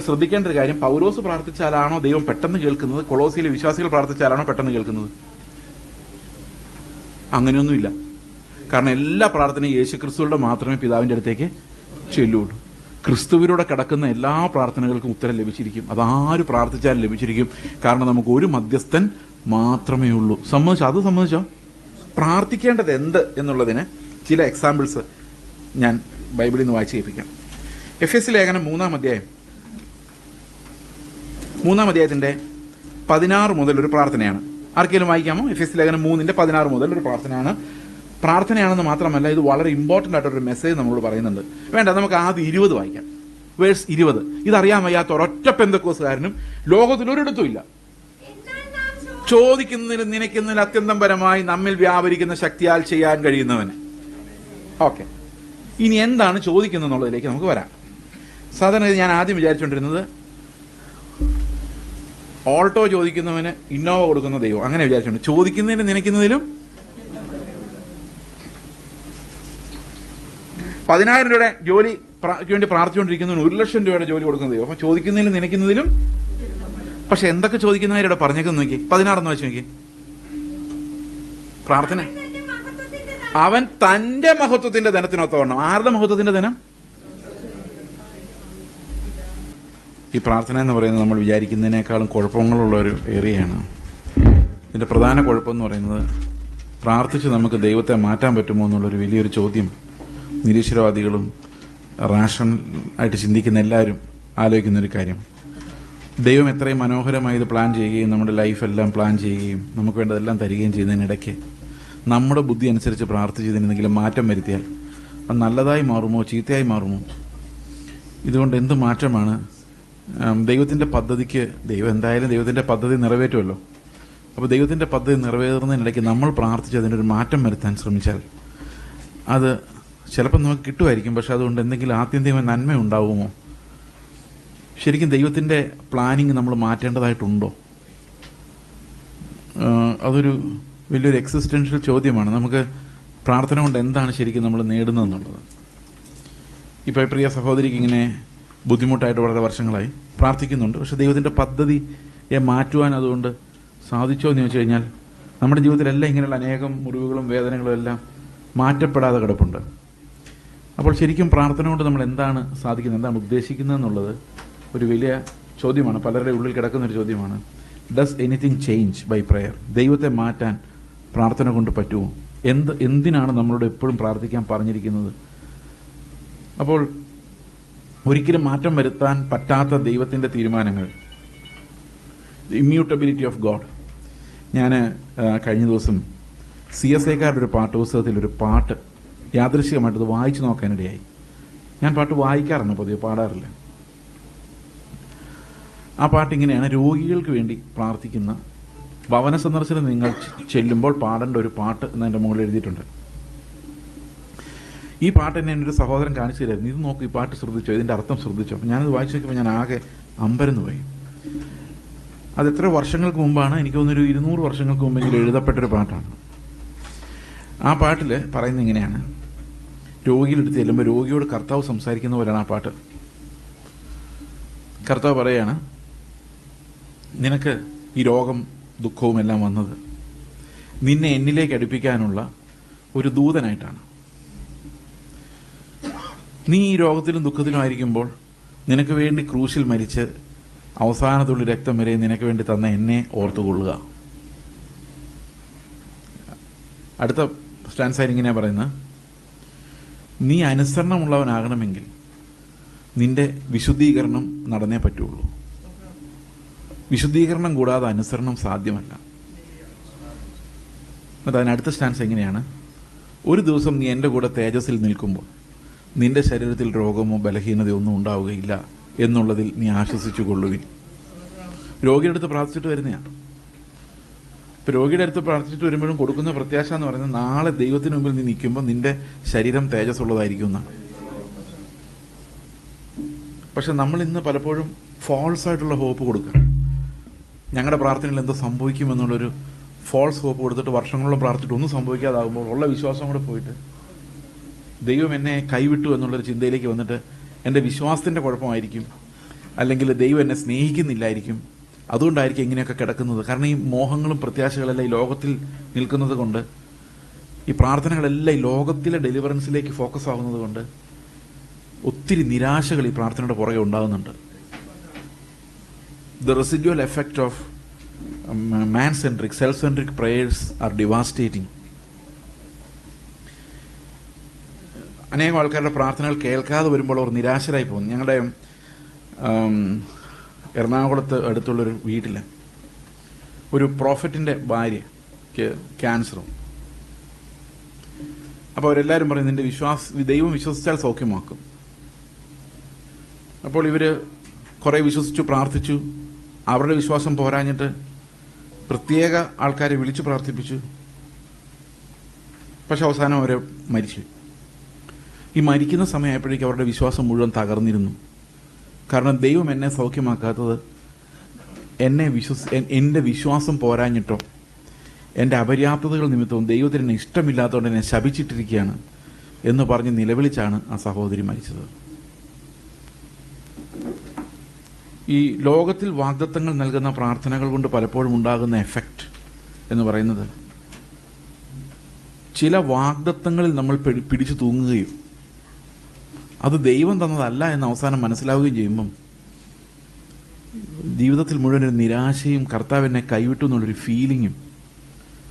ശ്രദ്ധിക്കേണ്ട ഒരു കാര്യം, പൗലോസ് പ്രാർത്ഥിച്ചാലാണോ ദൈവം പെട്ടെന്ന് കേൾക്കുന്നത്, കൊളോസിയിലെ വിശ്വാസികൾ പ്രാർത്ഥിച്ചാലാണോ പെട്ടെന്ന് കേൾക്കുന്നത്? അങ്ങനെയൊന്നുമില്ല. കാരണം എല്ലാ പ്രാർത്ഥനയും യേശു ക്രിസ്തുവിന്റെ മാത്രമേ പിതാവിൻ്റെ അടുത്തേക്ക് ചെല്ലുള്ളൂ. ക്രിസ്തുവിലൂടെ കിടക്കുന്ന എല്ലാ പ്രാർത്ഥനകൾക്കും ഉത്തരം ലഭിച്ചിരിക്കും. അതാര് പ്രാർത്ഥിച്ചാലും ലഭിച്ചിരിക്കും. കാരണം നമുക്ക് ഒരു മധ്യസ്ഥൻ മാത്രമേ ഉള്ളൂ. അത് സമ്മതിച്ചോ? പ്രാർത്ഥിക്കേണ്ടത് എന്ത് എന്നുള്ളതിന് ചില എക്സാമ്പിൾസ് ഞാൻ ബൈബിളിൽ നിന്ന് വായിച്ച് കേൾപ്പിക്കാം. എഫെസ്യ ലേഖനം 3-ാം അധ്യായത്തിൻ്റെ 16 മുതൽ ഒരു പ്രാർത്ഥനയാണ്. ആർക്കെങ്കിലും വായിക്കാമോ? എഫെസ്യ ലേഖനം 3:16 മുതൽ ഒരു പ്രാർത്ഥനയാണെന്ന് മാത്രമല്ല, ഇത് വളരെ ഇമ്പോർട്ടൻ്റ് ആയിട്ടൊരു മെസ്സേജ് നമ്മളോട് പറയുന്നുണ്ട്. വേണ്ട, നമുക്ക് ആദ്യം 20 വായിക്കാം. വേഴ്സ് 20. ഇതറിയാൻ വയ്യാത്ത ഒരൊറ്റ പെന്തക്കോസുകാരനും ലോകത്തിൽ ഒരിടത്തും ഇല്ല. ചോദിക്കുന്നതിലും നനയ്ക്കുന്നതിൽ അത്യന്തം പരമായി നമ്മിൽ വ്യാപരിക്കുന്ന ശക്തിയാൽ ചെയ്യാൻ കഴിയുന്നവന്. ഓക്കെ, ഇനി എന്താണ് ചോദിക്കുന്നത് എന്നുള്ളതിലേക്ക് നമുക്ക് വരാം. സാധാരണ ഞാൻ ആദ്യം വിചാരിച്ചുകൊണ്ടിരുന്നത് ഓൾട്ടോ ചോദിക്കുന്നവന് ഇന്നോവ കൊടുക്കുന്ന ദൈവം, അങ്ങനെ വിചാരിച്ചിട്ടുണ്ട്. ചോദിക്കുന്നതിനും നനയ്ക്കുന്നതിലും 10,000 രൂപയുടെ ജോലിക്ക് വേണ്ടി പ്രാർത്ഥിച്ചുകൊണ്ടിരിക്കുന്നതിന് 1,00,000 രൂപയുടെ ജോലി കൊടുക്കുന്ന ദൈവം. അപ്പം ചോദിക്കുന്നതിലും നനയ്ക്കുന്നതിലും. പക്ഷെ എന്തൊക്കെ ചോദിക്കുന്നവരുടെ പറഞ്ഞേക്കെന്ന് നോക്കി, 16 വെച്ച് നോക്കി. പ്രാർത്ഥന, അവൻ തന്റെ മഹത്വത്തിന്റെ ധനത്തിനൊത്തവണ്ണം. ആരുടെ മഹത്വത്തിന്റെ ധനം? ഈ പ്രാർത്ഥന എന്ന് പറയുന്നത് നമ്മൾ വിചാരിക്കുന്നതിനേക്കാളും കുഴപ്പങ്ങളുള്ള ഒരു ഏരിയയാണ്. ഇതിൻ്റെ പ്രധാന കുഴപ്പമെന്ന് പറയുന്നത്, പ്രാർത്ഥിച്ച് നമുക്ക് ദൈവത്തെ മാറ്റാൻ പറ്റുമോ എന്നുള്ളൊരു വലിയൊരു ചോദ്യം നിരീശ്വരവാദികളും റാഷണൽ ആയിട്ട് ചിന്തിക്കുന്ന എല്ലാവരും ആലോചിക്കുന്നൊരു കാര്യം. ദൈവം എത്രയും മനോഹരമായി ഇത് പ്ലാൻ ചെയ്യുകയും നമ്മുടെ ലൈഫെല്ലാം പ്ലാൻ ചെയ്യുകയും നമുക്ക് വേണ്ടതെല്ലാം തരികയും ചെയ്യുന്നതിനിടയ്ക്ക് നമ്മുടെ ബുദ്ധി അനുസരിച്ച് പ്രാർത്ഥിച്ചതിനെന്തെങ്കിലും മാറ്റം വരുത്തിയാൽ അത് നല്ലതായി മാറുമോ ചീത്തയായി മാറുമോ? ഇതുകൊണ്ട് എന്ത് മാറ്റമാണ്? ദൈവത്തിൻ്റെ പദ്ധതിക്ക് എന്തായാലും ദൈവത്തിൻ്റെ പദ്ധതി നിറവേറ്റുമല്ലോ. അപ്പോൾ ദൈവത്തിൻ്റെ പദ്ധതി നിറവേറുന്നതിനിടയ്ക്ക് നമ്മൾ പ്രാർത്ഥിച്ച് അതിനൊരു മാറ്റം വരുത്താൻ ശ്രമിച്ചാൽ അത് ചിലപ്പോൾ നമുക്ക് കിട്ടുമായിരിക്കും. പക്ഷെ അതുകൊണ്ട് എന്തെങ്കിലും ആത്യന്തികമായ നന്മ ഉണ്ടാവുമോ? ശരിക്കും ദൈവത്തിൻ്റെ പ്ലാനിങ് നമ്മൾ മാറ്റേണ്ടതായിട്ടുണ്ടോ? അതൊരു വലിയൊരു എക്സിസ്റ്റൻഷ്യൽ ചോദ്യമാണ്. നമുക്ക് പ്രാർത്ഥന കൊണ്ട് എന്താണ് ശരിക്കും നമ്മൾ നേടുന്നതെന്നുള്ളത്. ഇപ്പോൾ പ്രിയ സഹോദരിക്ക് ഇങ്ങനെ ബുദ്ധിമുട്ടായിട്ട് വളരെ വർഷങ്ങളായി പ്രാർത്ഥിക്കുന്നുണ്ട്. പക്ഷെ ദൈവത്തിൻ്റെ പദ്ധതിയെ മാറ്റുവാൻ അതുകൊണ്ട് സാധിച്ചോ എന്ന് ചോദിച്ചു കഴിഞ്ഞാൽ നമ്മുടെ ജീവിതത്തിലെല്ലാം ഇങ്ങനെയുള്ള അനേകം മുറിവുകളും വേദനകളും എല്ലാം മാറ്റപ്പെടാതെ കിടപ്പുണ്ട്. അപ്പോൾ ശരിക്കും പ്രാർത്ഥന കൊണ്ട് നമ്മൾ എന്താണ് സാധിക്കുന്നത്, എന്താണ് ഉദ്ദേശിക്കുന്നത് എന്നുള്ളത് ഒരു വലിയ ചോദ്യമാണ്. പലരുടെ ഉള്ളിൽ കിടക്കുന്നൊരു ചോദ്യമാണ്. Does anything change by prayer? ദൈവത്തെ മാറ്റാൻ പ്രാർത്ഥന കൊണ്ട് പറ്റുമോ? എന്തിനാണ് നമ്മളോട് എപ്പോഴും പ്രാർത്ഥിക്കാൻ പറഞ്ഞിരിക്കുന്നത്? അപ്പോൾ ഒരിക്കലും മാറ്റം വരുത്താൻ പറ്റാത്ത ദൈവത്തിൻ്റെ തീരുമാനങ്ങൾ, ഇമ്മ്യൂട്ടബിലിറ്റി ഓഫ് ഗോഡ്. ഞാൻ കഴിഞ്ഞ ദിവസം CSAക്കാരുടെ ഒരു പാഠപുസ്തകത്തിൽ ഒരു പാട്ട് യാദൃശ്ചികമായിട്ടത് വായിച്ചു നോക്കാനിടയായി. ഞാൻ പാട്ട് വായിക്കാറുണ്ട്, പൊതുവെ പാടാറില്ല. ആ പാട്ടിങ്ങനെയാണ്: രോഗികൾക്ക് വേണ്ടി പ്രാർത്ഥിക്കുന്ന ഭവന സന്ദർശനം നിങ്ങൾ ചെല്ലുമ്പോൾ പാടേണ്ട ഒരു പാട്ട് എന്നതിൻ്റെ മുകളിൽ എഴുതിയിട്ടുണ്ട്. ഈ പാട്ട് എന്നെ എൻ്റെ ഒരു സഹോദരൻ കാണിച്ചു തരായിരുന്നു. ഇത് നോക്കും, ഈ പാട്ട് ശ്രദ്ധിച്ചോ, ഇതിൻ്റെ അർത്ഥം ശ്രദ്ധിച്ചോ? അപ്പം ഞാനത് വായിച്ചു നോക്കിയപ്പോൾ ഞാൻ ആകെ അമ്പരന്ന് പോയി. അത് എത്ര വർഷങ്ങൾക്ക് മുമ്പാണ്? എനിക്ക് തോന്നുന്നൊരു 200 വർഷങ്ങൾക്ക് മുമ്പെങ്കിലും എഴുതപ്പെട്ടൊരു പാട്ടാണ്. ആ പാട്ടിൽ പറയുന്നത് ഇങ്ങനെയാണ്: രോഗിയിലെടുത്ത് ചെല്ലുമ്പോൾ രോഗിയോട് കർത്താവ് സംസാരിക്കുന്ന പോലെയാണ് ആ പാട്ട്. കർത്താവ് പറയാണ്, നിനക്ക് ഈ രോഗം ദുഃഖവും എല്ലാം വന്നത് നിന്നെ എന്നിലേക്ക് അടുപ്പിക്കാനുള്ള ഒരു ദൂതനായിട്ടാണ്. നീ ഈ രോഗത്തിലും ദുഃഖത്തിലും ആയിരിക്കുമ്പോൾ നിനക്ക് വേണ്ടി ക്രൂശിൽ മരിച്ച് അവസാനത്തുള്ള രക്തം വരെ നിനക്ക് വേണ്ടി തന്ന എന്നെ ഓർത്തുകൊള്ളുക. അടുത്ത സ്റ്റാൻസയിൽ ഇങ്ങനെയാണ് പറയുന്നത്: നീ അനുസരണമുള്ളവനാകണമെങ്കിൽ നിന്റെ വിശുദ്ധീകരണം നടന്നേ പറ്റുള്ളൂ. വിശുദ്ധീകരണം കൂടാതെ അനുസരണം സാധ്യമല്ല. എന്നിട്ട് അതിനടുത്ത സ്റ്റാൻസ് എങ്ങനെയാണ്: ഒരു ദിവസം നീ എൻ്റെ കൂടെ തേജസ്സിൽ നിൽക്കുമ്പോൾ നിന്റെ ശരീരത്തിൽ രോഗമോ ബലഹീനതയോ ഒന്നും ഉണ്ടാവുകയില്ല എന്നുള്ളതിൽ നീ ആശ്വസിച്ചു കൊള്ളുവിൻ. രോഗിയുടെ അടുത്ത് പ്രാർത്ഥിച്ചിട്ട് വരുന്നതാണ്. ഇപ്പോൾ രോഗിയുടെ അടുത്ത് പ്രാർത്ഥിച്ചിട്ട് വരുമ്പോഴും കൊടുക്കുന്ന പ്രത്യാശ എന്ന് പറയുന്നത് നാളെ ദൈവത്തിന് മുമ്പിൽ നീ നിൽക്കുമ്പോൾ നിന്റെ ശരീരം തേജസ്സുള്ളതായിരിക്കും എന്നാണ്. പക്ഷെ നമ്മൾ ഇന്ന് പലപ്പോഴും ഫോൾസ് ആയിട്ടുള്ള ഹോപ്പ് കൊടുക്കുക. ഞങ്ങളുടെ പ്രാർത്ഥനയിൽ എന്തോ സംഭവിക്കുമെന്നുള്ളൊരു ഫോൾസ് ഹോപ്പ് കൊടുത്തിട്ട് വർഷങ്ങളോളം പ്രാർത്ഥിച്ചിട്ട് ഒന്നും സംഭവിക്കാതാകുമ്പോൾ ഉള്ള വിശ്വാസം കൂടെ പോയിട്ട് ദൈവം എന്നെ കൈവിട്ടു എന്നുള്ളൊരു ചിന്തയിലേക്ക് വന്നിട്ട് എൻ്റെ വിശ്വാസത്തിൻ്റെ കുഴപ്പമായിരിക്കും, അല്ലെങ്കിൽ ദൈവം എന്നെ സ്നേഹിക്കുന്നില്ലായിരിക്കും, അതുകൊണ്ടായിരിക്കും ഇങ്ങനെയൊക്കെ കിടക്കുന്നത്. കാരണം ഈ മോഹങ്ങളും പ്രത്യാശകളെല്ലാം ഈ ലോകത്തിൽ നിൽക്കുന്നത് കൊണ്ട്, ഈ പ്രാർത്ഥനകളെല്ലാം ഈ ലോകത്തിലെ ഡെലിവറൻസിലേക്ക് ഫോക്കസ് ആവുന്നത് കൊണ്ട് ഒത്തിരി നിരാശകൾ ഈ പ്രാർത്ഥനയുടെ പുറകെ ഉണ്ടാകുന്നുണ്ട്. The residual effect of man-centric, self-centric prayers are devastating. അനേകം ആൾക്കാരുടെ പ്രാർത്ഥനകൾ കേൾക്കാതെ വരുമ്പോൾ അവർ നിരാശരായി പോകുന്നു. ഞങ്ങളുടെ എറണാകുളത്ത് അടുത്തുള്ളൊരു വീട്ടിൽ ഒരു പ്രോഫറ്റിൻ്റെ ഭാര്യയ്ക്ക് ക്യാൻസറും. അപ്പോൾ അവരെല്ലാവരും പറയും നിൻ്റെ ദൈവം വിശ്വസിച്ചാൽ സൗഖ്യമാക്കും. അപ്പോൾ ഇവർ കുറേ വിശ്വസിച്ചു, പ്രാർത്ഥിച്ചു. അവരുടെ വിശ്വാസം പോരാഞ്ഞിട്ട് പ്രത്യേക ആൾക്കാരെ വിളിച്ചു പ്രാർത്ഥിപ്പിച്ചു. പക്ഷെ അവസാനം അവർ മരിച്ചു. ഈ മരിക്കുന്ന സമയമായപ്പോഴേക്കും അവരുടെ വിശ്വാസം മുഴുവൻ തകർന്നിരുന്നു. കാരണം ദൈവം എന്നെ സൗഖ്യമാക്കാത്തത് എൻ്റെ വിശ്വാസം പോരാഞ്ഞിട്ടോ എൻ്റെ അപര്യാപ്തതകൾ നിമിത്തവും ദൈവത്തിന് എന്നെ ഇഷ്ടമില്ലാത്തതുകൊണ്ട് എന്നെ ശപിച്ചിട്ടിരിക്കുകയാണ് എന്ന് പറഞ്ഞ് നിലവിളിച്ചാണ് ആ സഹോദരി മരിച്ചത്. ഈ ലോകത്തിൽ വാഗ്ദത്തങ്ങൾ നൽകുന്ന പ്രാർത്ഥനകൾ കൊണ്ട് പലപ്പോഴും ഉണ്ടാകുന്ന എഫക്റ്റ് എന്ന് പറയുന്നത്, ചില വാഗ്ദത്തങ്ങളിൽ നമ്മൾ പിടിച്ചു തൂങ്ങുകയും അത് ദൈവം തന്നതല്ല എന്ന് അവസാനം മനസ്സിലാവുകയും ചെയ്യുമ്പം ജീവിതത്തിൽ മുഴുവൻ ഒരു നിരാശയും കർത്താവ് എന്നെ കൈവിട്ടു എന്നുള്ളൊരു ഫീലിങ്ങും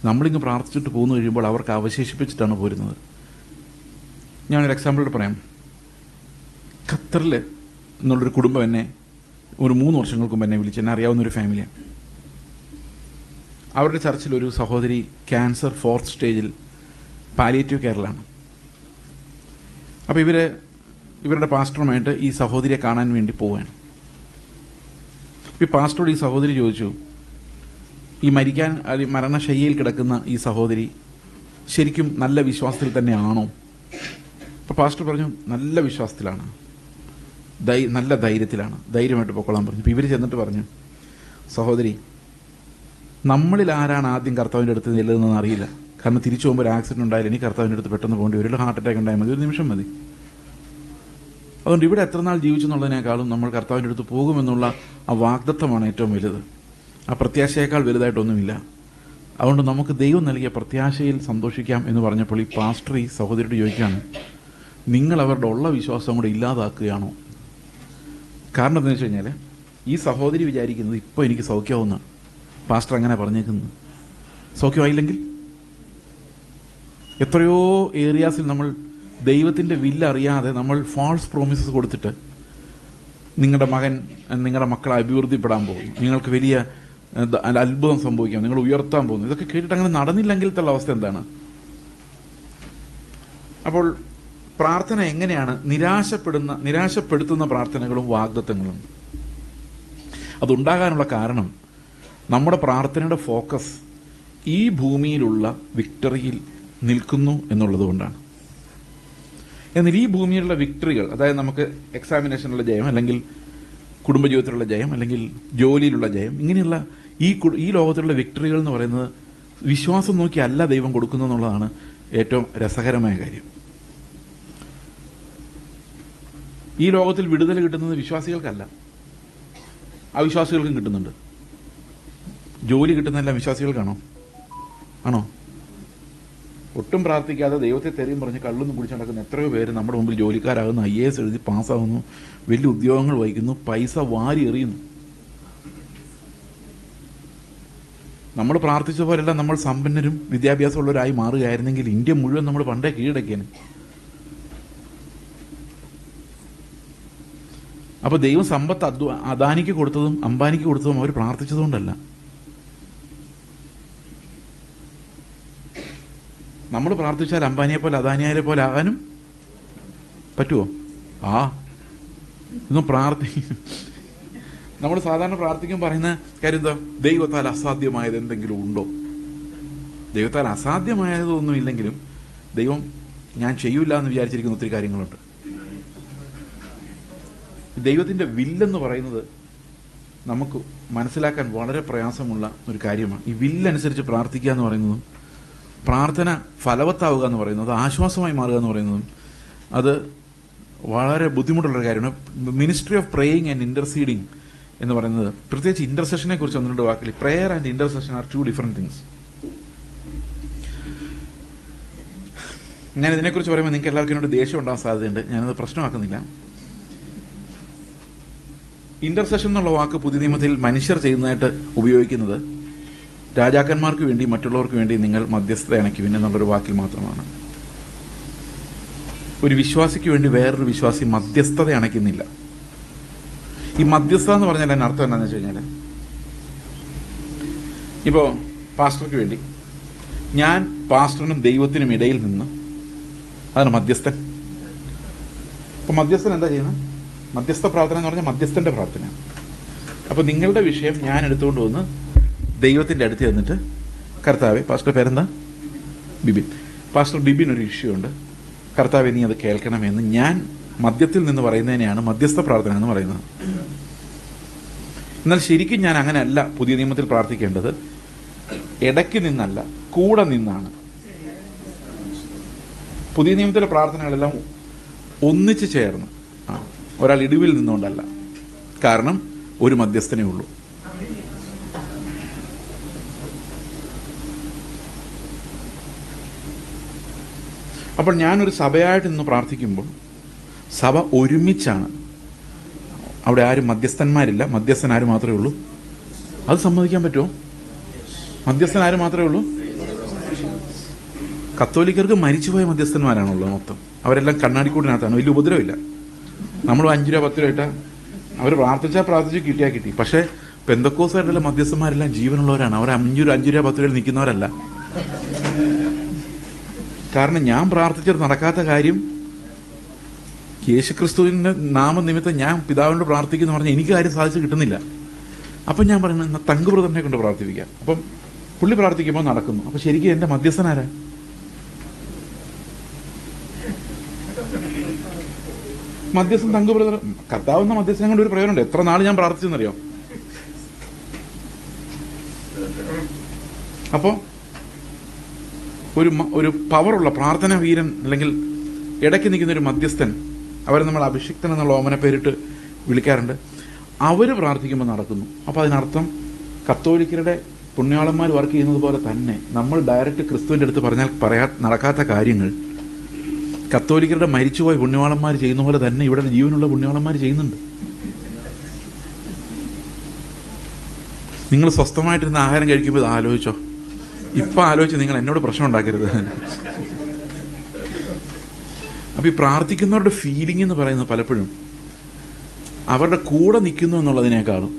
നമ്മളിങ്ങ് പ്രാർത്ഥിച്ചിട്ട് പോന്നു കഴിയുമ്പോൾ അവർക്ക് അവശേഷിപ്പിച്ചിട്ടാണ് പോരുന്നത്. ഞാനൊരു എക്സാമ്പിളോട് പറയാം. ഖത്തറിൽ എന്നുള്ളൊരു കുടുംബം എന്നെ ഒരു 3 വർഷങ്ങൾക്ക് മുമ്പ് എന്നെ വിളിച്ച്, എന്നെ അറിയാവുന്നൊരു ഫാമിലിയാണ്. അവരുടെ ചർച്ചിൽ ഒരു സഹോദരി ക്യാൻസർ 4th സ്റ്റേജിൽ പാലിയേറ്റീവ് കെയറിലാണ്. അപ്പോൾ ഇവരുടെ പാസ്റ്ററുമായിട്ട് ഈ സഹോദരിയെ കാണാൻ വേണ്ടി പോവുകയാണ്. ഈ പാസ്റ്ററോട് ഈ സഹോദരി ചോദിച്ചു, ഈ മരണശയ്യയിൽ കിടക്കുന്ന ഈ സഹോദരി ശരിക്കും നല്ല വിശ്വാസത്തിൽ തന്നെയാണോ? അപ്പോൾ പാസ്റ്റർ പറഞ്ഞു നല്ല വിശ്വാസത്തിലാണ്, നല്ല ധൈര്യത്തിലാണ്, ധൈര്യമായിട്ട് പൊക്കോളാൻ പറഞ്ഞു. അപ്പോൾ ഇവർ ചെന്നിട്ട് പറഞ്ഞു, സഹോദരി, നമ്മളിൽ ആരാണ് ആദ്യം കർത്താവിൻ്റെ അടുത്ത് ചെല്ലുന്നതെന്ന് അറിയില്ല. കാരണം തിരിച്ചു പോകുമ്പോൾ ഒരു ആക്സിഡൻറ്റ് ഉണ്ടായാലും എനിക്ക് കർത്താവിൻ്റെ അടുത്ത് പെട്ടെന്ന് പോകേണ്ടി വരും. ഹാർട്ട് അറ്റാക്ക് ഉണ്ടായാൽ മതി, ഒരു നിമിഷം മതി. അതുകൊണ്ട് ഇവിടെ എത്ര നാൾ ജീവിച്ചു എന്നുള്ളതിനേക്കാളും നമ്മൾ കർത്താവിൻ്റെ അടുത്ത് പോകുമെന്നുള്ള ആ വാഗ്ദത്തമാണ് ഏറ്റവും വലുത്. ആ പ്രത്യാശയേക്കാൾ വലുതായിട്ടൊന്നുമില്ല. അതുകൊണ്ട് നമുക്ക് ദൈവം നൽകിയ പ്രത്യാശയിൽ സന്തോഷിക്കാം എന്ന് പറഞ്ഞപ്പോൾ ഈ പാസ്റ്റർ ഈ സഹോദരിയോട് ചോദിക്കുകയാണ്, നിങ്ങൾ അവരുടെ ഉള്ള വിശ്വാസം കൂടെ ഇല്ലാതാക്കുകയാണോ? കാരണം എന്താണെന്ന് വെച്ച് കഴിഞ്ഞാൽ ഈ സഹോദരി വിചാരിക്കുന്നത് ഇപ്പോൾ എനിക്ക് സൗഖ്യമാവുന്ന പാസ്റ്റർ അങ്ങനെ പറഞ്ഞേക്കുന്നത്. സൗഖ്യമായില്ലെങ്കിൽ എത്രയോ ഏരിയാസിൽ നമ്മൾ ദൈവത്തിൻ്റെ വില്ലറിയാതെ നമ്മൾ ഫാൾസ് പ്രോമിസസ് കൊടുത്തിട്ട് നിങ്ങളുടെ മക്കളെ അഭിവൃദ്ധിപ്പെടാൻ പോകുന്നു, നിങ്ങൾക്ക് വലിയ അത്ഭുതം സംഭവിക്കാം, നിങ്ങൾ ഉയർത്താൻ പോകുന്നു, ഇതൊക്കെ കേട്ടിട്ട് അങ്ങനെ നടന്നില്ലെങ്കിലത്തെ അവസ്ഥ എന്താണ്? അപ്പോൾ പ്രാർത്ഥന എങ്ങനെയാണ് നിരാശപ്പെടുത്തുന്ന പ്രാർത്ഥനകളും വാഗ്ദത്തങ്ങളും? അതുണ്ടാകാനുള്ള കാരണം നമ്മുടെ പ്രാർത്ഥനയുടെ ഫോക്കസ് ഈ ഭൂമിയിലുള്ള വിക്ടറിയിൽ നിൽക്കുന്നു എന്നുള്ളത് കൊണ്ടാണ്. എന്നാൽ ഈ ഭൂമിയിലുള്ള വിക്ടറികൾ, അതായത് നമുക്ക് എക്സാമിനേഷനുള്ള ജയം, അല്ലെങ്കിൽ കുടുംബജീവിതത്തിലുള്ള ജയം, അല്ലെങ്കിൽ ജോലിയിലുള്ള ജയം, ഇങ്ങനെയുള്ള ഈ ലോകത്തിലുള്ള വിക്ടറികൾ എന്ന് പറയുന്നത് വിശ്വാസം നോക്കി അല്ല ദൈവം കൊടുക്കുന്നു എന്നുള്ളതാണ് ഏറ്റവും രസകരമായ കാര്യം. ഈ ലോകത്തിൽ വിടുതൽ കിട്ടുന്നത് വിശ്വാസികൾക്കല്ല, അവിശ്വാസികൾക്കും കിട്ടുന്നുണ്ട്. ജോലി കിട്ടുന്നതെല്ലാം വിശ്വാസികൾക്കാണോ? ആണോ? ഒട്ടും പ്രാർത്ഥിക്കാതെ ദൈവത്തെ തെറിയും പറഞ്ഞ് കള്ളൊന്നും കുടിച്ച് നടക്കുന്ന എത്രയോ പേര് നമ്മുടെ മുമ്പിൽ ജോലിക്കാരാകുന്നു, IAS എഴുതി പാസ്സാകുന്നു, വലിയ ഉദ്യോഗങ്ങൾ വഹിക്കുന്നു, പൈസ വാരി എറിയുന്നു. നമ്മൾ പ്രാർത്ഥിച്ച പോലെല്ലാം നമ്മൾ സമ്പന്നരും വിദ്യാഭ്യാസമുള്ളവരായി മാറുകയായിരുന്നെങ്കിൽ ഇന്ത്യ മുഴുവൻ നമ്മൾ പണ്ടേ കീഴടക്കിയാണ്. അപ്പോൾ ദൈവം സമ്പത്ത് അദാനിക്ക് കൊടുത്തതും അംബാനിക്ക് കൊടുത്തതും അവർ പ്രാർത്ഥിച്ചതുകൊണ്ടല്ല. നമ്മൾ പ്രാർത്ഥിച്ചാൽ അംബാനിയെ പോലെ അദാനിയെ പോലെ ആകാനും പറ്റുമോ? ഇതൊന്നും നമ്മൾ സാധാരണ പ്രാർത്ഥിക്കുമ്പോൾ പറയുന്ന കാര്യം എന്താ? ദൈവത്താൽ അസാധ്യമായത് എന്തെങ്കിലും ഉണ്ടോ? ദൈവത്താൽ അസാധ്യമായതൊന്നും ഇല്ലെങ്കിലും ദൈവം ഞാൻ ചെയ്യൂല എന്ന് വിചാരിച്ചിരിക്കുന്ന ഒത്തിരി കാര്യങ്ങളുണ്ട്. ദൈവത്തിൻ്റെ വില്ലെന്ന് പറയുന്നത് നമുക്ക് മനസ്സിലാക്കാൻ വളരെ പ്രയാസമുള്ള ഒരു കാര്യമാണ്. ഈ വില്ലനുസരിച്ച് പ്രാർത്ഥിക്കുക എന്ന് പറയുന്നതും പ്രാർത്ഥന ഫലവത്താവുക എന്ന് പറയുന്നത്, ആശ്വാസമായി മാറുക എന്ന് പറയുന്നതും, അത് വളരെ ബുദ്ധിമുട്ടുള്ളൊരു കാര്യമാണ്. Ministry of praying and interceding എന്ന് പറയുന്നത്, പ്രത്യേകിച്ച് ഇൻ്റർസെഷനെ കുറിച്ച് ഒന്ന് രണ്ട് വാക്കിൽ. Prayer and intercession are 2 different things. ഞാൻ ഇതിനെക്കുറിച്ച് പറയുമ്പോൾ നിങ്ങൾക്ക് എല്ലാവർക്കും എന്നോട് ദേഷ്യം ഉണ്ടാകാൻ സാധ്യതയുണ്ട്. ഞാനത് പ്രശ്നമാക്കുന്നില്ല. ഇൻ്റർസെഷൻ എന്നുള്ള വാക്ക് പുതിയ നിയമത്തിൽ മനുഷ്യർ ചെയ്യുന്നതായിട്ട് ഉപയോഗിക്കുന്നത് രാജാക്കന്മാർക്ക് വേണ്ടി, മറ്റുള്ളവർക്ക് വേണ്ടി നിങ്ങൾ മധ്യസ്ഥത അണയ്ക്കുവിൻ എന്നുള്ളൊരു വാക്കിൽ മാത്രമാണ്. ഒരു വിശ്വാസിക്ക് വേണ്ടി വേറൊരു വിശ്വാസി മധ്യസ്ഥത അണയ്ക്കുന്നില്ല. ഈ മധ്യസ്ഥത എന്ന് പറഞ്ഞാൽ അതിന് അർത്ഥം എന്താണെന്ന് വെച്ച് കഴിഞ്ഞാൽ, ഇപ്പോൾ പാസ്റ്റർക്ക് വേണ്ടി ഞാൻ പാസ്റ്ററിനും ദൈവത്തിനും ഇടയിൽ നിന്ന്, അതാണ് മധ്യസ്ഥൻ. അപ്പോൾ മധ്യസ്ഥൻ എന്താ ചെയ്യുന്നത്? മധ്യസ്ഥ പ്രാർത്ഥന എന്ന് പറഞ്ഞാൽ മധ്യസ്ഥൻ്റെ പ്രാർത്ഥന. അപ്പോൾ നിങ്ങളുടെ വിഷയം ഞാൻ എടുത്തുകൊണ്ട് വന്ന് ദൈവത്തിൻ്റെ അടുത്ത് ചെന്നിട്ട്, കർത്താവെ, പാസ്റ്റർ പേരെന്താ? ബിബിൻ. പാസ്റ്റർ ബിബിൻ ഒരു ഇഷ്യൂ ഉണ്ട്, കർത്താവെ നീ അത് കേൾക്കണമെന്ന് ഞാൻ മധ്യത്തിൽ നിന്ന് പറയുന്നതിനെയാണ് മധ്യസ്ഥ പ്രാർത്ഥന എന്ന് പറയുന്നത്. എന്നാൽ ശരിക്കും ഞാൻ അങ്ങനെയല്ല പുതിയ നിയമത്തിൽ പ്രാർത്ഥിക്കേണ്ടത്. ഇടയ്ക്ക് നിന്നല്ല, കൂടെ നിന്നാണ്. പുതിയ നിയമത്തിലെ പ്രാർത്ഥനകളെല്ലാം ഒന്നിച്ച് ചേർന്ന്, ഒരാൾ ഇടിവിൽ നിന്നുകൊണ്ടല്ല. കാരണം ഒരു മധ്യസ്ഥനേ ഉള്ളൂ. അപ്പോൾ ഞാനൊരു സഭയായിട്ട് നിന്ന് പ്രാർത്ഥിക്കുമ്പോൾ സഭ ഒരുമിച്ചാണ്. അവിടെ ആരും മധ്യസ്ഥന്മാരില്ല. മധ്യസ്ഥൻ ആര് മാത്രമേ ഉള്ളൂ? അത് സമ്മതിക്കാൻ പറ്റുമോ? മധ്യസ്ഥൻ ആര് മാത്രമേ ഉള്ളൂ? കത്തോലിക്കർക്ക് മരിച്ചുപോയ മധ്യസ്ഥന്മാരാണുള്ളത് മൊത്തം. അവരെല്ലാം കണ്ണാടിക്കൂടിനകത്താണ്. വലിയ ഉപദ്രവമില്ല. നമ്മൾ 5 രൂപ 10 രൂപ ഇട്ടാൽ അവർ പ്രാർത്ഥിച്ച് കിട്ടിയാൽ കിട്ടി. പക്ഷേ പെന്തക്കോസ്തായിട്ടുള്ള മധ്യസ്ഥന്മാരെല്ലാം ജീവനുള്ളവരാണ്. അവർ 5 രൂപ 10 രൂപ നിൽക്കുന്നവരല്ല. കാരണം ഞാൻ പ്രാർത്ഥിച്ചത് നടക്കാത്ത കാര്യം യേശുക്രിസ്തുവിൻ്റെ നാമനിമിത്തം ഞാൻ പിതാവിനോട് പ്രാർത്ഥിക്കുന്നു പറഞ്ഞാൽ എനിക്ക് കാര്യം സാധിച്ച് കിട്ടുന്നില്ല. അപ്പം ഞാൻ പറയുന്നത് തങ്ക് ബ്രദറിനെ കൊണ്ട് പ്രാർത്ഥിപ്പിക്കാം. അപ്പം പുള്ളി പ്രാർത്ഥിക്കുമ്പോൾ നടക്കുന്നു. അപ്പം ശരിക്കും എൻ്റെ മധ്യസ്ഥനാരാ? മധ്യസ്ഥൻ തങ്ക് ബ്രദർ. കർത്താവെന്ന മധ്യസ്ഥനെ കൊണ്ട് ഒരു പ്രയോജനമുണ്ട്. എത്ര നാൾ ഞാൻ പ്രാർത്ഥിച്ചെന്നറിയോ? അപ്പോൾ ഒരു പവറുള്ള പ്രാർത്ഥനാ വീരൻ, അല്ലെങ്കിൽ ഇടയ്ക്ക് നിൽക്കുന്ന ഒരു മധ്യസ്ഥൻ, അവരെ നമ്മൾ അഭിഷിക്തൻ എന്നുള്ള ഓമന പേരിട്ട് വിളിക്കാറുണ്ട്. അവർ പ്രാർത്ഥിക്കുമ്പോൾ നടക്കുന്നു. അപ്പോൾ അതിനർത്ഥം കത്തോലിക്കരുടെ പുണ്യാളന്മാർ വർക്ക് ചെയ്യുന്നത് പോലെ തന്നെ നമ്മൾ ഡയറക്റ്റ് ക്രിസ്തുവിൻ്റെ അടുത്ത് പറഞ്ഞാൽ നടക്കാത്ത കാര്യങ്ങൾ കത്തോലിക്കരുടെ മരിച്ചുപോയ പുണ്യാളന്മാർ ചെയ്യുന്ന പോലെ തന്നെ ഇവിടെ ജീവനുള്ള പുണ്യാളന്മാർ ചെയ്യുന്നുണ്ട്. നിങ്ങൾ സ്വസ്ഥമായിട്ടിരുന്ന് ആഹാരം കഴിക്കുമ്പോൾ ആലോചിച്ചോ? ഇപ്പം ആലോചിച്ച് നിങ്ങൾ എന്നോട് പ്രശ്നം ഉണ്ടാക്കരുത്. അപ്പം ഈ പ്രാർത്ഥിക്കുന്നവരുടെ ഫീലിംഗ് എന്ന് പറയുന്നത് പലപ്പോഴും അവരുടെ കൂടെ നിൽക്കുന്നു എന്നുള്ളതിനേക്കാളും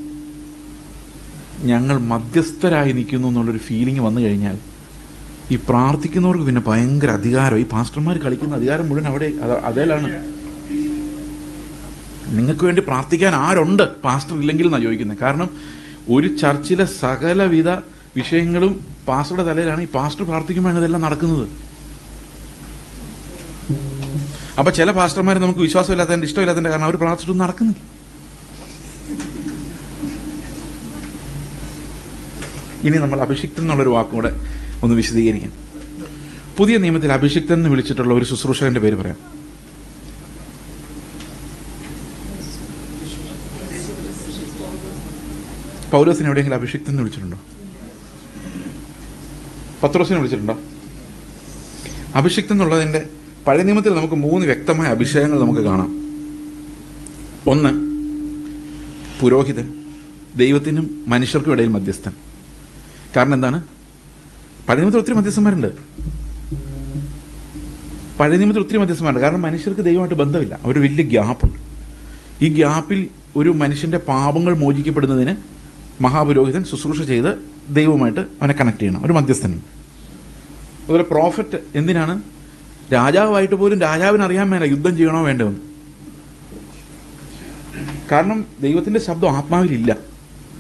ഞങ്ങൾ മധ്യസ്ഥരായി നിൽക്കുന്നു എന്നുള്ളൊരു ഫീലിംഗ് വന്നു കഴിഞ്ഞാൽ ഈ പ്രാർത്ഥിക്കുന്നവർക്ക് പിന്നെ ഭയങ്കര അധികാരം. ഈ പാസ്റ്റർമാർ കളിക്കുന്ന അധികാരം മുഴുവൻ അവിടെ അതേലാണ്. നിങ്ങൾക്ക് വേണ്ടി പ്രാർത്ഥിക്കാൻ ആരുണ്ട് പാസ്റ്റർ ഇല്ലെങ്കിൽ എന്നാണ് ചോദിക്കുന്നത്. കാരണം ഒരു ചർച്ചിലെ സകലവിധ വിഷയങ്ങളും പാസ്റ്ററുടെ തലയിലാണ്. ഈ പാസ്റ്റർ പ്രാർത്ഥിക്കുമ്പോഴാണ് ഇതെല്ലാം നടക്കുന്നത്. അപ്പൊ ചില പാസ്റ്റർമാർ നമുക്ക് വിശ്വാസമില്ലാത്തതിന്റെ ഇഷ്ടമില്ലാത്തതിന്റെ കാരണം അവർ പ്രാർത്ഥിച്ചിട്ടൊന്നും നടക്കുന്നില്ല. ഇനി നമ്മൾ അഭിഷിക്തൻ എന്നുള്ളൊരു വാക്കും കൂടെ ഒന്ന് വിശദീകരിക്കാം. പുതിയ നിയമത്തിൽ അഭിഷിക്തൻ എന്ന് വിളിച്ചിട്ടുള്ള ഒരു ശുശ്രൂഷകന്റെ പേര് പറയാം. പൗലോസിനെ എവിടെയെങ്കിലും അഭിഷിക്തൻ എന്ന് വിളിച്ചിട്ടുണ്ടോ? പത്രോസിനെ വിളിച്ചിട്ടുണ്ടോ? അഭിഷിക്തൻ എന്നുള്ളതിൻ്റെ പഴയ നിയമത്തിൽ നമുക്ക് 3 വ്യക്തമായ അഭിഷേകങ്ങൾ നമുക്ക് കാണാം. ഒന്ന്, പുരോഹിതൻ, ദൈവത്തിനും മനുഷ്യർക്കും ഇടയിൽ മധ്യസ്ഥൻ. കാരണം എന്താണ്? പഴയ നിയമത്തിൽ ഒത്തിരി മധ്യസ്ഥന്മാരുണ്ട്. കാരണം മനുഷ്യർക്ക് ദൈവമായിട്ട് ബന്ധമില്ല. ഒരു വലിയ ഗ്യാപ്പുണ്ട്. ഈ ഗ്യാപ്പിൽ ഒരു മനുഷ്യൻ്റെ പാപങ്ങൾ മോചിക്കപ്പെടുന്നതിന് മഹാപുരോഹിതൻ ശുശ്രൂഷ ചെയ്ത് ദൈവവുമായിട്ട് അവനെ കണക്ട് ചെയ്യണം. ഒരു മധ്യസ്ഥൻ. അതുപോലെ പ്രോഫറ്റ് എന്തിനാണ്? രാജാവായിട്ട് പോലും രാജാവിന് അറിയാൻ മേല യുദ്ധം ചെയ്യണോ വേണ്ടതെന്ന്. കാരണം ദൈവത്തിൻ്റെ ശബ്ദം ആത്മാവിലില്ല.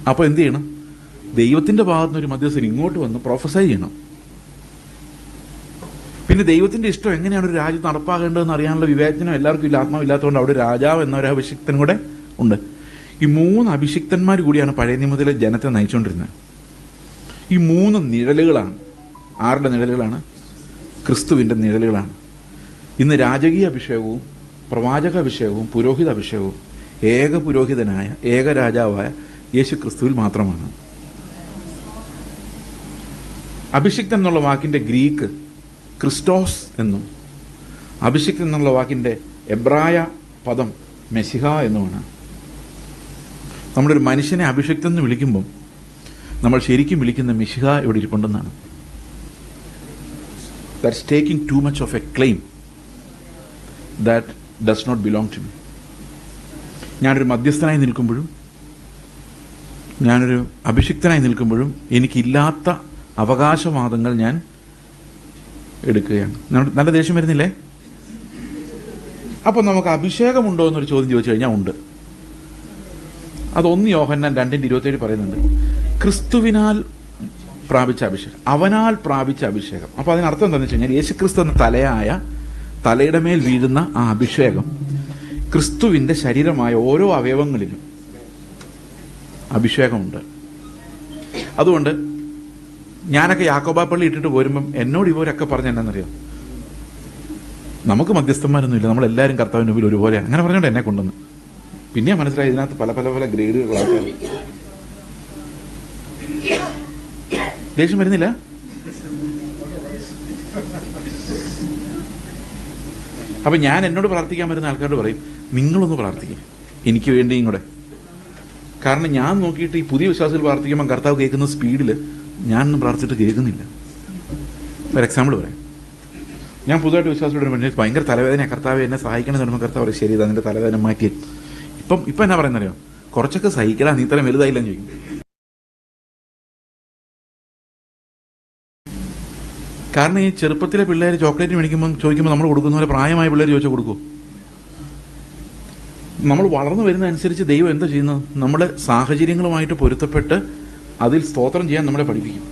അപ്പോൾ എന്ത് ചെയ്യണം? ദൈവത്തിൻ്റെ ഭാഗത്തുനിന്ന് ഒരു മധ്യസ്ഥൻ ഇങ്ങോട്ട് വന്ന് പ്രൊഫസൈ ചെയ്യണം. പിന്നെ ദൈവത്തിൻ്റെ ഇഷ്ടം എങ്ങനെയാണ് ഒരു രാജ്യത്ത് നടപ്പാകേണ്ടതെന്ന് അറിയാനുള്ള വിവേചനം എല്ലാവർക്കും ഇല്ല. ആത്മാവില്ലാത്തതുകൊണ്ട് അവിടെ രാജാവ് എന്നൊരു അഭിഷിക്തൻ കൂടെ ഉണ്ട്. ഈ 3 അഭിഷിക്തന്മാർ കൂടിയാണ് പഴയ നിയമത്തിലെ ജനത്തെ നയിച്ചുകൊണ്ടിരുന്നത്. ഈ 3 നിഴലുകളാണ്. ആരുടെ നിഴലുകളാണ്? ക്രിസ്തുവിൻ്റെ നിഴലുകളാണ്. ഇന്ന് രാജകീയ അഭിഷേകവും പ്രവാചക അഭിഷേകവും പുരോഹിത അഭിഷേകവും ഏക പുരോഹിതനായ ഏക രാജാവായ യേശു ക്രിസ്തുവിൽ മാത്രമാണ്. അഭിഷിക്തൻ എന്നുള്ള വാക്കിൻ്റെ ഗ്രീക്ക് ക്രിസ്റ്റോസ് എന്നും അഭിഷിക്തൻ എന്നുള്ള വാക്കിൻ്റെ എബ്രായ പദം മെസിഹ എന്നുമാണ്. നമ്മളൊരു മനുഷ്യനെ അഭിഷിക്തൻ എന്ന് വിളിക്കുമ്പം നമ്മൾ ശരിക്കും വിളിക്കുന്ന മിശിഹ ഇവിടെ ഇരിപ്പുണ്ടെന്നാണ്. That's taking too much of a claim that does not belong to me. ഞാനൊരു മധ്യസ്ഥനായി നിൽക്കുമ്പോഴും ഞാനൊരു അഭിഷിക്തനായി നിൽക്കുമ്പോഴും എനിക്കില്ലാത്ത അവകാശവാദങ്ങൾ ഞാൻ എടുക്കുകയാണ്. നല്ല ദേഷ്യം വരുന്നില്ലേ? അപ്പോൾ നമുക്ക് അഭിഷേകമുണ്ടോ എന്നൊരു ചോദ്യം ചോദിച്ചു കഴിഞ്ഞാൽ ഉണ്ട്. അത് 1 യോഹന്നാൻ 2:27 പറയുന്നുണ്ട്, ക്രിസ്തുവിനാൽ പ്രാപിച്ച അഭിഷേകം, അവനാൽ പ്രാപിച്ച അഭിഷേകം. അപ്പോൾ അതിനർത്ഥം എന്താണെന്ന് വെച്ച് കഴിഞ്ഞാൽ യേശുക്രിസ്തു എന്ന തലയുടെ മേൽ വീഴുന്ന ആ അഭിഷേകം ക്രിസ്തുവിൻ്റെ ശരീരമായ ഓരോ അവയവങ്ങളിലും അഭിഷേകമുണ്ട്. അതുകൊണ്ട് ഞാനൊക്കെ യാക്കോബാപ്പള്ളി ഇട്ടിട്ട് പോരുമ്പം എന്നോട് ഇവരൊക്കെ പറഞ്ഞ എന്നാന്നറിയാം, നമുക്ക് മധ്യസ്ഥന്മാരൊന്നുമില്ല, നമ്മളെല്ലാവരും കർത്താവിന് മുമ്പിൽ ഒരുപോലെയാണ്. അങ്ങനെ പറഞ്ഞുകൊണ്ട് എന്നെ കൊണ്ടുവന്ന് പിന്നെ മനസ്സിലായി ഇതിനകത്ത് പല പല പല ഗ്രേഡുകളാണ്. ദേഷ്യം വരുന്നില്ല? അപ്പം ഞാൻ എന്നോട് പ്രാർത്ഥിക്കാൻ വരുന്ന ആൾക്കാരോട് പറയും, നിങ്ങളൊന്ന് പ്രാർത്ഥിക്കും എനിക്ക് വേണ്ടിയും കൂടെ. കാരണം ഞാൻ നോക്കിയിട്ട് ഈ പുതിയ വിശ്വാസികൾ പ്രാർത്ഥിക്കുമ്പോൾ കർത്താവ് കേൾക്കുന്ന സ്പീഡിൽ ഞാനൊന്നും പ്രാർത്ഥിച്ചിട്ട് കേൾക്കുന്നില്ല. ഒരു എക്സാമ്പിൾ പറയാം. ഞാൻ പുതുതായിട്ട് വിശ്വാസിയോട് വേണ്ടി ഭയങ്കര തലവേദന, കർത്താവ് എന്നെ സഹായിക്കണം എന്ന് പറയുമ്പോൾ കർത്താവ് പറയും, ശരി ഇതാ നിന്റെ തലവേദന മാറ്റി. ഇപ്പം എന്നാ പറയുന്നറിയോ, കുറച്ചൊക്കെ സഹിക്കടാ, നീ ഇത്രയും വലുതായില്ലെന്ന് ചോദിക്കും. കാരണം ഈ ചെറുപ്പത്തിലെ പിള്ളേർ ചോക്ലേറ്റ് മേടിക്കുമ്പോൾ ചോദിക്കുമ്പോൾ നമ്മൾ കൊടുക്കുന്ന പോലെ പ്രായമായ പിള്ളേർ ചോദിച്ചാൽ കൊടുക്കുമോ? നമ്മൾ വളർന്നു വരുന്നതനുസരിച്ച് ദൈവം എന്താ ചെയ്യുന്നത്? നമ്മുടെ സാഹചര്യങ്ങളുമായിട്ട് പൊരുത്തപ്പെട്ട് അതിൽ സ്തോത്രം ചെയ്യാൻ നമ്മളെ പഠിപ്പിക്കും.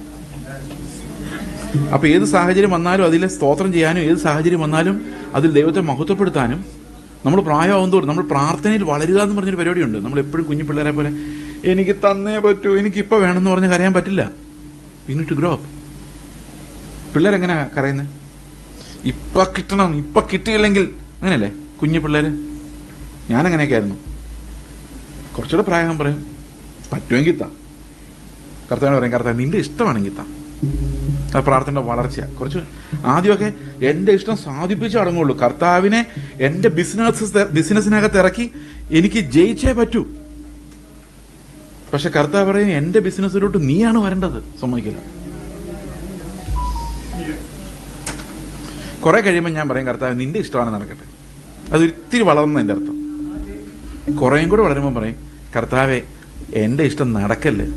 അപ്പോൾ ഏത് സാഹചര്യം വന്നാലും അതിൽ സ്തോത്രം ചെയ്യാനും ഏത് സാഹചര്യം വന്നാലും അതിൽ ദൈവത്തെ മഹത്വപ്പെടുത്താനും നമ്മൾ പ്രായമാകും തോറും നമ്മൾ പ്രാർത്ഥനയിൽ വളരുക എന്ന് പറഞ്ഞൊരു പരിപാടിയുണ്ട്. നമ്മൾ എപ്പോഴും കുഞ്ഞു പിള്ളേരെ പോലെ എനിക്ക് തന്നേ പറ്റൂ, എനിക്കിപ്പോൾ വേണമെന്ന് പറഞ്ഞ് കരയാൻ പറ്റില്ല. You need to grow up. പിള്ളേരെങ്ങനെ കരയുന്നത്? ഇപ്പം കിട്ടണം, ഇപ്പം കിട്ടിയില്ലെങ്കിൽ അങ്ങനെയല്ലേ കുഞ്ഞു പിള്ളേർ? ഞാനങ്ങനെയൊക്കെ ആയിരുന്നു. കുറച്ചുകൂടെ പ്രായം പറയും, പറ്റുമെങ്കിൽ താ. കർത്താവിന് പറയും, കർത്താവ് നിന്റെ ഇഷ്ടമാണെങ്കിൽ താ. അത് പ്രാർത്ഥനയുടെ വളർച്ച. കുറച്ച് ആദ്യമൊക്കെ എൻ്റെ ഇഷ്ടം സാധിപ്പിച്ച് അടങ്ങുള്ളൂ. കർത്താവിനെ എൻ്റെ ബിസിനസ്സിനകത്ത് ഇറക്കി എനിക്ക് ജയിച്ചേ പറ്റൂ. പക്ഷെ കർത്താവ് പറയും, എൻ്റെ ബിസിനസ്സിലോട്ട് നീയാണ് വരേണ്ടത്. സമ്മതിക്കില്ല. കുറെ കഴിയുമ്പോൾ ഞാൻ പറയും, കർത്താവ് നിന്റെ ഇഷ്ടമാണ് നടക്കട്ടെ. അതൊരിത്തിരി വളർന്നതിൻ്റെ അർത്ഥം. കുറേയും കൂടെ വളരുമ്പോൾ പറയും, കർത്താവെ എൻ്റെ ഇഷ്ടം നടക്കല്ലേ,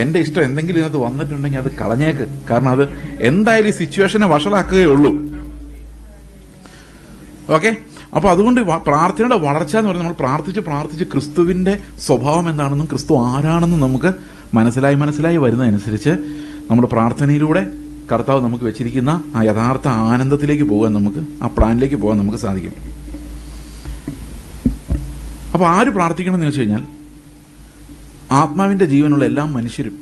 എൻ്റെ ഇഷ്ടം എന്തെങ്കിലും ഇതിനകത്ത് വന്നിട്ടുണ്ടെങ്കിൽ അത് കളഞ്ഞേക്ക്. കാരണം അത് എന്തായാലും ഈ സിറ്റുവേഷനെ വഷളാക്കുകയുള്ളൂ. ഓക്കെ? അപ്പോൾ അതുകൊണ്ട് പ്രാർത്ഥനയുടെ വളർച്ച എന്ന് പറഞ്ഞാൽ നമ്മൾ പ്രാർത്ഥിച്ച് ക്രിസ്തുവിൻ്റെ സ്വഭാവം എന്താണെന്നും ക്രിസ്തു ആരാണെന്നും നമുക്ക് മനസ്സിലായി വരുന്നതനുസരിച്ച് നമ്മുടെ പ്രാർത്ഥനയിലൂടെ കർത്താവ് നമുക്ക് വെച്ചിരിക്കുന്ന ആ യഥാർത്ഥ ആനന്ദത്തിലേക്ക് പോകാൻ നമുക്ക്, ആ പ്ലാനിലേക്ക് പോകാൻ നമുക്ക് സാധിക്കും. അപ്പോൾ ആര് പ്രാർത്ഥിക്കണമെന്ന് വെച്ച് കഴിഞ്ഞാൽ ആത്മാവിൻ്റെ ജീവനുള്ള എല്ലാ മനുഷ്യരും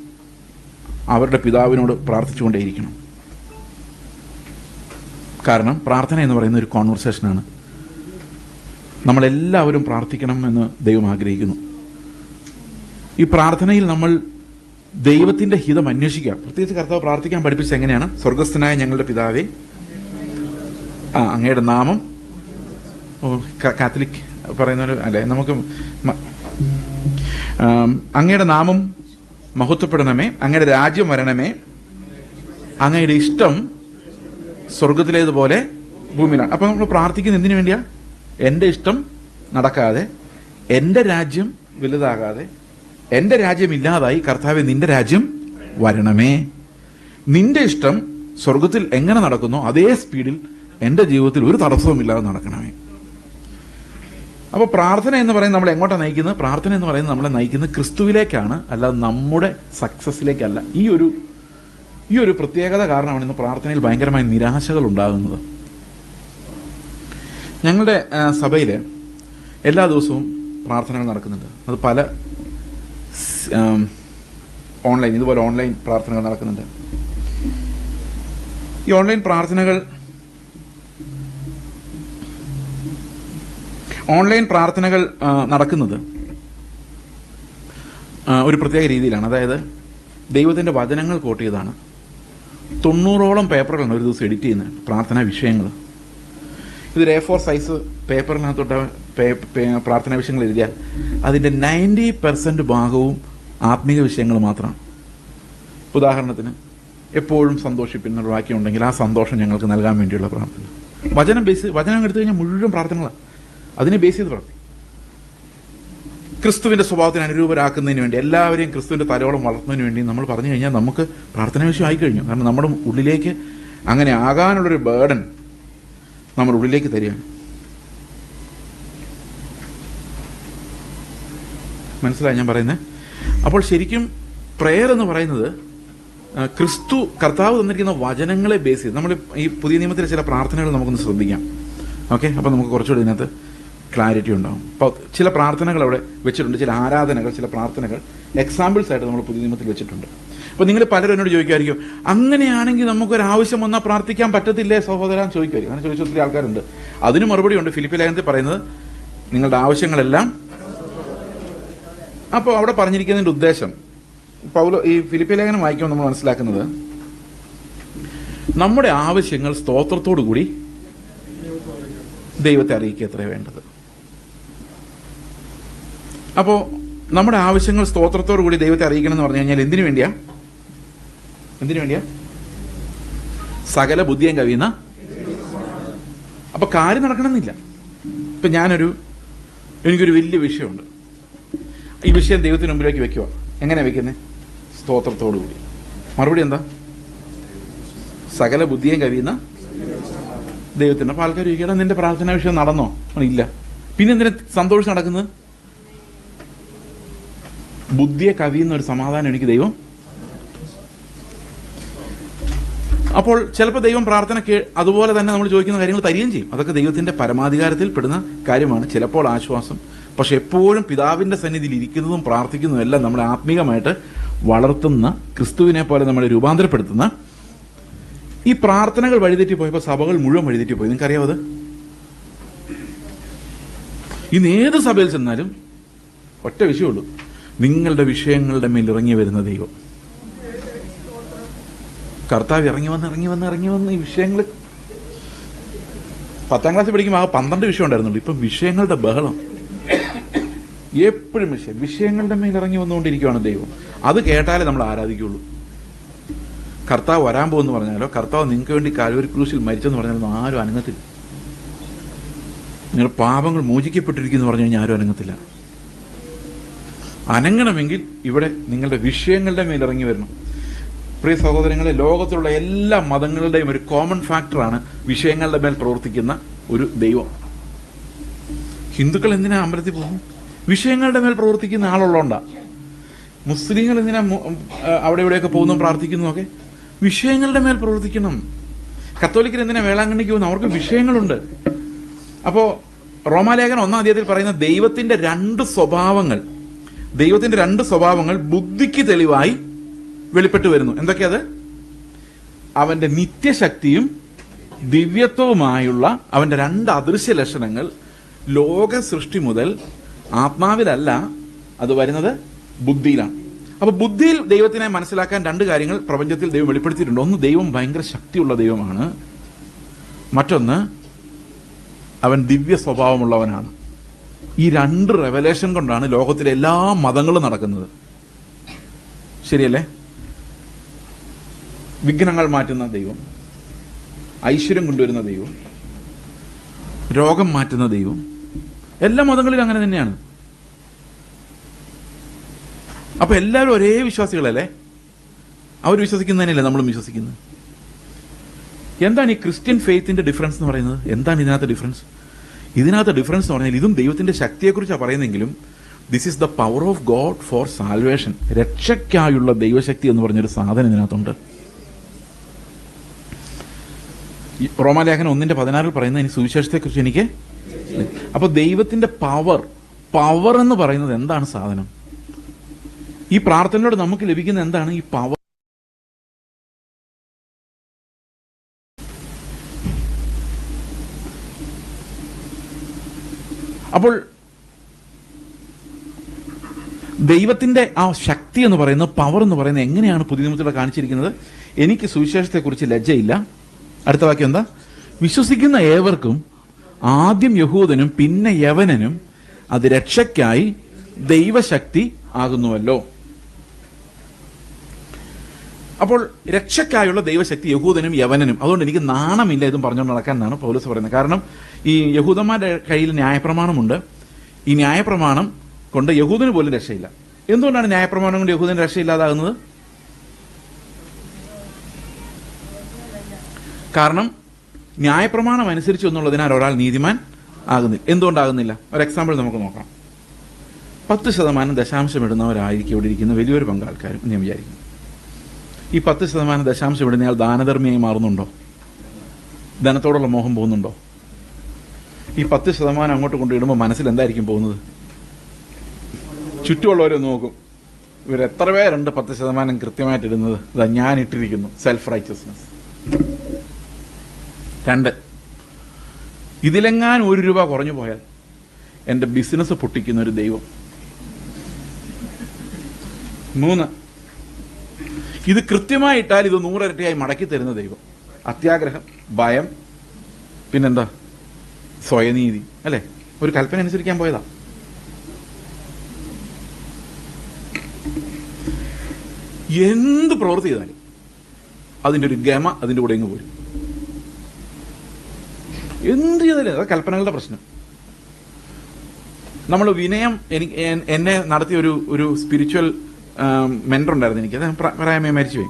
അവരുടെ പിതാവിനോട് പ്രാർത്ഥിച്ചുകൊണ്ടേയിരിക്കണം. കാരണം പ്രാർത്ഥന എന്ന് പറയുന്ന ഒരു കോൺവെർസേഷനാണ്. നമ്മളെല്ലാവരും പ്രാർത്ഥിക്കണം എന്ന് ദൈവം ആഗ്രഹിക്കുന്നു. ഈ പ്രാർത്ഥനയിൽ നമ്മൾ ദൈവത്തിൻ്റെ ഹിതം അന്വേഷിക്കുക. പ്രത്യേകിച്ച് കർത്താവ് പ്രാർത്ഥിക്കാൻ പഠിപ്പിച്ചത് എങ്ങനെയാണ്? സ്വർഗസ്ഥനായ ഞങ്ങളുടെ പിതാവേ, അങ്ങയുടെ നാമം, കാത്തലിക് പറയുന്നൊരു അല്ലേ, നമുക്ക് അങ്ങയുടെ നാമം മഹത്വപ്പെടണമേ, അങ്ങയുടെ രാജ്യം വരണമേ, അങ്ങയുടെ ഇഷ്ടം സ്വർഗത്തിലേതുപോലെ ഭൂമിയിലാണ്. അപ്പോൾ നമ്മൾ പ്രാർത്ഥിക്കുന്നത് എന്തിനു വേണ്ടിയാ? എൻ്റെ ഇഷ്ടം നടക്കാതെ, എൻ്റെ രാജ്യം വലുതാകാതെ, എൻ്റെ രാജ്യം ഇല്ലാതായി കർത്താവെ നിന്റെ രാജ്യം വരണമേ, നിന്റെ ഇഷ്ടം സ്വർഗത്തിൽ എങ്ങനെ നടക്കുന്നോ അതേ സ്പീഡിൽ എൻ്റെ ജീവിതത്തിൽ ഒരു തടസ്സവുമില്ലാതെ നടക്കണമേ. അപ്പോൾ പ്രാർത്ഥന എന്ന് പറയുന്നത് നമ്മൾ എങ്ങോട്ടാണ് നയിക്കുന്നത്? പ്രാർത്ഥന എന്ന് പറയുന്നത് നമ്മളെ നയിക്കുന്നത് ക്രിസ്തുവിലേക്കാണ്, അല്ലാതെ നമ്മുടെ സക്സസ്സിലേക്കല്ല. ഈ ഒരു പ്രത്യേകത കാരണമാണ് ഇന്ന് പ്രാർത്ഥനയിൽ ഭയങ്കരമായ നിരാശകൾ ഉണ്ടാകുന്നത്. ഞങ്ങളുടെ സഭയിൽ എല്ലാ ദിവസവും പ്രാർത്ഥനകൾ നടക്കുന്നുണ്ട്. അത് പല ഇതുപോലെ ഓൺലൈൻ പ്രാർത്ഥനകൾ നടക്കുന്നുണ്ട്. ഈ ഓൺലൈൻ പ്രാർത്ഥനകൾ ഓൺലൈൻ പ്രാർത്ഥനകൾ നടക്കുന്നത് ഒരു പ്രത്യേക രീതിയിലാണ്. അതായത് ദൈവത്തിൻ്റെ വചനങ്ങൾ കോട്ട് ചെയ്താണ് 90ഓളം പേപ്പറുകളാണ് ഒരു ദിവസം എഡിറ്റ് ചെയ്യുന്നത്, പ്രാർത്ഥനാ വിഷയങ്ങൾ. ഇതൊരു A4 സൈസ് പേപ്പറിനകത്തോട്ട് പ്രാർത്ഥനാ വിഷയങ്ങൾ എഴുതിയാൽ അതിൻ്റെ 90% ഭാഗവും ആത്മീക വിഷയങ്ങൾ മാത്രമാണ്. ഉദാഹരണത്തിന്, എപ്പോഴും സന്തോഷിപ്പിക്കുന്ന ഒരു വാക്യം ഉണ്ടെങ്കിൽ ആ സന്തോഷം ഞങ്ങൾക്ക് നൽകാൻ വേണ്ടിയുള്ള പ്രാർത്ഥന. വചനം എടുത്തു കഴിഞ്ഞാൽ മുഴുവൻ പ്രാർത്ഥനകളാണ് അതിനെ ബേസ് ചെയ്ത് പ്രാർത്ഥന. ക്രിസ്തുവിൻ്റെ സ്വഭാവത്തിന് അനുരൂപരാക്കുന്നതിന് വേണ്ടി, എല്ലാവരെയും ക്രിസ്തുവിൻ്റെ തലയോളം വളർത്തുന്നതിന് വേണ്ടി നമ്മൾ പറഞ്ഞു കഴിഞ്ഞാൽ നമുക്ക് പ്രാർത്ഥന വിഷയം ആയിക്കഴിഞ്ഞു. കാരണം നമ്മുടെ ഉള്ളിലേക്ക് അങ്ങനെ ആകാനുള്ളൊരു ബേർഡൻ നമ്മുടെ ഉള്ളിലേക്ക് തരികയാണ്. മനസ്സിലായി ഞാൻ പറയുന്നത്? അപ്പോൾ ശരിക്കും പ്രെയർ എന്ന് പറയുന്നത് കർത്താവ് തന്നിരിക്കുന്ന വചനങ്ങളെ ബേസ് ചെയ്ത് നമ്മൾ ഈ പുതിയ നിയമത്തിലെ ചില പ്രാർത്ഥനകൾ നമുക്കൊന്ന് ശ്രദ്ധിക്കാം. ഓക്കെ, അപ്പോൾ നമുക്ക് കുറച്ചുകൂടി ഇതിനകത്ത് ക്ലാരിറ്റി ഉണ്ടാകും. അപ്പോൾ ചില പ്രാർത്ഥനകൾ അവിടെ വെച്ചിട്ടുണ്ട്, ചില ആരാധനകൾ, ചില പ്രാർത്ഥനകൾ എക്സാമ്പിൾസ് ആയിട്ട് നമ്മൾ പുതിയ നിയമത്തിൽ വെച്ചിട്ടുണ്ട്. അപ്പോൾ നിങ്ങൾ പലരും എന്നോട് ചോദിക്കുമായിരിക്കും, അങ്ങനെയാണെങ്കിൽ നമുക്കൊരാവശ്യം വന്നാൽ പ്രാർത്ഥിക്കാൻ പറ്റത്തില്ലേ സഹോദരൻ ചോദിക്കുമായിരിക്കും. അങ്ങനെ ചോദിച്ച ഒത്തിരി ആൾക്കാരുണ്ട്. അതിന് മറുപടി ഉണ്ട്. ഫിലിപ്പി ലേഖനത്തിൽ പറയുന്നത് നിങ്ങളുടെ ആവശ്യങ്ങളെല്ലാം. അപ്പോൾ അവിടെ പറഞ്ഞിരിക്കുന്നതിൻ്റെ ഉദ്ദേശം, ഈ ഫിലിപ്പി ലേഖനം വായിക്കുമ്പോൾ നമ്മൾ മനസ്സിലാക്കുന്നത് നമ്മുടെ ആവശ്യങ്ങൾ സ്തോത്രത്തോടു കൂടി ദൈവത്തെ അറിയിക്കുക എത്രയാണ് വേണ്ടത്. അപ്പോൾ നമ്മുടെ ആവശ്യങ്ങൾ സ്തോത്രത്തോടു കൂടി ദൈവത്തെ അറിയിക്കണം എന്ന് പറഞ്ഞു കഴിഞ്ഞാൽ എന്തിനു വേണ്ടിയാ? സകല ബുദ്ധിയും കവിയുന്ന. അപ്പൊ കാര്യം നടക്കണമെന്നില്ല. ഇപ്പൊ എനിക്കൊരു വലിയ വിഷയമുണ്ട്, ഈ വിഷയം ദൈവത്തിന് മുമ്പിലേക്ക് വെക്കുക. എങ്ങനെ വെക്കുന്നത്? സ്തോത്രത്തോടു കൂടി. മറുപടി എന്താ? സകല ബുദ്ധിയും കവിയുന്ന ദൈവത്തിന്. അപ്പോൾ ആൾക്കാർ ചോദിക്കണം, നിന്റെ പ്രാർത്ഥനാ വിഷയം നടന്നോ? ഇല്ല. പിന്നെ എന്തിനാ സന്തോഷം നടക്കുന്നത്? ബുദ്ധിയെ കവിയുന്ന ഒരു സമാധാനം എനിക്ക് ദൈവം. അപ്പോൾ ചിലപ്പോൾ ദൈവം പ്രാർത്ഥന അതുപോലെ തന്നെ നമ്മൾ ചോദിക്കുന്ന കാര്യങ്ങൾ തരികയും ചെയ്യും. അതൊക്കെ ദൈവത്തിന്റെ പരമാധികാരത്തിൽ പെടുന്ന കാര്യമാണ്. ചിലപ്പോൾ ആശ്വാസം, പക്ഷെ എപ്പോഴും പിതാവിന്റെ സന്നിധിയിൽ ഇരിക്കുന്നതും പ്രാർത്ഥിക്കുന്നതും എല്ലാം നമ്മളെ ആത്മീകമായിട്ട് വളർത്തുന്ന, ക്രിസ്തുവിനെ പോലെ നമ്മളെ രൂപാന്തരപ്പെടുത്തുന്ന ഈ പ്രാർത്ഥനകൾ വഴിതെറ്റിപ്പോയപ്പോൾ സഭകൾ മുഴുവൻ വഴിതെറ്റിപ്പോയി. നിങ്ങൾക്കറിയാവോ അത്? ഇന്ന് ഏത് സഭയിൽ ചെന്നാലും ഒറ്റ വിഷയമുള്ളൂ, നിങ്ങളുടെ വിഷയങ്ങളുടെ മേൽ ഇറങ്ങി വരുന്ന ദൈവം. കർത്താവ് ഇറങ്ങി വന്ന് ഈ വിഷയങ്ങൾ 10ാം ക്ലാസ്സിൽ പഠിക്കുമ്പോൾ 12 വിഷയം ഉണ്ടായിരുന്നുള്ളൂ. ഇപ്പം വിഷയങ്ങളുടെ ബഹളം. എപ്പോഴും വിഷയങ്ങളുടെ മേൽ ഇറങ്ങി വന്നുകൊണ്ടിരിക്കുകയാണ് ദൈവം. അത് കേട്ടാലേ നമ്മൾ ആരാധിക്കുള്ളൂ. കർത്താവ് വരാൻ പോകുമെന്ന് പറഞ്ഞാലോ, കർത്താവ് നിങ്ങൾക്ക് വേണ്ടി കാൽവരി ക്രൂശിൽ മരിച്ചെന്ന് പറഞ്ഞാലൊന്നും ആരും അനങ്ങത്തില്ല. നിങ്ങളുടെ പാപങ്ങൾ മോചിക്കപ്പെട്ടിരിക്കുന്നു പറഞ്ഞു കഴിഞ്ഞാൽ ആരും അനങ്ങത്തില്ല. അനങ്ങണമെങ്കിൽ ഇവിടെ നിങ്ങളുടെ വിഷയങ്ങളുടെ മേൽ ഇറങ്ങി വരണം. പ്രിയ സഹോദരങ്ങളെ, ലോകത്തിലുള്ള എല്ലാ മതങ്ങളുടെയും ഒരു കോമൺ ഫാക്ടറാണ് വിഷയങ്ങളുടെ മേൽ പ്രവർത്തിക്കുന്ന ഒരു ദൈവം. ഹിന്ദുക്കൾ എന്തിനാ അമ്പലത്തിൽ പോകും? വിഷയങ്ങളുടെ മേൽ പ്രവർത്തിക്കുന്ന ആളുള്ളതുകൊണ്ടാ. മുസ്ലിങ്ങൾ എന്തിനാ അവിടെ ഇവിടെയൊക്കെ പോകുന്നു പ്രാർത്ഥിക്കുന്നു? ഒക്കെ വിഷയങ്ങളുടെ മേൽ പ്രവർത്തിക്കണം. കത്തോലിക്കർ എന്തിനാ വേളാങ്കണ്ണിക്ക് പോകുന്നു? അവർക്ക് വിഷയങ്ങളുണ്ട്. അപ്പോൾ റോമാലേഖനം 1-ാം അധ്യായത്തിൽ പറയുന്ന ദൈവത്തിന്റെ രണ്ട് സ്വഭാവങ്ങൾ ബുദ്ധിക്ക് തെളിവായി വെളിപ്പെട്ടു വരുന്നു. എന്തൊക്കെയത്? അവന്റെ നിത്യശക്തിയും ദിവ്യത്വവുമായുള്ള അവന്റെ 2 അദൃശ്യ ലക്ഷണങ്ങൾ ലോക സൃഷ്ടി മുതൽ ആത്മാവിലല്ല, അത് വരുന്നത് ബുദ്ധിയിലാണ്. അപ്പൊ ബുദ്ധിയിൽ ദൈവത്തിനെ മനസ്സിലാക്കാൻ 2 കാര്യങ്ങൾ പ്രപഞ്ചത്തിൽ ദൈവം വെളിപ്പെടുത്തിയിട്ടുണ്ട്. ഒന്ന്, ദൈവം ഭയങ്കര ശക്തിയുള്ള ദൈവമാണ്. മറ്റൊന്ന്, അവൻ ദിവ്യ സ്വഭാവമുള്ളവനാണ്. ഈ 2 റെവലേഷൻ കൊണ്ടാണ് ലോകത്തിലെ എല്ലാ മതങ്ങളും നടക്കുന്നത്. ശരിയല്ലേ? വിഘ്നങ്ങൾ മാറ്റുന്ന ദൈവം, ഐശ്വര്യം കൊണ്ടുവരുന്ന ദൈവം, രോഗം മാറ്റുന്ന ദൈവം, എല്ലാ മതങ്ങളിലും അങ്ങനെ തന്നെയാണ്. അപ്പൊ എല്ലാവരും ഒരേ വിശ്വാസികളല്ലേ? അവർ വിശ്വസിക്കുന്നതിനല്ലേ നമ്മളും വിശ്വസിക്കുന്നത്. എന്താണ് ഈ ക്രിസ്ത്യൻ ഫെയ്ത്തിന്റെ ഡിഫറൻസ് എന്ന് പറയുന്നത്? എന്താണ് ഇതിനകത്ത് ഡിഫറൻസ്? ഇതിനകത്ത് ഡിഫറൻസ് എന്ന് പറഞ്ഞാൽ ഇതും ദൈവത്തിന്റെ ശക്തിയെക്കുറിച്ചാണ് പറയുന്നെങ്കിലും this is the power of God for salvation. രക്ഷയ്ക്കായുള്ള ദൈവശക്തി എന്ന് പറഞ്ഞൊരു സാധനം ഇതിനകത്തുണ്ട്. റോമാലേഖനം 1:16 പറയുന്ന ഇനി സുവിശേഷത്തെക്കുറിച്ച് എനിക്ക്. അപ്പൊ ദൈവത്തിന്റെ പവർ എന്ന് പറയുന്നത് എന്താണ് സാധനം? ഈ പ്രാർത്ഥനയോട് നമുക്ക് ലഭിക്കുന്ന എന്താണ് ഈ പവർ? അപ്പോൾ ദൈവത്തിൻ്റെ ആ ശക്തി എന്ന് പറയുന്നത്, പവർ എന്ന് പറയുന്നത് എങ്ങനെയാണ് പുതിയ നിയമത്തിലൂടെ കാണിച്ചിരിക്കുന്നത്? എനിക്ക് സുവിശേഷത്തെക്കുറിച്ച് ലജ്ജയില്ല. അടുത്ത വാക്യം എന്താ? വിശ്വസിക്കുന്ന ഏവർക്കും, ആദ്യം യഹൂദനും പിന്നെ യവനനും, അത് രക്ഷയ്ക്കായി ദൈവശക്തി ആകുന്നുവല്ലോ. അപ്പോൾ രക്ഷയ്ക്കായുള്ള ദൈവശക്തി യഹൂദനും യവനനും. അതുകൊണ്ട് എനിക്ക് നാണമില്ല ഇതും പറഞ്ഞുകൊണ്ട് നടക്കാൻ എന്നാണ് പൗലോസ് പറയുന്നത്. കാരണം ഈ യഹൂദന്മാരുടെ കയ്യിൽ ന്യായപ്രമാണമുണ്ട്. ഈ ന്യായപ്രമാണം കൊണ്ട് യഹൂദന് പോലും രക്ഷയില്ല. എന്തുകൊണ്ടാണ് ന്യായപ്രമാണം കൊണ്ട് യഹൂദന് രക്ഷയില്ലാതാകുന്നത്? കാരണം ന്യായപ്രമാണം അനുസരിച്ച് എന്നുള്ളതിനാൽ ഒരാൾ നീതിമാൻ ആകുന്നില്ല. എന്തുകൊണ്ടാകുന്നില്ല? ഒരു എക്സാമ്പിൾ നമുക്ക് നോക്കാം. 10% ദശാംശം ഇടുന്നവരായിരിക്കും ഇവിടെ ഇരിക്കുന്ന വലിയൊരു പങ്കാൾക്കാരും ഞാൻ വിചാരിക്കുന്നു. ഈ 10% ദശാംശം ഇടുന്നയാൾ ദാനധർമ്മിയായി മാറുന്നുണ്ടോ? ധനത്തോടുള്ള മോഹം പോകുന്നുണ്ടോ? ഈ 10% അങ്ങോട്ട് കൊണ്ടിടുമ്പോൾ മനസ്സിൽ എന്തായിരിക്കും പോകുന്നത്? ചുറ്റുമുള്ളവരെ നോക്കും, ഇവരെത്ര പേരുണ്ട് 10% കൃത്യമായിട്ട് ഇടുന്നത്? ഇതാ ഞാൻ ഇട്ടിരിക്കുന്നു. Self righteousness. 2, ഇതിലെങ്ങാനും 1 രൂപ കുറഞ്ഞു പോയാൽ എൻ്റെ ബിസിനസ് പൊട്ടിക്കുന്ന ഒരു ദൈവം. 3, ഇത് കൃത്യമായിട്ടാൽ ഇത് 100 ഇരട്ടിയായി മടക്കി തരുന്ന ദൈവം. അത്യാഗ്രഹം, ഭയം, പിന്നെന്താ? സ്വയനീതി. അല്ലേ? ഒരു കൽപ്പന അനുസരിക്കാൻ പോയതാ. എന്ത് പ്രവൃത്തി ചെയ്താലും അതിൻ്റെ ഒരു ഗമ അതിൻ്റെ കൂടെ ഇങ്ങ് പോരും. എന്ത് ചെയ്താലും അത് കൽപ്പനകളുടെ പ്രശ്നം. നമ്മൾ വിനയം, എന്നെ നടത്തിയ ഒരു സ്പിരിച്വൽ മെന്റർ ഉണ്ടായിരുന്നു എനിക്ക്. അത് പ്രായമേ മരിച്ചുപോയി.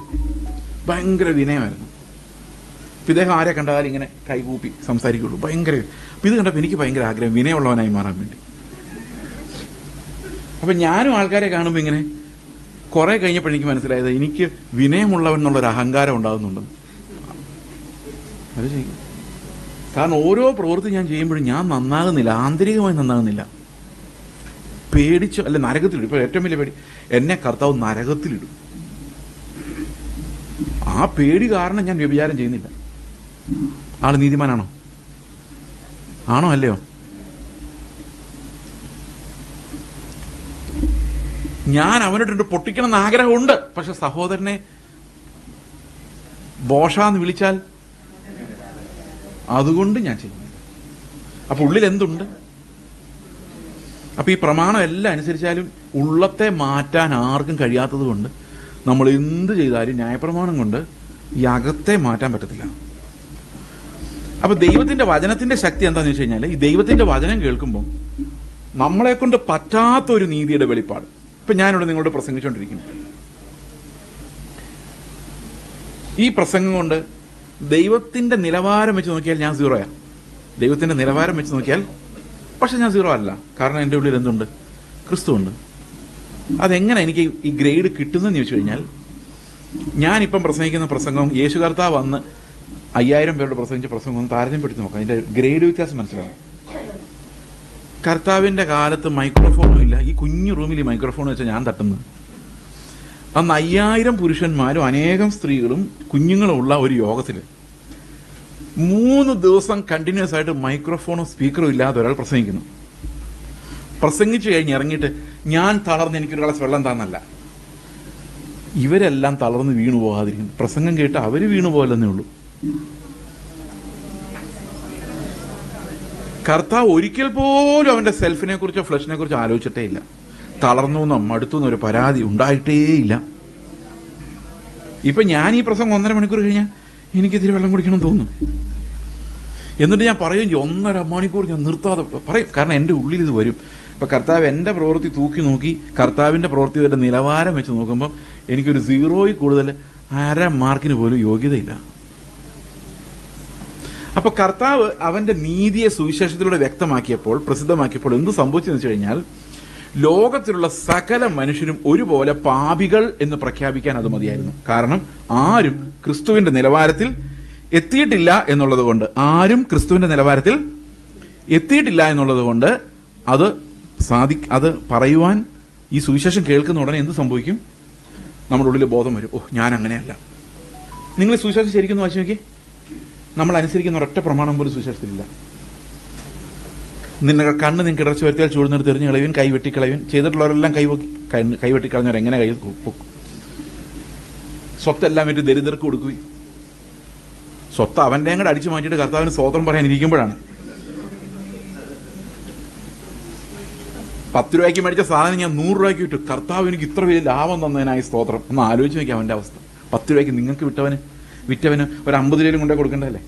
ഭയങ്കര വിനയമായിരുന്നു. അപ്പം ഇദ്ദേഹം ആരെ കണ്ടാലും ഇങ്ങനെ കൈകൂപ്പി സംസാരിക്കുള്ളൂ. ഭയങ്കര. അപ്പം ഇത് കണ്ടപ്പോൾ എനിക്ക് ഭയങ്കര ആഗ്രഹം വിനയമുള്ളവനായി മാറാൻ വേണ്ടി. അപ്പം ഞാനും ആൾക്കാരെ കാണുമ്പോൾ ഇങ്ങനെ കുറെ കഴിഞ്ഞപ്പോൾ എനിക്ക് മനസ്സിലായത് എനിക്ക് വിനയമുള്ളവൻ എന്നുള്ളൊരു അഹങ്കാരം ഉണ്ടാകുന്നുണ്ടെന്ന്. അത് ചെയ്യും. കാരണം ഓരോ പ്രവൃത്തി ഞാൻ ചെയ്യുമ്പോഴും ഞാൻ നന്നാകുന്നില്ല, ആന്തരികമായി നന്നാകുന്നില്ല. പേടിച്ചു അല്ല നരകത്തിലിടും. ഇപ്പോൾ ഏറ്റവും വലിയ പേടി, എന്നെ കർത്താവ് നരകത്തിലിടും. ആ പേടി കാരണം ഞാൻ വ്യഭിചാരം ചെയ്യുന്നില്ല. ആള് നീതിമാനാണോ? ആണോ അല്ലയോ? ഞാൻ അവനോട് പൊട്ടിക്കണം എന്ന് ആഗ്രഹമുണ്ട്. പക്ഷെ സഹോദരനെ ബോഷാന്ന് വിളിച്ചാൽ അതുകൊണ്ട് ഞാൻ ചെയ്യുന്നു. അപ്പൊ ഉള്ളിൽ എന്തുണ്ട്? അപ്പൊ ഈ പ്രമാണം എല്ലാം അനുസരിച്ചാലും ഉള്ളത്തെ മാറ്റാൻ ആർക്കും കഴിയാത്തത് കൊണ്ട് നമ്മൾ എന്ത് ചെയ്താലും ന്യായപ്രമാണം കൊണ്ട് ഈ അകത്തെ മാറ്റാൻ പറ്റത്തില്ല. അപ്പൊ ദൈവത്തിന്റെ വചനത്തിന്റെ ശക്തി എന്താണെന്ന് വെച്ച് കഴിഞ്ഞാൽ, ഈ ദൈവത്തിന്റെ വചനം കേൾക്കുമ്പോൾ നമ്മളെ കൊണ്ട് പറ്റാത്തൊരു നീതിയുടെ വെളിപ്പാട്. ഇപ്പൊ ഞാനിവിടെ നിങ്ങളോട് പ്രസംഗിച്ചുകൊണ്ടിരിക്കുന്നു. ഈ പ്രസംഗം കൊണ്ട് ദൈവത്തിന്റെ നിലവാരം വെച്ച് നോക്കിയാൽ ഞാൻ സീറോയാണ്. ദൈവത്തിന്റെ നിലവാരം വെച്ച് നോക്കിയാൽ പക്ഷെ ഞാൻ സീറോ അല്ല. കാരണം എൻ്റെ ഉള്ളിൽ എന്തുണ്ട്? ക്രിസ്തു ഉണ്ട്. അതെങ്ങനെ എനിക്ക് ഈ ഗ്രേഡ് കിട്ടുന്നതെന്ന് ചോദിച്ചു കഴിഞ്ഞാൽ, ഞാനിപ്പം പ്രസംഗിക്കുന്ന പ്രസംഗം യേശു കർത്താവ് വന്ന് 5000 പേരോട് പ്രസംഗിച്ച പ്രസംഗം ഒന്ന് താരതമ്യപ്പെടുത്തി നോക്കാം. അതിൻ്റെ ഗ്രേഡ് വ്യത്യാസം മനസ്സിലാവും. കർത്താവിൻ്റെ കാലത്ത് മൈക്രോഫോണും ഇല്ല. ഈ കുഞ്ഞു റൂമിൽ ഈ മൈക്രോഫോൺ വെച്ചാൽ ഞാൻ തട്ടുന്നത്. അന്ന് 5000 പുരുഷന്മാരും അനേകം സ്ത്രീകളും കുഞ്ഞുങ്ങളും ഉള്ള ഒരു യോഗത്തിൽ 3 ദിവസം കണ്ടിന്യൂസ് ആയിട്ട് മൈക്രോഫോണോ സ്പീക്കറോ ഇല്ലാതെ ഒരാൾ പ്രസംഗിക്കുന്നു. പ്രസംഗിച്ചു കഴിഞ്ഞ് ഇറങ്ങിയിട്ട് ഞാൻ തളർന്ന് എനിക്കൊരു ഗ്ലാസ് വെള്ളം താന്നല്ല. ഇവരെല്ലാം തളർന്ന് വീണു പോകാതിരിക്കുന്നു. പ്രസംഗം കേട്ട് അവർ വീണു പോകലെന്നേ ഉള്ളൂ. കർത്താവ് ഒരിക്കൽ പോലും അവൻ്റെ സെൽഫിനെ കുറിച്ചോ ഫ്ലഷിനെ കുറിച്ചോ ആലോചിച്ചിട്ടേ ഇല്ല. തളർന്നു എന്നോ മടുത്തു എന്നൊരു പരാതി ഉണ്ടായിട്ടേ ഇല്ല. ഇപ്പം ഞാൻ ഈ പ്രസംഗം 1.5 മണിക്കൂർ കഴിഞ്ഞാൽ എനിക്കിതിരി വെള്ളം കുടിക്കണം തോന്നും. എന്നിട്ട് ഞാൻ പറയും 1.5 മണിക്കൂർ ഞാൻ നിർത്താതെ പറയും. കാരണം എൻ്റെ ഉള്ളിൽ ഇത് വരും. ഇപ്പം കർത്താവ് എൻ്റെ പ്രവൃത്തി തൂക്കി നോക്കി കർത്താവിൻ്റെ പ്രവൃത്തിയുടെ നിലവാരം വെച്ച് നോക്കുമ്പം എനിക്കൊരു 0യിൽ കൂടുതൽ 1/2 മാർക്കിന് പോലും യോഗ്യതയില്ല. അപ്പൊ കർത്താവ് അവന്റെ നീതിയെ സുവിശേഷത്തിലൂടെ വ്യക്തമാക്കിയപ്പോൾ, പ്രസിദ്ധമാക്കിയപ്പോൾ എന്ത് സംഭവിച്ചെന്ന് വെച്ച് കഴിഞ്ഞാൽ, ലോകത്തിലുള്ള സകല മനുഷ്യരും ഒരുപോലെ പാപികൾ എന്ന് പ്രഖ്യാപിക്കാൻ അത് മതിയായിരുന്നു. കാരണം ആരും ക്രിസ്തുവിന്റെ നിലവാരത്തിൽ എത്തിയിട്ടില്ല എന്നുള്ളത് കൊണ്ട്, അത് പറയുവാൻ ഈ സുവിശേഷം കേൾക്കുന്ന ഉടനെ എന്ത് സംഭവിക്കും? നമ്മുടെ ഉള്ളിൽ ബോധം വരും, ഞാൻ അങ്ങനെയല്ല. നിങ്ങൾ സുവിശേഷം ശരിക്കും വായിച്ചു നോക്കി. നമ്മൾ അനുസരിക്കുന്ന ഒരൊറ്റ പ്രമാണം പോലും സുവിശേഷത്തിലില്ല. നിന്നെ കണ്ണ് നിങ്ങൾക്ക് ഇടർച്ച വരുത്തിയാൽ ചൂടുന്നിടത്ത് എറിഞ്ഞ് കളയുവൻ, കൈ വെട്ടിക്കളയുവൻ. ചെയ്തിട്ടുള്ളവരെല്ലാം കൈ വെട്ടിക്കളഞ്ഞവർ എങ്ങനെ കൈ പൊക്കും? സ്വത്തെല്ലാം വിറ്റ് ദരിദ്രർക്ക് കൊടുക്കുകയും സ്വത്ത് അവൻ്റെയും കൂടെ അടിച്ചു മാറ്റിയിട്ട് കർത്താവിന് സ്തോത്രം പറയാനിരിക്കുമ്പോഴാണ് 10 രൂപയ്ക്ക് മേടിച്ച സാധനം ഞാൻ 100 രൂപയ്ക്ക് വിട്ടു, കർത്താവ് എനിക്ക് ഇത്ര വലിയ ലാഭം തന്നതിനായി സ്തോത്രം. ഒന്ന് ആലോചിച്ച് നോക്കി അവൻ്റെ അവസ്ഥ. 10 രൂപയ്ക്ക് നിങ്ങൾക്ക് വിറ്റവന് ഒരു 50 രൂപയിലും കൊണ്ടേ കൊടുക്കേണ്ടതല്ലേ?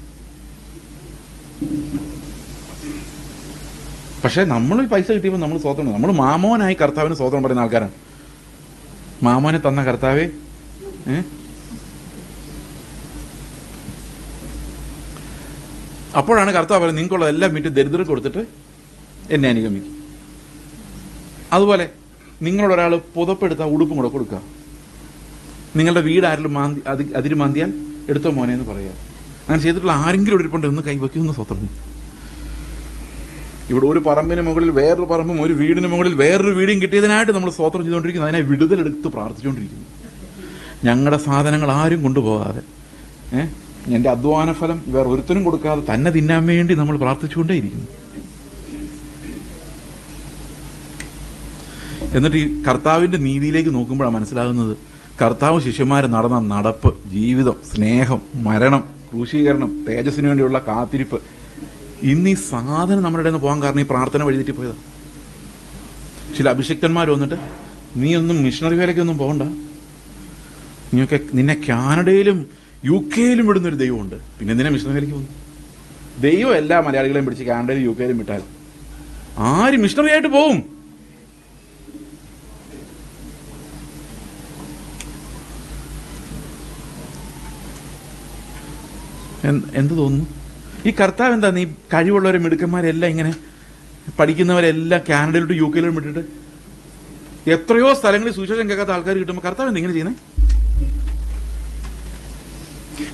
പക്ഷേ നമ്മൾ പൈസ കിട്ടിയപ്പോൾ നമ്മൾ സ്തോത്രം, നമ്മൾ മാമോനായി കർത്താവിന് സ്തോത്രം പറയുന്ന ആൾക്കാരാണ്. മാമോനെ തന്ന കർത്താവേ, അപ്പോഴാണ് കർത്താവ് പറയുന്നത് നിങ്ങൾക്കുള്ളതെല്ലാം വിറ്റ് ദരിദ്രർക്ക് കൊടുത്തിട്ട് എന്നെ അനുഗമിക്കും. അതുപോലെ നിങ്ങളൊരാൾ പുതപ്പെടുത്താൻ ഉടുപ്പും കൂടെ കൊടുക്കുക. നിങ്ങളുടെ വീട് ആരെങ്കിലും അതിര് മാന്തിയാൽ എടുത്തോ മോനെ എന്ന് പറയുക. അങ്ങനെ ചെയ്തിട്ടുള്ള ആരെങ്കിലും ഇരിപ്പുണ്ട് ഒന്ന് കൈവയ്ക്കുമെന്ന് സ്വത്രം. ഇവിടെ ഒരു പറമ്പിന് മുകളിൽ വേറൊരു പറമ്പും ഒരു വീടിന് മുകളിൽ വേറൊരു വീടും കിട്ടിയതിനായിട്ട് നമ്മൾ സ്തോത്രം ചെയ്തുകൊണ്ടിരിക്കുന്നു. അതിനെ വിടുതലെടുത്ത് പ്രാർത്ഥിച്ചുകൊണ്ടിരിക്കുന്നു. ഞങ്ങളുടെ സാധനങ്ങൾ ആരും കൊണ്ടുപോകാതെ, എൻ്റെ അധ്വാന ഫലം വേറെ ഒരുത്തനും കൊടുക്കാതെ തന്നെ തിന്നാൻ വേണ്ടി നമ്മൾ പ്രാർത്ഥിച്ചുകൊണ്ടേയിരിക്കുന്നു. എന്നിട്ട് ഈ കർത്താവിൻ്റെ നീതിയിലേക്ക് നോക്കുമ്പോഴാണ് മനസ്സിലാകുന്നത് കർത്താവ് ശിഷ്യന്മാർ നടന്ന നടപ്പ്, ജീവിതം, സ്നേഹം, മരണം, ക്രൂശീകരണം, തേജസ്സിന് വേണ്ടിയുള്ള കാത്തിരിപ്പ്, ഇന്ന് ഈ സാധനം നമ്മുടെ ഇടയിൽ നിന്ന് പോകാൻ കാരണം ഈ പ്രാർത്ഥന വഴിതെറ്റി പോയതാണ്. ചില അഭിഷിക്തന്മാർ വന്നിട്ട് നീ ഒന്നും മിഷണറി വേലയ്ക്കൊന്നും പോകണ്ട, നിന്നെ കാനഡയിലും UK-യിലും വിടുന്നൊരു ദൈവമുണ്ട്, പിന്നെ എന്തിനാ മിഷണറി വേലയ്ക്ക് പോകുന്നു? ദൈവം എല്ലാ മലയാളികളെയും പിടിച്ച് കാനഡയിലും UK-യിലും വിട്ടാൽ ആര് മിഷണറി ആയിട്ട് പോവും? എന്ത് തോന്നുന്നു? ഈ കർത്താവ് എന്താ ഈ കഴിവുള്ളവരെ മിടുക്കന്മാരെല്ലാം ഇങ്ങനെ പഠിക്കുന്നവരെല്ലാം കാനഡയിലോട്ട് UK-യിലോട്ട് വിട്ടിട്ട് എത്രയോ സ്ഥലങ്ങളിൽ സുവിശേഷം കേൾക്കാത്ത ആൾക്കാർ കിട്ടുമ്പോൾ കർത്താവ് എന്തെങ്കിലും ചെയ്യുന്നത്?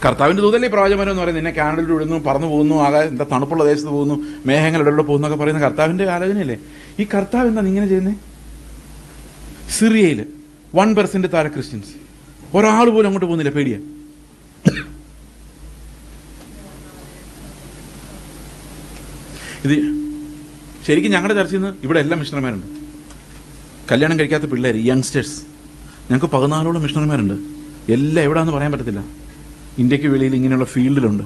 കർത്താവിൻ്റെ ദൂതല്ലേ പ്രവാചകന്മാർ എന്ന് പറയുന്നത്. നിന്നെ കാനഡയിലോട്ട് വിടുന്നു, പറന്നു പോകുന്നു, എന്താ തണുപ്പുള്ള ദേശത്ത് പോകുന്നു, മേഘങ്ങളുടെ പോകുന്നു എന്നൊക്കെ പറയുന്ന കർത്താവിൻ്റെ ആലോചനയല്ലേ? ഈ കർത്താവ് എന്താ ഇങ്ങനെ ചെയ്യുന്നത്? സിറിയയിൽ 1% താഴെ ക്രിസ്ത്യൻസ്, ഒരാൾ പോലും അങ്ങോട്ട് പോകുന്നില്ല, പേടിയാ. ഇത് ശരിക്കും ഞങ്ങളുടെ ചർച്ചയിൽ നിന്ന് ഇവിടെ എല്ലാം മിഷണറിമാരുണ്ട്. കല്യാണം കഴിക്കാത്ത പിള്ളേർ, യങ്സ്റ്റേഴ്സ്, ഞങ്ങൾക്ക് 14ഓളം മിഷണറിമാരുണ്ട്. എല്ലാം എവിടെയാണെന്ന് പറയാൻ പറ്റത്തില്ല. ഇന്ത്യക്ക് വെളിയിൽ ഇങ്ങനെയുള്ള ഫീൽഡിലുണ്ട്.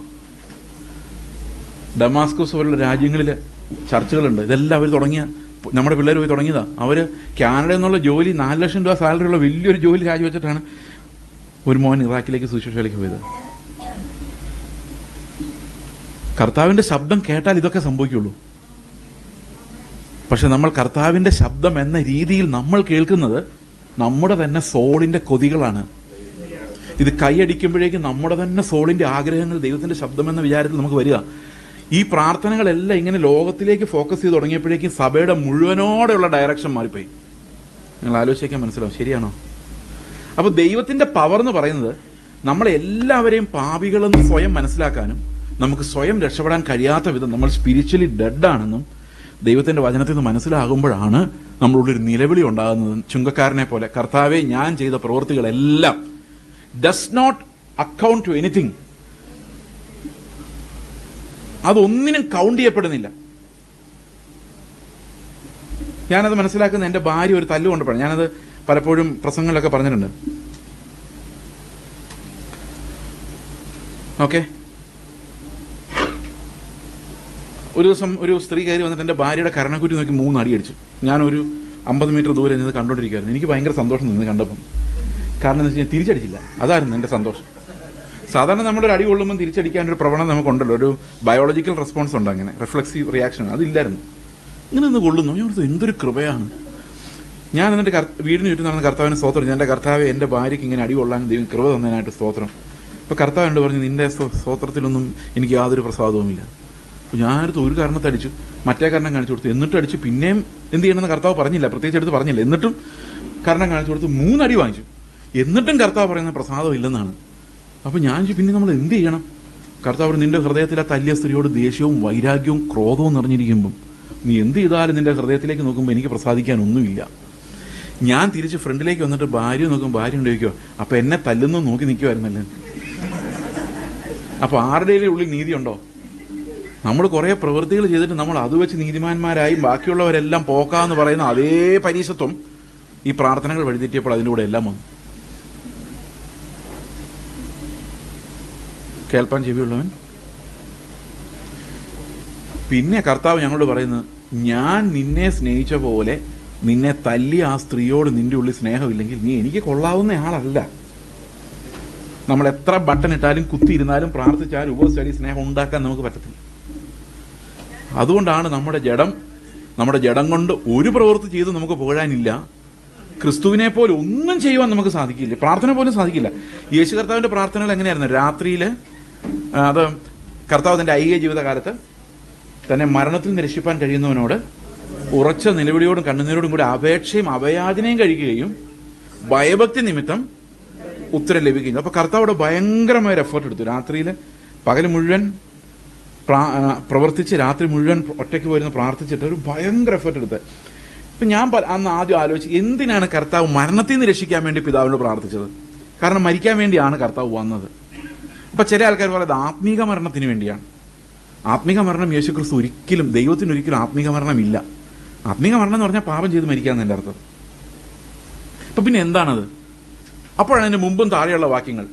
ഡമാസ്കസ് പോലുള്ള രാജ്യങ്ങളിൽ ചർച്ചകളുണ്ട്. ഇതെല്ലാം അവർ തുടങ്ങിയ, നമ്മുടെ പിള്ളേർ പോയി തുടങ്ങിയതാണ്. അവർ കാനഡയിൽ നിന്നുള്ള ജോലി 4 ലക്ഷം രൂപ സാലറിയുള്ള വലിയൊരു ജോലി രാജിവെച്ചിട്ടാണ് ഒരു മോൻ ഇറാഖിലേക്ക് സുശേഷയിലേക്ക് പോയത്. കർത്താവിൻ്റെ ശബ്ദം കേട്ടാൽ ഇതൊക്കെ സംഭവിക്കുള്ളൂ. പക്ഷെ നമ്മൾ കർത്താവിൻ്റെ ശബ്ദം എന്ന രീതിയിൽ നമ്മൾ കേൾക്കുന്നത് നമ്മുടെ തന്നെ സോളിൻ്റെ കൊതികളാണ്. ഇത് കൈയടിക്കുമ്പോഴേക്കും നമ്മുടെ തന്നെ സോളിൻ്റെ ആഗ്രഹങ്ങൾ ദൈവത്തിൻ്റെ ശബ്ദം എന്ന വിചാരത്തിൽ നമുക്ക് വരിക. ഈ പ്രാർത്ഥനകളെല്ലാം ഇങ്ങനെ ലോകത്തിലേക്ക് ഫോക്കസ് ചെയ്ത് തുടങ്ങിയപ്പോഴേക്കും സഭയുടെ മുഴുവനോടെയുള്ള ഡയറക്ഷൻ മാറിപ്പോയി. നിങ്ങൾ ആലോചിക്കാൻ മനസ്സിലാവും, ശരിയാണോ? അപ്പോൾ ദൈവത്തിൻ്റെ പവർ എന്ന് പറയുന്നത് നമ്മളെല്ലാവരെയും പാപികളെന്ന് സ്വയം മനസ്സിലാക്കാനും നമുക്ക് സ്വയം രക്ഷപ്പെടാൻ കഴിയാത്ത വിധം നമ്മൾ സ്പിരിച്വലി ഡെഡാണെന്നും ദൈവത്തിൻ്റെ വചനത്തിൽ നിന്ന് മനസ്സിലാകുമ്പോഴാണ് നമ്മളുള്ളൊരു നിലവിളി ഉണ്ടാകുന്നത്. ചുങ്കക്കാരനെ പോലെ, കർത്താവെ ഞാൻ ചെയ്ത പ്രവൃത്തികളെല്ലാം does not account to anything, അതൊന്നിനും കൗണ്ട് ചെയ്യപ്പെടുന്നില്ല. ഞാനത് മനസ്സിലാക്കുന്ന എൻ്റെ ഭാര്യ ഒരു തല്ല് കൊണ്ടപ്പോഴാണ്. ഞാനത് പലപ്പോഴും പ്രസംഗങ്ങളിലൊക്കെ പറഞ്ഞിട്ടുണ്ട്. ഓക്കെ, ഒരു ദിവസം ഒരു സ്ത്രീ കയറി വന്നിട്ട് എൻ്റെ ഭാര്യയുടെ കരണക്കുറ്റി നോക്കി 3 അടി അടിച്ചു. ഞാനൊരു 50 മീറ്റർ ദൂരെ നിന്ന് കണ്ടുകൊണ്ടിരിക്കുകയായിരുന്നു. എനിക്ക് ഭയങ്കര സന്തോഷം നിന്ന് കണ്ടപ്പം. കാരണം എന്താ വെച്ച് കഴിഞ്ഞാൽ തിരിച്ചടിച്ചില്ല, അതായിരുന്നു എൻ്റെ സന്തോഷം. സാധാരണ നമ്മളൊരു അടി കൊള്ളുമ്പോൾ തിരിച്ചടിക്കാനൊരു പ്രവണത നമുക്കുണ്ടല്ലോ, ഒരു ബയോളജിക്കൽ റെസ്പോൺസ് ഉണ്ട്, അങ്ങനെ റിഫ്ലെക്സീവ് റിയാക്ഷൻ. അതില്ലായിരുന്നു. ഇങ്ങനെ ഒന്ന് കൊള്ളുന്നു. ഞാൻ ഓർത്തു എന്തൊരു കൃപയാണ്. ഞാൻ എന്നിട്ട് വീടിന് ചുറ്റും നടന്ന കർത്താവിന് സ്തോത്രം. എൻ്റെ കർത്താവ് എൻ്റെ ഭാര്യയ്ക്ക് ഇങ്ങനെ അടി കൊള്ളാൻ ദൈവം കൃപ തന്നതിനായിട്ട് സ്തോത്രം. ഇപ്പോൾ കർത്താവ് എന്നോട് പറഞ്ഞു നിൻ്റെ സ്തോത്രത്തിലൊന്നും എനിക്ക് യാതൊരു പ്രസാദവുമില്ല. അപ്പോൾ ഞാനടുത്ത് ഒരു കാരണത്തെ അടിച്ചു, മറ്റേ കാരണം കാണിച്ചു കൊടുത്തു, എന്നിട്ട് അടിച്ചു. പിന്നെയും എന്ത് ചെയ്യണമെന്ന് കർത്താവ് പറഞ്ഞില്ല, പ്രത്യേകിച്ച് എടുത്ത് പറഞ്ഞില്ല. എന്നിട്ടും കാരണം കാണിച്ചു കൊടുത്ത് 3 അടി വാങ്ങിച്ചു. എന്നിട്ടും കർത്താവ് പറയുന്ന പ്രസാദം ഇല്ലെന്നാണ്. അപ്പോൾ ഞാൻ പിന്നെ നമ്മൾ എന്ത് ചെയ്യണം? കർത്താവ് നിൻ്റെ ഹൃദയത്തിലെ തല്ലിയ സ്ത്രീയോട് ദേഷ്യവും വൈരാഗ്യവും ക്രോധവും നിറഞ്ഞിരിക്കുമ്പം നീ എന്ത് ചെയ്താലും നിൻ്റെ ഹൃദയത്തിലേക്ക് നോക്കുമ്പോൾ എനിക്ക് പ്രസാദിക്കാനൊന്നുമില്ല. ഞാൻ തിരിച്ച് ഫ്രണ്ടിലേക്ക് വന്നിട്ട് ഭാര്യ നോക്കുമ്പോൾ ഭാര്യ ഉണ്ടായിരിക്കുമോ, അപ്പോൾ എന്നെ തല്ലുന്നു നോക്കി നിൽക്കുമായിരുന്നല്ലേ. അപ്പോൾ ആരുടെയും ഉള്ളിൽ നീതിയുണ്ടോ? നമ്മൾ കുറേ പ്രവൃത്തികൾ ചെയ്തിട്ട് നമ്മൾ അത് വെച്ച് നീതിമാന്മാരായി ബാക്കിയുള്ളവരെല്ലാം പോക്കാന്ന് പറയുന്ന അതേ പരീശത്വം ഈ പ്രാർത്ഥനകൾ വഴിതെറ്റിയപ്പോൾ അതിൻ്റെ കൂടെ എല്ലാം വന്നു. കേൾപ്പാൻ ചെവിയുള്ളവൻ. പിന്നെ കർത്താവ് ഞങ്ങളോട് പറയുന്നത്, ഞാൻ നിന്നെ സ്നേഹിച്ച പോലെ നിന്നെ തല്ലിയ ആ സ്ത്രീയോട് നിന്റെ ഉള്ളിൽ സ്നേഹമില്ലെങ്കിൽ നീ എനിക്ക് കൊള്ളാവുന്ന ആളല്ല. നമ്മൾ എത്ര ബട്ടൺ ഇട്ടാലും കുത്തിയിരുന്നാലും പ്രാർത്ഥിച്ചാലും ഉപവസിച്ചാലും ഈ സ്നേഹം ഉണ്ടാക്കാൻ നമുക്ക് പറ്റത്തില്ല. അതുകൊണ്ടാണ് നമ്മുടെ ജഡം കൊണ്ട് ഒരു പ്രവൃത്തി ചെയ്ത് നമുക്ക് പുകഴാനില്ല. ക്രിസ്തുവിനെ പോലെ ഒന്നും ചെയ്യുവാൻ നമുക്ക് സാധിക്കില്ല. പ്രാർത്ഥന പോലും സാധിക്കില്ല. യേശു കർത്താവിൻ്റെ പ്രാർത്ഥനകൾ എങ്ങനെയായിരുന്നു? രാത്രിയിൽ അത് കർത്താവ് തൻ്റെ ഐഹിക ജീവിതകാലത്ത് തന്നെ മരണത്തിൽ നിന്ന് രക്ഷിപ്പാൻ കഴിയുന്നവനോട് ഉറച്ച നിലവിളിയോടും കണ്ണുനീരോടും കൂടി അപേക്ഷയും അഭയാചനയും കഴിക്കുകയും ഭയഭക്തി നിമിത്തം ഉത്തരം ലഭിക്കുന്നു. അപ്പോൾ കർത്താവിടെ ഭയങ്കരമായ എഫേർട്ട് എടുത്തു. രാത്രിയിൽ പകൽ മുഴുവൻ പ്രവർത്തിച്ച് രാത്രി മുഴുവൻ ഒറ്റയ്ക്ക് പോയിരുന്ന് പ്രാർത്ഥിച്ചിട്ട് ഒരു ഭയങ്കര എഫേർട്ട് എടുത്ത്. ഇപ്പം ഞാൻ അന്ന് ആദ്യം ആലോചിച്ച്, എന്തിനാണ് കർത്താവ് മരണത്തിൽ നിന്ന് രക്ഷിക്കാൻ വേണ്ടി പിതാവിനോട് പ്രാർത്ഥിച്ചത്? കാരണം മരിക്കാൻ വേണ്ടിയാണ് കർത്താവ് വന്നത്. അപ്പം ചില ആൾക്കാർ പറയുന്നത് ആത്മീക മരണത്തിന് വേണ്ടിയാണ്. ആത്മീക മരണം യേശുക്രിസ്തു ഒരിക്കലും, ദൈവത്തിനൊരിക്കലും ആത്മീക മരണമില്ല. ആത്മീക മരണം എന്ന് പറഞ്ഞാൽ പാപം ചെയ്ത് മരിക്കാന്ന് എൻ്റെ അർത്ഥം. അപ്പം പിന്നെ എന്താണത്? അപ്പോഴാണ് അതിന് മുമ്പും താഴെയുള്ള വാക്യങ്ങൾ,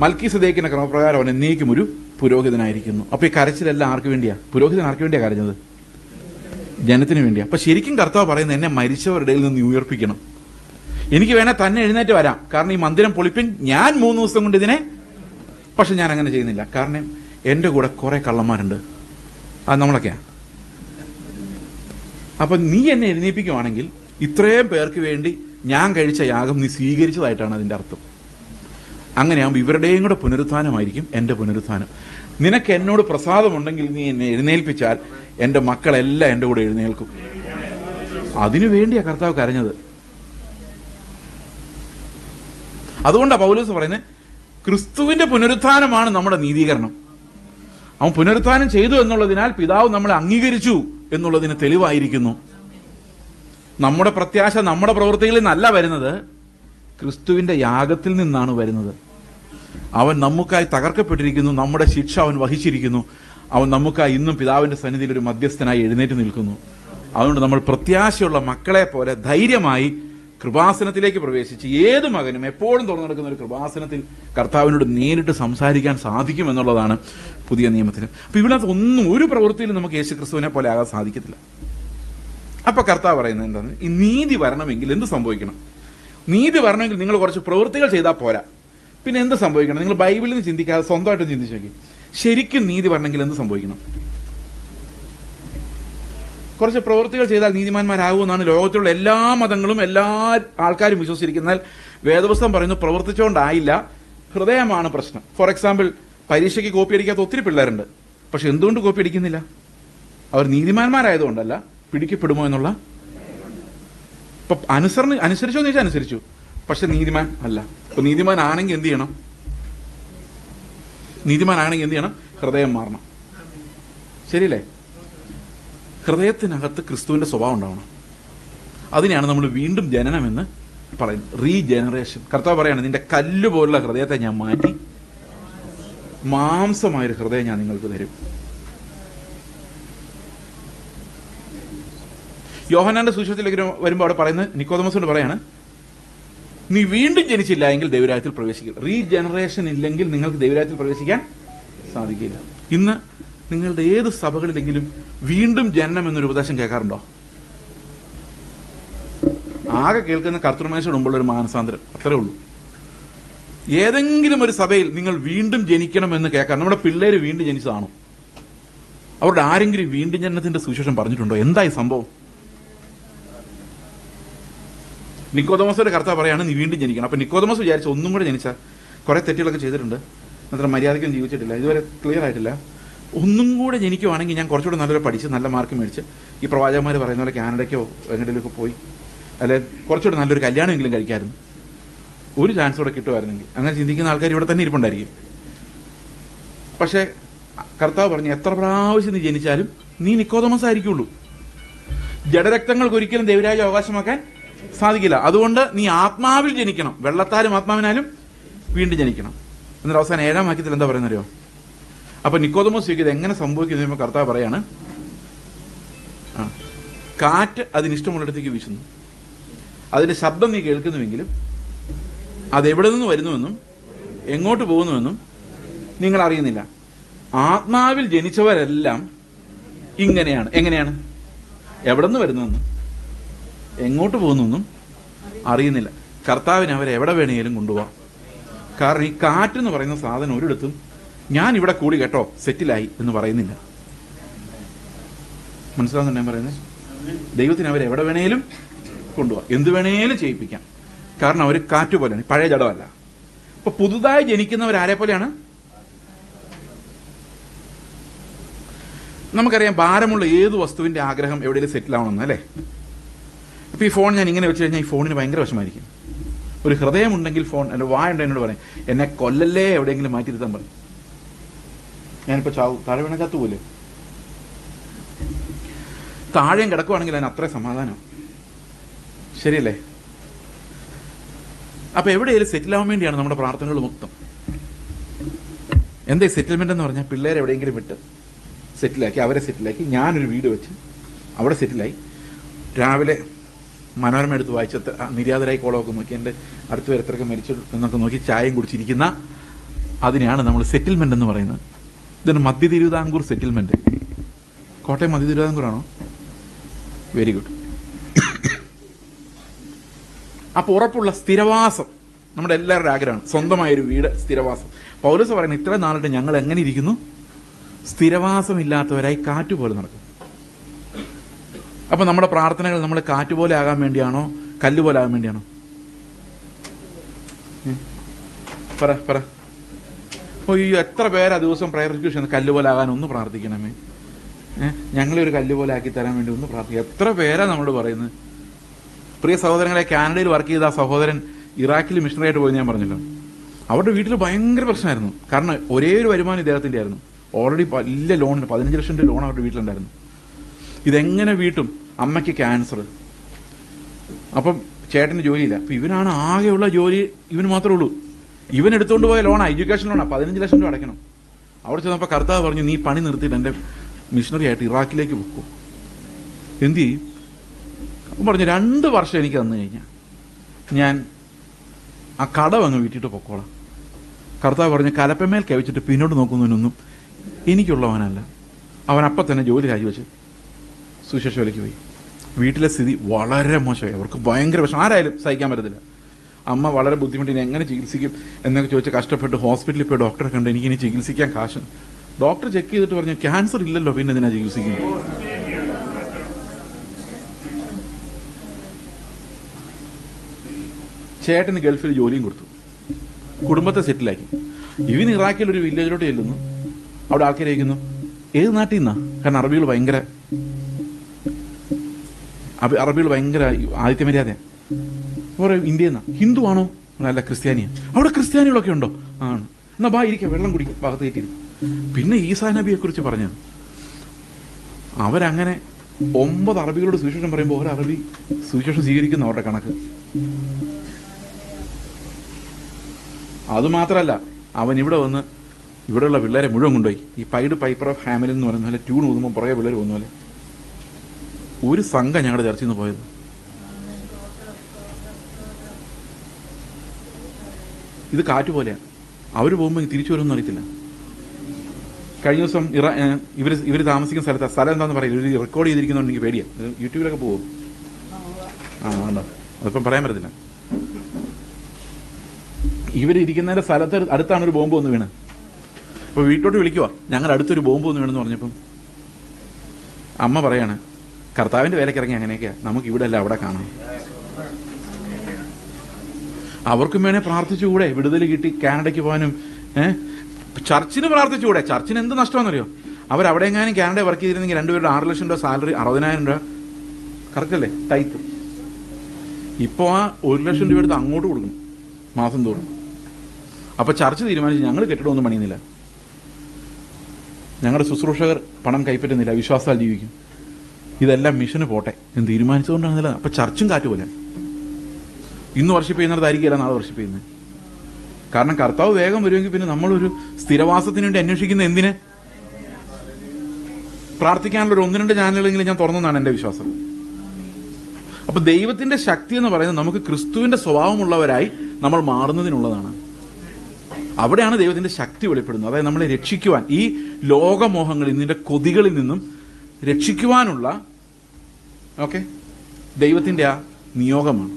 മൽക്കീസദേക്കിന്റെ ക്രമപ്രകാരം അവൻ എന്നേക്കും ഒരു പുരോഹിതനായിരിക്കുന്നു. അപ്പോൾ ഈ കരച്ചിലെല്ലാം ആർക്ക് വേണ്ടിയാ? പുരോഹിതൻ ആർക്ക് വേണ്ടിയാണ് കരഞ്ഞത്? ജനത്തിന് വേണ്ടിയാ. അപ്പം ശരിക്കും കർത്താവ് പറയുന്നത്, എന്നെ മരിച്ചവരുടെ ഇടയിൽ നിന്ന് ഉയർപ്പിക്കണം. എനിക്ക് വേണേൽ തന്നെ എഴുന്നേറ്റ് വരാം, കാരണം ഈ മന്ദിരം പൊളിപ്പിൻ, ഞാൻ 3 ദിവസം കൊണ്ട് ഇതിനെ. പക്ഷെ ഞാൻ അങ്ങനെ ചെയ്യുന്നില്ല, കാരണം എൻ്റെ കൂടെ കുറെ കള്ളന്മാരുണ്ട്, അത് നമ്മളൊക്കെയാ. അപ്പം നീ എന്നെ എഴുന്നേൽപ്പിക്കുവാണെങ്കിൽ ഇത്രയും പേർക്ക് വേണ്ടി ഞാൻ കഴിച്ച യാഗം നീ സ്വീകരിച്ചതായിട്ടാണ് അതിൻ്റെ അർത്ഥം. അങ്ങനെയാകുമ്പോൾ ഇവരുടെയും കൂടെ പുനരുത്ഥാനമായിരിക്കും എൻ്റെ പുനരുത്ഥാനം. നിനക്ക് എന്നോട് പ്രസാദമുണ്ടെങ്കിൽ നീ എന്നെ എഴുന്നേൽപ്പിച്ചാൽ എൻ്റെ മക്കളെല്ലാം എൻ്റെ കൂടെ എഴുന്നേൽക്കും. അതിനു വേണ്ടിയാണ് കർത്താവ് കരഞ്ഞത്. അതുകൊണ്ടാണ് പൗലോസ് പറയുന്നത്, ക്രിസ്തുവിന്റെ പുനരുത്ഥാനമാണ് നമ്മുടെ നീതീകരണം. അവൻ പുനരുത്ഥാനം ചെയ്തു എന്നുള്ളതിനാൽ പിതാവ് നമ്മളെ അംഗീകരിച്ചു എന്നുള്ളതിന് തെളിവായിരിക്കുന്നു. നമ്മുടെ പ്രത്യാശ നമ്മുടെ പ്രവൃത്തികളിൽ നിന്നല്ല വരുന്നത്, ക്രിസ്തുവിന്റെ യാഗത്തിൽ നിന്നാണ് വരുന്നത്. അവൻ നമുക്കായി തകർക്കപ്പെട്ടിരിക്കുന്നു, നമ്മുടെ ശിക്ഷ അവൻ വഹിച്ചിരിക്കുന്നു. അവൻ നമുക്കായി ഇന്നും പിതാവിന്റെ സന്നിധിയിൽ ഒരു മധ്യസ്ഥനായി എഴുന്നേറ്റ് നിൽക്കുന്നു. അതുകൊണ്ട് നമ്മൾ പ്രത്യാശയുള്ള മക്കളെ പോലെ ധൈര്യമായി കൃപാസനത്തിലേക്ക് പ്രവേശിച്ച്, ഏത് മകനും എപ്പോഴും തുറന്നു നടക്കുന്ന ഒരു കൃപാസനത്തിൽ കർത്താവിനോട് നേരിട്ട് സംസാരിക്കാൻ സാധിക്കും എന്നുള്ളതാണ് പുതിയ നിയമത്തിൽ. അപ്പൊ ഇതിനകത്ത് ഒരു പ്രവൃത്തിയിലും നമുക്ക് യേശു ക്രിസ്തുവിനെ പോലെ ആകാൻ സാധിക്കത്തില്ല. അപ്പൊ കർത്താവ് പറയുന്നത് എന്താണ്? ഈ നീതി വരണമെങ്കിൽ എന്ത് സംഭവിക്കണം? നീതി വരണമെങ്കിൽ നിങ്ങൾ കുറച്ച് പ്രവൃത്തികൾ ചെയ്താൽ പോരാ. പിന്നെ എന്ത് സംഭവിക്കണം? നിങ്ങൾ ബൈബിളിൽ നിന്ന് ചിന്തിക്കാതെ സ്വന്തമായിട്ട് ചിന്തിച്ചു നോക്കി. ശരിക്കും നീതി വരണമെങ്കിൽ എന്ത് സംഭവിക്കണം? കുറച്ച് പ്രവൃത്തികൾ ചെയ്താൽ നീതിമാന്മാരാകുമെന്നാണ് ലോകത്തിലുള്ള എല്ലാ മതങ്ങളും എല്ലാ ആൾക്കാരും വിശ്വസിച്ചിരിക്കുന്നത്. വേദപുസ്തകം പറയുന്നു പ്രവർത്തിച്ചുകൊണ്ടായില്ല, ഹൃദയമാണ് പ്രശ്നം. ഫോർ എക്സാമ്പിൾ, പരീക്ഷയ്ക്ക് കോപ്പി അടിക്കാത്ത ഒത്തിരി പിള്ളേരുണ്ട്. പക്ഷെ എന്തുകൊണ്ട് കോപ്പി അടിക്കുന്നില്ല? അവർ നീതിമാന്മാരായതുകൊണ്ടല്ല, പിടിക്കപ്പെടുമോ എന്നുള്ള. ഇപ്പൊ അനുസരിച്ചോ എന്ന് ചോദിച്ചാൽ അനുസരിച്ചു, പക്ഷെ നീതിമാൻ അല്ല. അപ്പൊ നീതിമാൻ ആണെങ്കിൽ എന്ത് ചെയ്യണം? ഹൃദയം മാറണം. ശരിയല്ലേ? ഹൃദയത്തിനകത്ത് ക്രിസ്തുവിന്റെ സ്വഭാവം ഉണ്ടാവണം. അതിനെയാണ് നമ്മൾ വീണ്ടും ജനനം എന്ന് പറയുന്നത്, റീജനറേഷൻ. കർത്താവ് പറയാണ്, നിന്റെ കല്ല് പോലുള്ള ഹൃദയത്തെ ഞാൻ മാറ്റി മാംസമായൊരു ഹൃദയം ഞാൻ നിങ്ങൾക്ക് തരും. യോഹന്നാന്റെ സുവിശേഷത്തിലേക്ക് വരുമ്പോൾ അവിടെ പറയുന്നത്, നിക്കോദമോസിനോട് പറയാണ്, നീ വീണ്ടും ജനിച്ചില്ല എങ്കിൽ ദൈവരാജ്യത്തിൽ പ്രവേശിക്കില്ല. റീജനറേഷൻ ഇല്ലെങ്കിൽ നിങ്ങൾക്ക് ദൈവരാജ്യത്തിൽ പ്രവേശിക്കാൻ സാധിക്കില്ല. ഇന്ന് നിങ്ങളുടെ ഏത് സഭകളിലെങ്കിലും വീണ്ടും ജനനം എന്നൊരു ഉപദേശം കേൾക്കാറുണ്ടോ? ആകെ കേൾക്കുന്ന കർത്തൃമേശയുടെ മുമ്പുള്ള ഒരു മാനസാന്തരം, അത്രേ ഉള്ളൂ. ഏതെങ്കിലും ഒരു സഭയിൽ നിങ്ങൾ വീണ്ടും ജനിക്കണം എന്ന് കേൾക്കാൻ, നമ്മുടെ പിള്ളേര് വീണ്ടും ജനിച്ചതാണോ? അവരുടെ ആരെങ്കിലും വീണ്ടും ജനനത്തിന്റെ സുവിശേഷം പറഞ്ഞിട്ടുണ്ടോ? എന്തായി സംഭവം? നിക്കോദമോസിന്റെ കർത്താവ് പറയാണ്, നീ വീണ്ടും ജനിക്കണം. അപ്പൊ നിക്കോദമോസ് വിചാരിച്ച ഒന്നും കൂടെ ജനിച്ചാൽ, കുറെ തെറ്റുകളൊക്കെ ചെയ്തിട്ടുണ്ട്, അത്ര മര്യാദയ്ക്കൊന്നും ജീവിച്ചിട്ടില്ല, ഇതുവരെ ക്ലിയർ ആയിട്ടില്ല, ഒന്നും കൂടെ ജനിക്കുവാണെങ്കിൽ ഞാൻ കുറച്ചുകൂടെ നല്ലൊരു പഠിച്ച് നല്ല മാർക്ക് മേടിച്ച് ഈ പ്രവാചകന്മാർ പറയുന്ന പോലെ കാനഡയ്ക്കോ എങ്ങനെയൊക്കെ പോയി, അല്ലെ കുറച്ചുകൂടെ നല്ലൊരു കല്യാണമെങ്കിലും കഴിക്കാമായിരുന്നു, ഒരു ചാൻസ് കൂടെ കിട്ടുമായിരുന്നെങ്കിൽ. അങ്ങനെ ചിന്തിക്കുന്ന ആൾക്കാർ ഇവിടെ തന്നെ ഇരിപ്പുണ്ടായിരിക്കും. പക്ഷേ കർത്താവ് പറഞ്ഞു, എത്ര പ്രാവശ്യം നീ ജനിച്ചാലും നീ നിക്കോദമോസ് ആയിരിക്കുള്ളൂ. ജഡരക്തങ്ങൾക്ക് ഒരിക്കലും ദൈവരാജ്യം അവകാശമാക്കാൻ സാധിക്കില്ല. അതുകൊണ്ട് നീ ആത്മാവിൽ ജനിക്കണം, വെള്ളത്താലും ആത്മാവിനാലും വീണ്ടും ജനിക്കണം. എന്നിട്ട് അവസാനം 7-ാം വാക്യത്തിൽ എന്താ പറയുന്നറിയോ? അപ്പൊ നിക്കോദമോസ് ചോദിക്കുന്നത് എങ്ങനെ സംഭവിക്കുന്നു? കർത്താവ് പറയാണ്, കാറ്റ് അതിനിഷ്ടമുള്ളിടത്തേക്ക് വീശുന്നു, അതിന്റെ ശബ്ദം നീ കേൾക്കുന്നുവെങ്കിലും അതെവിടെ നിന്ന് വരുന്നുവെന്നും എങ്ങോട്ട് പോകുന്നുവെന്നും നിങ്ങൾ അറിയുന്നില്ല. ആത്മാവിൽ ജനിച്ചവരെല്ലാം ഇങ്ങനെയാണ്. എങ്ങനെയാണ്? എവിടെ നിന്ന് വരുന്നുവെന്നും എങ്ങോട്ട് പോകുന്നെന്നും അറിയുന്നില്ല. കർത്താവിന് അവരെ എവിടെ വേണമെങ്കിലും കൊണ്ടുപോകാം. കാരണം ഈ കാറ്റെന്ന് പറയുന്ന സാധനം ഒരിടത്തും ഞാൻ ഇവിടെ കൂടി കേട്ടോ സെറ്റിലായി എന്ന് പറയുന്നില്ല. മനസ്സിലാവുന്നുണ്ട് ഞാൻ പറയുന്നത്? ദൈവത്തിന് അവരെ എവിടെ വേണേലും കൊണ്ടുപോകാം, എന്ത് വേണേലും ചെയ്യിപ്പിക്കാം. കാരണം അവർ കാറ്റ് പോലെയാണ്, പഴയ ജഡമല്ല. ഇപ്പൊ പുതുതായി ജനിക്കുന്നവരാരെ പോലെയാണ്? നമുക്കറിയാം ഭാരമുള്ള ഏത് വസ്തുവിന്റെ ആഗ്രഹം എവിടെയെങ്കിലും സെറ്റിൽ ആവണമെന്ന്, അല്ലേ? ഇപ്പൊ ഈ ഫോൺ ഞാൻ ഇങ്ങനെ വെച്ച് കഴിഞ്ഞാൽ ഈ ഫോണിന് ഭയങ്കര വിഷമായിരിക്കും. ഒരു ഹൃദയമുണ്ടെങ്കിൽ ഫോൺ, അല്ല വായുണ്ട് എന്നോട് പറയും എന്നെ കൊല്ലല്ലേ, എവിടെയെങ്കിലും മാറ്റിയിരുത്താൻ പറയും. ഞാനിപ്പോ ചാവും, താഴെ വീണ ചത്തു പോലെ. താഴെയും കിടക്കുവാണെങ്കിൽ അതിന് അത്ര സമാധാനം, ശരിയല്ലേ? അപ്പൊ എവിടെയെങ്കിലും സെറ്റിൽ ആവാൻ വേണ്ടിയാണ് നമ്മുടെ പ്രാർത്ഥനകൾ മൊത്തം. എന്താ സെറ്റിൽമെന്റ് എന്ന് പറഞ്ഞാൽ? പിള്ളേരെ എവിടെയെങ്കിലും വിട്ട് സെറ്റിലാക്കി, അവരെ സെറ്റിലാക്കി, ഞാനൊരു വീട് വെച്ച് അവിടെ സെറ്റിലായി, രാവിലെ മനോരമ എടുത്ത് വായിച്ച നിര്യാതരായി കോളമൊക്കെ നോക്കി എൻ്റെ അടുത്ത് വരെ എത്രയൊക്കെ മരിച്ചു എന്നൊക്കെ നോക്കി ചായയും കുടിച്ചിരിക്കുന്ന അതിനെയാണ് നമ്മൾ സെറ്റിൽമെന്റ് എന്ന് പറയുന്നത്. ഇതാണ് മധ്യ തിരുവിതാംകൂർ സെറ്റിൽമെന്റ്. കോട്ടയം മധ്യ തിരുവിതാംകൂറാണോ? Very good. അപ്പോൾ ഉറപ്പുള്ള സ്ഥിരവാസം നമ്മുടെ എല്ലാവരുടെ ആഗ്രഹമാണ്, സ്വന്തമായൊരു വീട്, സ്ഥിരവാസം. പൗലോസ് പറയുന്നത് ഇത്ര നാളിട്ട് ഞങ്ങൾ എങ്ങനെ ഇരിക്കുന്നു? സ്ഥിരവാസമില്ലാത്തവരായി കാറ്റുപോലെ നടക്കും. അപ്പൊ നമ്മുടെ പ്രാർത്ഥനകൾ നമ്മൾ കാറ്റുപോലെ ആകാൻ വേണ്ടിയാണോ കല്ലുപോലെ ആകാൻ വേണ്ടിയാണോ? പറ പറ. അയ്യോ, എത്ര പേരാ ദിവസം പ്രയർ റിക്വസ്റ്റ് കല്ലുപോലെ ആകാൻ ഒന്ന് പ്രാർത്ഥിക്കണമേ, ഞങ്ങളെ ഒരു കല്ലുപോലെ ആക്കി തരാൻ വേണ്ടി ഒന്ന് പ്രാർത്ഥിക്കുക. എത്ര പേരാ നമ്മളോട് പറയുന്നത്? പ്രിയ സഹോദരങ്ങളെ, കാനഡയിൽ വർക്ക് ചെയ്ത ആ സഹോദരൻ ഇറാഖിൽ മിഷണറി ആയിട്ട് പോയി ഞാൻ പറഞ്ഞല്ലോ. അവരുടെ വീട്ടിൽ ഭയങ്കര പ്രശ്നമായിരുന്നു. കാരണം ഒരേ ഒരു വരുമാനം ഇദ്ദേഹത്തിൻ്റെ ആയിരുന്നു. ഓൾറെഡി വലിയ ലോണിന് 15 ലക്ഷം രൂപ ലോൺ അവരുടെ വീട്ടിലുണ്ടായിരുന്നു. ഇതെങ്ങനെ വീട്ടും? അമ്മയ്ക്ക് ക്യാൻസർ. അപ്പം ചേട്ടന് ജോലിയില്ല. അപ്പം ഇവനാണ് ആകെയുള്ള ജോലി, ഇവന് മാത്രമേ ഉള്ളൂ. ഇവൻ എടുത്തുകൊണ്ട് പോയ ലോണാണ്, എഡ്യൂക്കേഷൻ ലോണാണ്, 15 ലക്ഷം രൂപ അടയ്ക്കണം. അവിടെ ചെന്നപ്പോൾ കർത്താവ് പറഞ്ഞു, നീ പണി നിർത്തിയിട്ട് എൻ്റെ മിഷണറി ആയിട്ട് ഇറാഖിലേക്ക് പോകും. എന്ത് ചെയ്യും? അപ്പം പറഞ്ഞു 2 വർഷം എനിക്ക് തന്നു കഴിഞ്ഞാൽ ഞാൻ ആ കടം അങ്ങ് വീട്ടിട്ട് പൊക്കോളാം. കർത്താവ് പറഞ്ഞു, കലപ്പമേൽ കവിച്ചിട്ട് പിന്നോട്ട് നോക്കുന്നതിനൊന്നും എനിക്കുള്ളവനല്ല. അവൻ അപ്പം തന്നെ ജോലി രാജിവെച്ച് സുശേഷ വിലയ്ക്ക് പോയി. വീട്ടിലെ സ്ഥിതി വളരെ മോശമായി. അവർക്ക് ഭയങ്കര വിഷമം, ആരായാലും സഹിക്കാൻ പറ്റത്തില്ല. അമ്മ വളരെ ബുദ്ധിമുട്ടി, ഇനി എങ്ങനെ ചികിത്സിക്കും എന്നൊക്കെ ചോദിച്ച് കഷ്ടപ്പെട്ട് ഹോസ്പിറ്റലിൽ പോയി ഡോക്ടറെ കണ്ട് എനിക്കിനി ചികിത്സിക്കാൻ കാശ്. ഡോക്ടർ ചെക്ക് ചെയ്തിട്ട് പറഞ്ഞു, ക്യാൻസർ ഇല്ലല്ലോ, പിന്നെ ഇതിനാ ചികിത്സിക്കുന്നത്? ചേട്ടന് ഗൾഫിൽ ജോലിയും കൊടുത്തു, കുടുംബത്തെ സെറ്റിലാക്കി. ഇവന് ഇറാഖിൽ ഒരു വില്ലേജിലോട്ട് ചെല്ലുന്നു. അവിടെ ആൾക്കാർ ചോദിക്കുന്നു, ഏത് നാട്ടിൽ നിന്നാ? കാരണം അറബികൾ ഭയങ്കര ആദിത്യ മര്യാദയാണ്. പറയും ഇന്ത്യയിൽ നിന്നാ. ഹിന്ദു ആണോ? അല്ല, ക്രിസ്ത്യാനിയാണ്. അവിടെ ക്രിസ്ത്യാനികളൊക്കെ ഉണ്ടോ? ആണ്. എന്നാ ബാ ഇരിക്കുക, വെള്ളം കുടിക്കും, ഭാഗത്ത് കയറ്റിയിരുന്നു. പിന്നെ ഈസാ നബിയെ കുറിച്ച് പറഞ്ഞു. അവരങ്ങനെ 9 അറബികളോട് സുവിശേഷം പറയുമ്പോൾ ഒരു അറബി സുവിശേഷം സ്വീകരിക്കുന്ന അവരുടെ കണക്ക്. അതുമാത്രമല്ല, അവൻ ഇവിടെ വന്ന് ഇവിടെയുള്ള പിള്ളേരെ മുഴുവൻ കൊണ്ടുപോയി ഈ പൈഡ് പൈപ്പർ ഓഫ് ഹാമിൽ എന്ന് പറയുന്ന പോലെ ട്യൂൺ ഊതുമ്പോൾ പുറകെ പിള്ളേർ പോകുന്ന പോലെ ഒരു സംഘം ഞങ്ങളുടെ ചർച്ചയിൽ നിന്ന് പോയത്. ഇത് കാറ്റ് പോലെയാണ്. അവർ പോകുമ്പോൾ തിരിച്ചു വരുമെന്ന് അറിയത്തില്ല. കഴിഞ്ഞ ദിവസം ഇവർ താമസിക്കുന്ന സ്ഥലം എന്താണെന്ന് പറയില്ല, ഇവർ റെക്കോർഡ് ചെയ്തിരിക്കുന്നുണ്ട്. എനിക്ക് പേടിയാണ്. യൂട്യൂബിലൊക്കെ പോകും. ഉണ്ടോ? അതിപ്പം പറയാൻ പറ്റത്തില്ല. ഇവരിയ്ക്കുന്നതിൻ്റെ സ്ഥലത്ത് അടുത്താണ് ഒരു ബോംബ് വന്ന് വീണ്. അപ്പോൾ വീട്ടിലോട്ട് വിളിക്കുക, ഞങ്ങളുടെ അടുത്തൊരു ബോംബ് വന്ന് വീണെന്ന് പറഞ്ഞപ്പം അമ്മ പറയാണ്, കർത്താവിൻ്റെ വേലയ്ക്ക് ഇറങ്ങി അങ്ങനെയൊക്കെയാണ്, നമുക്ക് ഇവിടെ അല്ല അവിടെ കാണാം. അവർക്കും വേണേൽ പ്രാർത്ഥിച്ചുകൂടെ? വിടുതൽ കിട്ടി കാനഡയ്ക്ക് പോകാനും. ചർച്ചിന് പ്രാർത്ഥിച്ചുകൂടെ? ചർച്ചിന് എന്ത് നഷ്ടമാണെന്നറിയോ? അവരവിടെയെങ്ങാനും കാനഡ വർക്ക് ചെയ്തിരുന്നെങ്കിൽ 2 പേരുടെ 6 ലക്ഷം രൂപ സാലറി, 60,000 രൂപ കറക്റ്റ് അല്ലേ ടൈപ്പ്. ഇപ്പോൾ ആ 1 ലക്ഷം രൂപ എടുത്ത് അങ്ങോട്ട് കൊടുക്കണം മാസം തോറും. അപ്പോൾ ചർച്ച് തീരുമാനിച്ച് ഞങ്ങൾ കെട്ടിടമൊന്നും പണിയുന്നില്ല, ഞങ്ങളുടെ ശുശ്രൂഷകർ പണം കൈപ്പറ്റുന്നില്ല, വിശ്വാസത്താൽ ജീവിക്കും, ഇതെല്ലാം മിഷന് പോട്ടെ എന്ന് തീരുമാനിച്ചുകൊണ്ടാണെന്നില്ല. അപ്പോൾ ചർച്ചും കാറ്റുപോലെ. ഇന്ന് വർഷിപ്പ് ചെയ്യുന്നതായിരിക്കില്ല നാളെ വർഷിപ്പ് ചെയ്യുന്നത്. കാരണം കർത്താവ് വേഗം വരുമെങ്കിൽ പിന്നെ നമ്മളൊരു സ്ഥിരവാസത്തിന് വേണ്ടി അന്വേഷിക്കുന്ന എന്തിന്? പ്രാർത്ഥിക്കാനുള്ള ഒരു 1-2 ചാനലുകളെങ്കിലും ഞാൻ തുറന്നെന്നാണ് എൻ്റെ വിശ്വാസം. അപ്പൊ ദൈവത്തിന്റെ ശക്തി എന്ന് പറയുന്നത് നമുക്ക് ക്രിസ്തുവിന്റെ സ്വഭാവമുള്ളവരായി നമ്മൾ മാറുന്നതിനുള്ളതാണ്. അവിടെയാണ് ദൈവത്തിന്റെ ശക്തി വെളിപ്പെടുന്നത്. അതായത് നമ്മളെ രക്ഷിക്കുവാൻ, ഈ ലോകമോഹങ്ങളിൽ നിന്നിന്റെ കൊതികളിൽ നിന്നും രക്ഷിക്കുവാനുള്ള ദൈവത്തിന്റെ ആ നിയോഗമാണ്.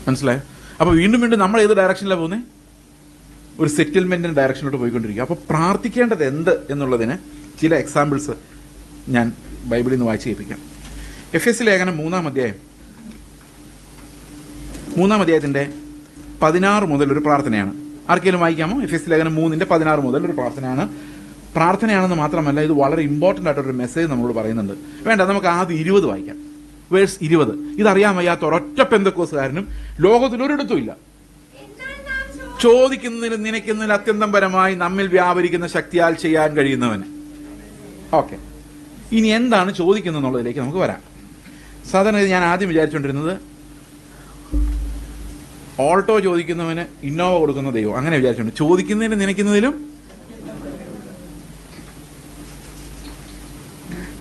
മനസ്സിലായോ? അപ്പൊ വീണ്ടും വീണ്ടും നമ്മൾ ഏത് ഡയറക്ഷനിലാണ് പോകുന്നത്? ഒരു സെറ്റിൽമെന്റിന്റെ ഡയറക്ഷനിലോട്ട് പോയിക്കൊണ്ടിരിക്കുക. അപ്പൊ പ്രാർത്ഥിക്കേണ്ടത് എന്ത് എന്നുള്ളതിന് ചില എക്സാമ്പിൾസ് ഞാൻ ബൈബിളിൽ നിന്ന് വായിച്ച് കേൾപ്പിക്കാം. എഫെസ്യ ലേഖനം 3-ാം അധ്യായത്തിന്റെ 16 മുതൽ ഒരു പ്രാർത്ഥനയാണ്. ആർക്കെങ്കിലും വായിക്കാമോ? എഫെസ്യ ലേഖനം 3:16 മുതൽ ഒരു പ്രാർത്ഥനയാണെന്ന് മാത്രമല്ല, ഇത് വളരെ ഇമ്പോർട്ടൻ്റ് ആയിട്ടൊരു മെസ്സേജ് നമ്മളോട് പറയുന്നുണ്ട്. വേണ്ട, നമുക്ക് ആദ്യം 20 വായിക്കാം. വേഴ്സ് 20. ഇതറിയാൻ വയ്യാത്ത ഒരൊറ്റ പെന്തക്കോസുകാരനും ലോകത്തിൽ ഒരിടത്തും ഇല്ല. ചോദിക്കുന്നതിലും നനയ്ക്കുന്നതിലും അത്യന്തം പരമായി നമ്മിൽ വ്യാപരിക്കുന്ന ശക്തിയാൽ ചെയ്യാൻ കഴിയുന്നവന്. ഇനി എന്താണ് ചോദിക്കുന്നത് എന്നുള്ളതിലേക്ക് നമുക്ക് വരാം. സാധാരണ ഞാൻ ആദ്യം വിചാരിച്ചുകൊണ്ടിരുന്നത് ഓൾട്ടോ ചോദിക്കുന്നവന് ഇന്നോവ കൊടുക്കുന്ന ദൈവം, അങ്ങനെ വിചാരിച്ചിട്ടുണ്ട്. ചോദിക്കുന്നതിലും നനയ്ക്കുന്നതിലും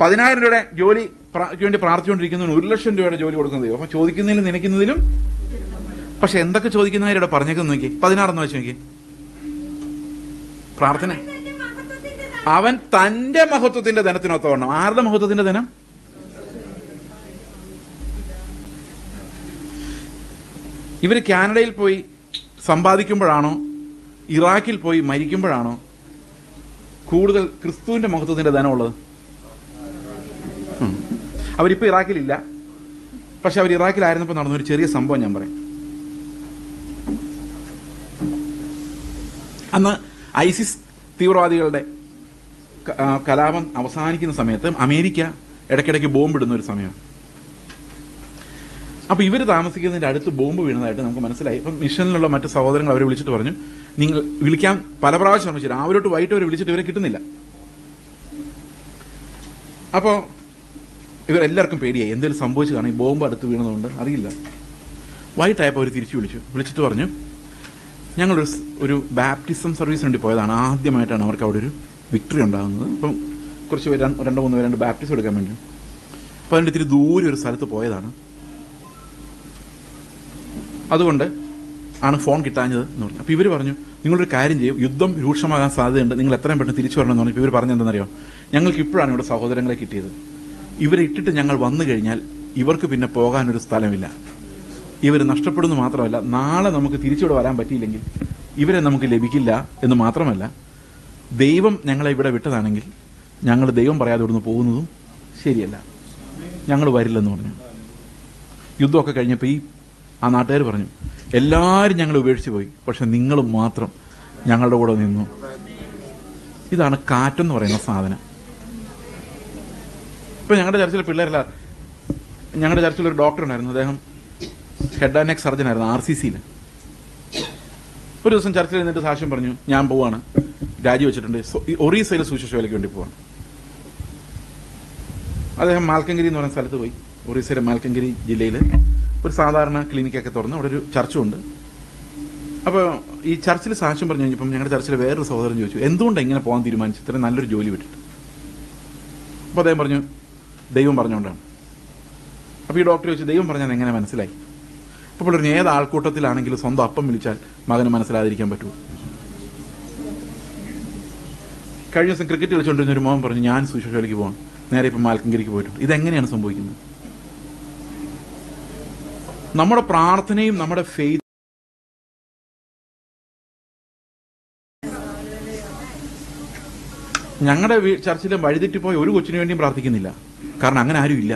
10,000 രൂപയുടെ ജോലിക്ക് വേണ്ടി പ്രാർത്ഥിച്ചുകൊണ്ടിരിക്കുന്നതിന് 1,00,000 രൂപയുടെ ജോലി കൊടുക്കുന്ന ദൈവം. അപ്പൊ ചോദിക്കുന്നതിലും നനയ്ക്കുന്നതിലും. പക്ഷെ എന്തൊക്കെ ചോദിക്കുന്നവരുടെ പറഞ്ഞേക്കെന്ന് നോക്കി. 16 വെച്ച് നോക്കി. പ്രാർത്ഥന അവൻ തന്റെ മഹത്വത്തിന്റെ ധനത്തിനൊത്തവണ്ണം. ആരുടെ മഹത്വത്തിന്റെ ധനം? ഇവർ കാനഡയിൽ പോയി സമ്പാദിക്കുമ്പോഴാണോ ഇറാഖിൽ പോയി മരിക്കുമ്പോഴാണോ കൂടുതൽ ക്രിസ്തുവിന്റെ മഹത്വത്തിന്റെ ധനമുള്ളത്? അവരിപ്പോ ഇറാഖിലില്ല, പക്ഷെ അവർ ഇറാഖിലായിരുന്നപ്പോൾ നടന്നൊരു ചെറിയ സംഭവം ഞാൻ പറയാം. അന്ന് ഐസിസ് തീവ്രവാദികളുടെ കലാപം അവസാനിക്കുന്ന സമയത്ത് അമേരിക്ക ഇടയ്ക്കിടയ്ക്ക് ബോംബിടുന്ന ഒരു സമയമാണ്. അപ്പോൾ ഇവർ താമസിക്കുന്നതിൻ്റെ അടുത്ത് ബോംബ് വീണതായിട്ട് നമുക്ക് മനസ്സിലായി. ഇപ്പം മിഷനിലുള്ള മറ്റ് സഹോദരങ്ങൾ അവരെ വിളിച്ചിട്ട് പറഞ്ഞു, നിങ്ങൾ വിളിക്കാൻ പല പ്രാവശ്യം ശ്രമിച്ചു, രാവിലെ തൊട്ട് വൈകിട്ട് അവർ വിളിച്ചിട്ട് ഇവരെ കിട്ടുന്നില്ല. അപ്പോൾ ഇവരെല്ലാവർക്കും പേടിയായി, എന്തെങ്കിലും സംഭവിച്ചു കാണും, ഈ ബോംബ് അടുത്ത് വീണതുകൊണ്ട് അറിയില്ല. വൈകിട്ടായപ്പോൾ അവർ തിരിച്ചു വിളിച്ചിട്ട് പറഞ്ഞു, ഞങ്ങളൊരു ബാപ്റ്റിസം സർവീസിന് വേണ്ടി പോയതാണ്. ആദ്യമായിട്ടാണ് അവർക്ക് അവിടെ ഒരു വിക്ടറി ഉണ്ടാകുന്നത്. അപ്പം കുറച്ച് പേര് 2-3 പേര് ബാപ്റ്റിസം എടുക്കാൻ വേണ്ടി. അപ്പോൾ അതിൻ്റെ ഇത്തിരി ദൂരെ ഒരു സ്ഥലത്ത് പോയതാണ്. അതുകൊണ്ട് ആണ് ഫോൺ കിട്ടാഞ്ഞത് എന്ന് പറഞ്ഞു. അപ്പോൾ ഇവർ പറഞ്ഞു, നിങ്ങളൊരു കാര്യം ചെയ്യും, യുദ്ധം രൂക്ഷമാകാൻ സാധ്യതയുണ്ട്, നിങ്ങൾ എത്രയും പെട്ടെന്ന് തിരിച്ചു വരണമെന്ന് പറഞ്ഞു. ഇവർ പറഞ്ഞെന്തെന്നറിയോ? ഞങ്ങൾക്ക് ഇപ്പോഴാണ് ഇവിടെ സഹോദരങ്ങളെ കിട്ടിയത്. ഇവരെ ഇട്ടിട്ട് ഞങ്ങൾ വന്നു കഴിഞ്ഞാൽ ഇവർക്ക് പിന്നെ പോകാനൊരു സ്ഥലമില്ല. ഇവർ നഷ്ടപ്പെടുന്നു മാത്രമല്ല, നാളെ നമുക്ക് തിരിച്ചിവിടെ വരാൻ പറ്റിയില്ലെങ്കിൽ ഇവരെ നമുക്ക് ലഭിക്കില്ല എന്ന് മാത്രമല്ല, ദൈവം ഞങ്ങളെ ഇവിടെ വിട്ടതാണെങ്കിൽ ഞങ്ങൾ ദൈവം പറയാതെ ഇവിടുന്ന് പോകുന്നതും ശരിയല്ല, ഞങ്ങൾ വരില്ലെന്ന് പറഞ്ഞു. യുദ്ധമൊക്കെ കഴിഞ്ഞപ്പോൾ ആ നാട്ടുകാർ പറഞ്ഞു, എല്ലാവരും ഞങ്ങൾ ഉപേക്ഷിച്ച് പോയി, പക്ഷെ നിങ്ങൾ മാത്രം ഞങ്ങളുടെ കൂടെ നിന്നു. ഇതാണ് കാറ്റെന്ന് പറയുന്ന സാധനം. ഇപ്പം ഞങ്ങളുടെ ചർച്ചിലെ പിള്ളേരല്ല, ഞങ്ങളുടെ ചർച്ചിലൊരു ഡോക്ടർ ഉണ്ടായിരുന്നു, അദ്ദേഹം ഹെഡ് ആൻഡ് നെക്ക് സർജൻ ആയിരുന്നു RCCയിൽ. ഒരു ദിവസം ചർച്ചിൽ നിന്നിട്ട് സാക്ഷ്യം പറഞ്ഞു, ഞാൻ പോവാണ്, രാജിവെച്ചിട്ടുണ്ട്, ഒറീസയിൽ സുവിശേഷ വേലയ്ക്ക് വേണ്ടി പോവാണ്. അദ്ദേഹം മാൽക്കങ്കിരി എന്ന് പറയുന്ന സ്ഥലത്ത് പോയി. ഒറീസയിലെ മാൽക്കങ്കിരി ജില്ലയിൽ ഒരു സാധാരണ ക്ലിനിക്കൊക്കെ തുറന്ന് അവിടെ ഒരു ചർച്ചുണ്ട്. അപ്പോൾ ഈ ചർച്ചിൽ സാക്ഷ്യം പറഞ്ഞു കഴിഞ്ഞപ്പം ഞങ്ങളുടെ ചർച്ചിലെ വേറൊരു സഹോദരൻ ചോദിച്ചു, എന്തുകൊണ്ടാണ് ഇങ്ങനെ പോകാൻ തീരുമാനിച്ചു, ഇത്രയും നല്ലൊരു ജോലി വിട്ടിട്ട്? അപ്പോൾ അദ്ദേഹം പറഞ്ഞു, ദൈവം പറഞ്ഞുകൊണ്ടാണ്. അപ്പോൾ ഈ ഡോക്ടർ ചോദിച്ചു, ദൈവം പറഞ്ഞാൽ എങ്ങനെ മനസ്സിലായി? അപ്പോൾ പറഞ്ഞു, ഏത് ആൾക്കൂട്ടത്തിലാണെങ്കിലും സ്വന്തം അപ്പം വിളിച്ചാൽ മകന് മനസ്സിലാതിരിക്കാൻ പറ്റുമോ? കഴിഞ്ഞ ദിവസം ക്രിക്കറ്റ് കളിച്ചുകൊണ്ടിരുന്ന ഒരു മോൻ പറഞ്ഞു, ഞാൻ സുശേഷയിലേക്ക് പോകണം, നേരെ ഇപ്പം മാൽക്കങ്കരിക്ക് പോയിട്ടുണ്ട്. ഇതെങ്ങനെയാണ് സംഭവിക്കുന്നത്? നമ്മുടെ പ്രാർത്ഥനയും നമ്മുടെ ഫെയ്ത്ത് ഞങ്ങളുടെ ചർച്ചിലും വഴിതെറ്റിപ്പോയി ഒരു കൊച്ചിനു വേണ്ടിയും പ്രാർത്ഥിക്കുന്നില്ല, കാരണം അങ്ങനെ ആരും ഇല്ല.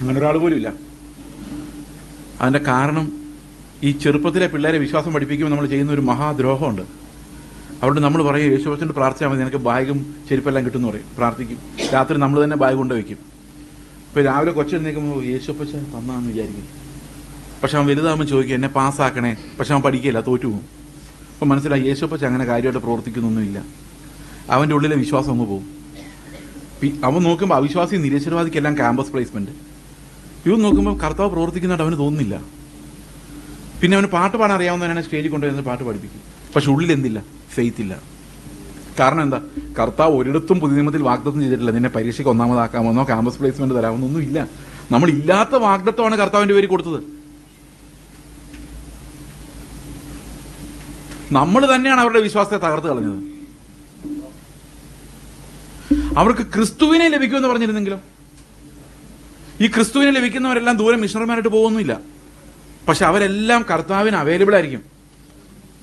അങ്ങനെ ഒരാൾ പോലും ഇല്ല. അതിൻ്റെ കാരണം ഈ ചെറുപ്പത്തിലെ പിള്ളേരെ വിശ്വാസം പഠിപ്പിക്കുമ്പോൾ നമ്മൾ ചെയ്യുന്ന ഒരു മഹാദ്രോഹമുണ്ട്. അതുകൊണ്ട് നമ്മൾ പറയും, യേശുവച്ചൻ്റെ പ്രാർത്ഥിച്ചാൽ മതി, നിനക്ക് ബാഗും ചെരുപ്പെല്ലാം കിട്ടുമെന്ന് പറയും. പ്രാർത്ഥിക്കും, രാത്രി നമ്മൾ തന്നെ ബാഗ് കൊണ്ട് വയ്ക്കും. ഇപ്പോൾ രാവിലെ കൊച്ചെഴുന്നേൽക്കുമ്പോൾ യേശുപ്പച്ച തന്നാന്ന് വിചാരിക്കും. പക്ഷെ അവൻ വലുതാകുമ്പോൾ ചോദിക്കും, എന്നെ പാസ്സാക്കണേ, പക്ഷെ അവൻ പഠിക്കില്ല, തോറ്റുപോകും. അപ്പോൾ മനസ്സിലായി, യേശുപ്പച്ച അങ്ങനെ കാര്യമായിട്ട് പ്രവർത്തിക്കുന്നൊന്നുമില്ല. അവൻ്റെ ഉള്ളിലെ വിശ്വാസം അങ്ങ് പോകും. അവൻ നോക്കുമ്പോൾ അവിശ്വാസി നിരീശ്വരവാദിക്കെല്ലാം ക്യാമ്പസ് പ്ലേസ്മെൻറ്റ്, ഇവൻ നോക്കുമ്പോൾ കർത്താവ് പ്രവർത്തിക്കുന്നതായിട്ട് അവന് തോന്നുന്നില്ല. പിന്നെ അവന് പാട്ട് പാടാൻ അറിയാവുന്നവനാണ് സ്റ്റേജിൽ കൊണ്ടുവരുന്നത് പാട്ട് പഠിപ്പിക്കും. പക്ഷെ ഉള്ളിൽ എന്തില്ല? ഫെയ്ത്ത് ഇല്ല. കാരണം എന്താ? കർത്താവ് ഒരിടത്തും പുതിയ നിയമത്തിൽ വാഗ്ദത്തം ചെയ്തിട്ടില്ല നിന്നെ പരീക്ഷയ്ക്ക് ഒന്നാമതാക്കാമെന്നോ ക്യാമ്പസ് പ്ലേസ്മെന്റ് തരാമെന്നോ ഒന്നും ഇല്ല. നമ്മളില്ലാത്ത വാഗ്ദത്തമാണ് കർത്താവിന്റെ പേര് കൊടുത്തത്. നമ്മൾ തന്നെയാണ് അവരുടെ വിശ്വാസത്തെ തകർത്ത് കളഞ്ഞത്. അവർക്ക് ക്രിസ്തുവിനെ ലഭിക്കുമെന്ന് പറഞ്ഞിരുന്നെങ്കിലും, ഈ ക്രിസ്തുവിനെ ലഭിക്കുന്നവരെല്ലാം ദൂരം മിഷണറിമാരായിട്ട് പോകുന്നില്ല. പക്ഷെ അവരെല്ലാം കർത്താവിന് അവൈലബിൾ ആയിരിക്കും,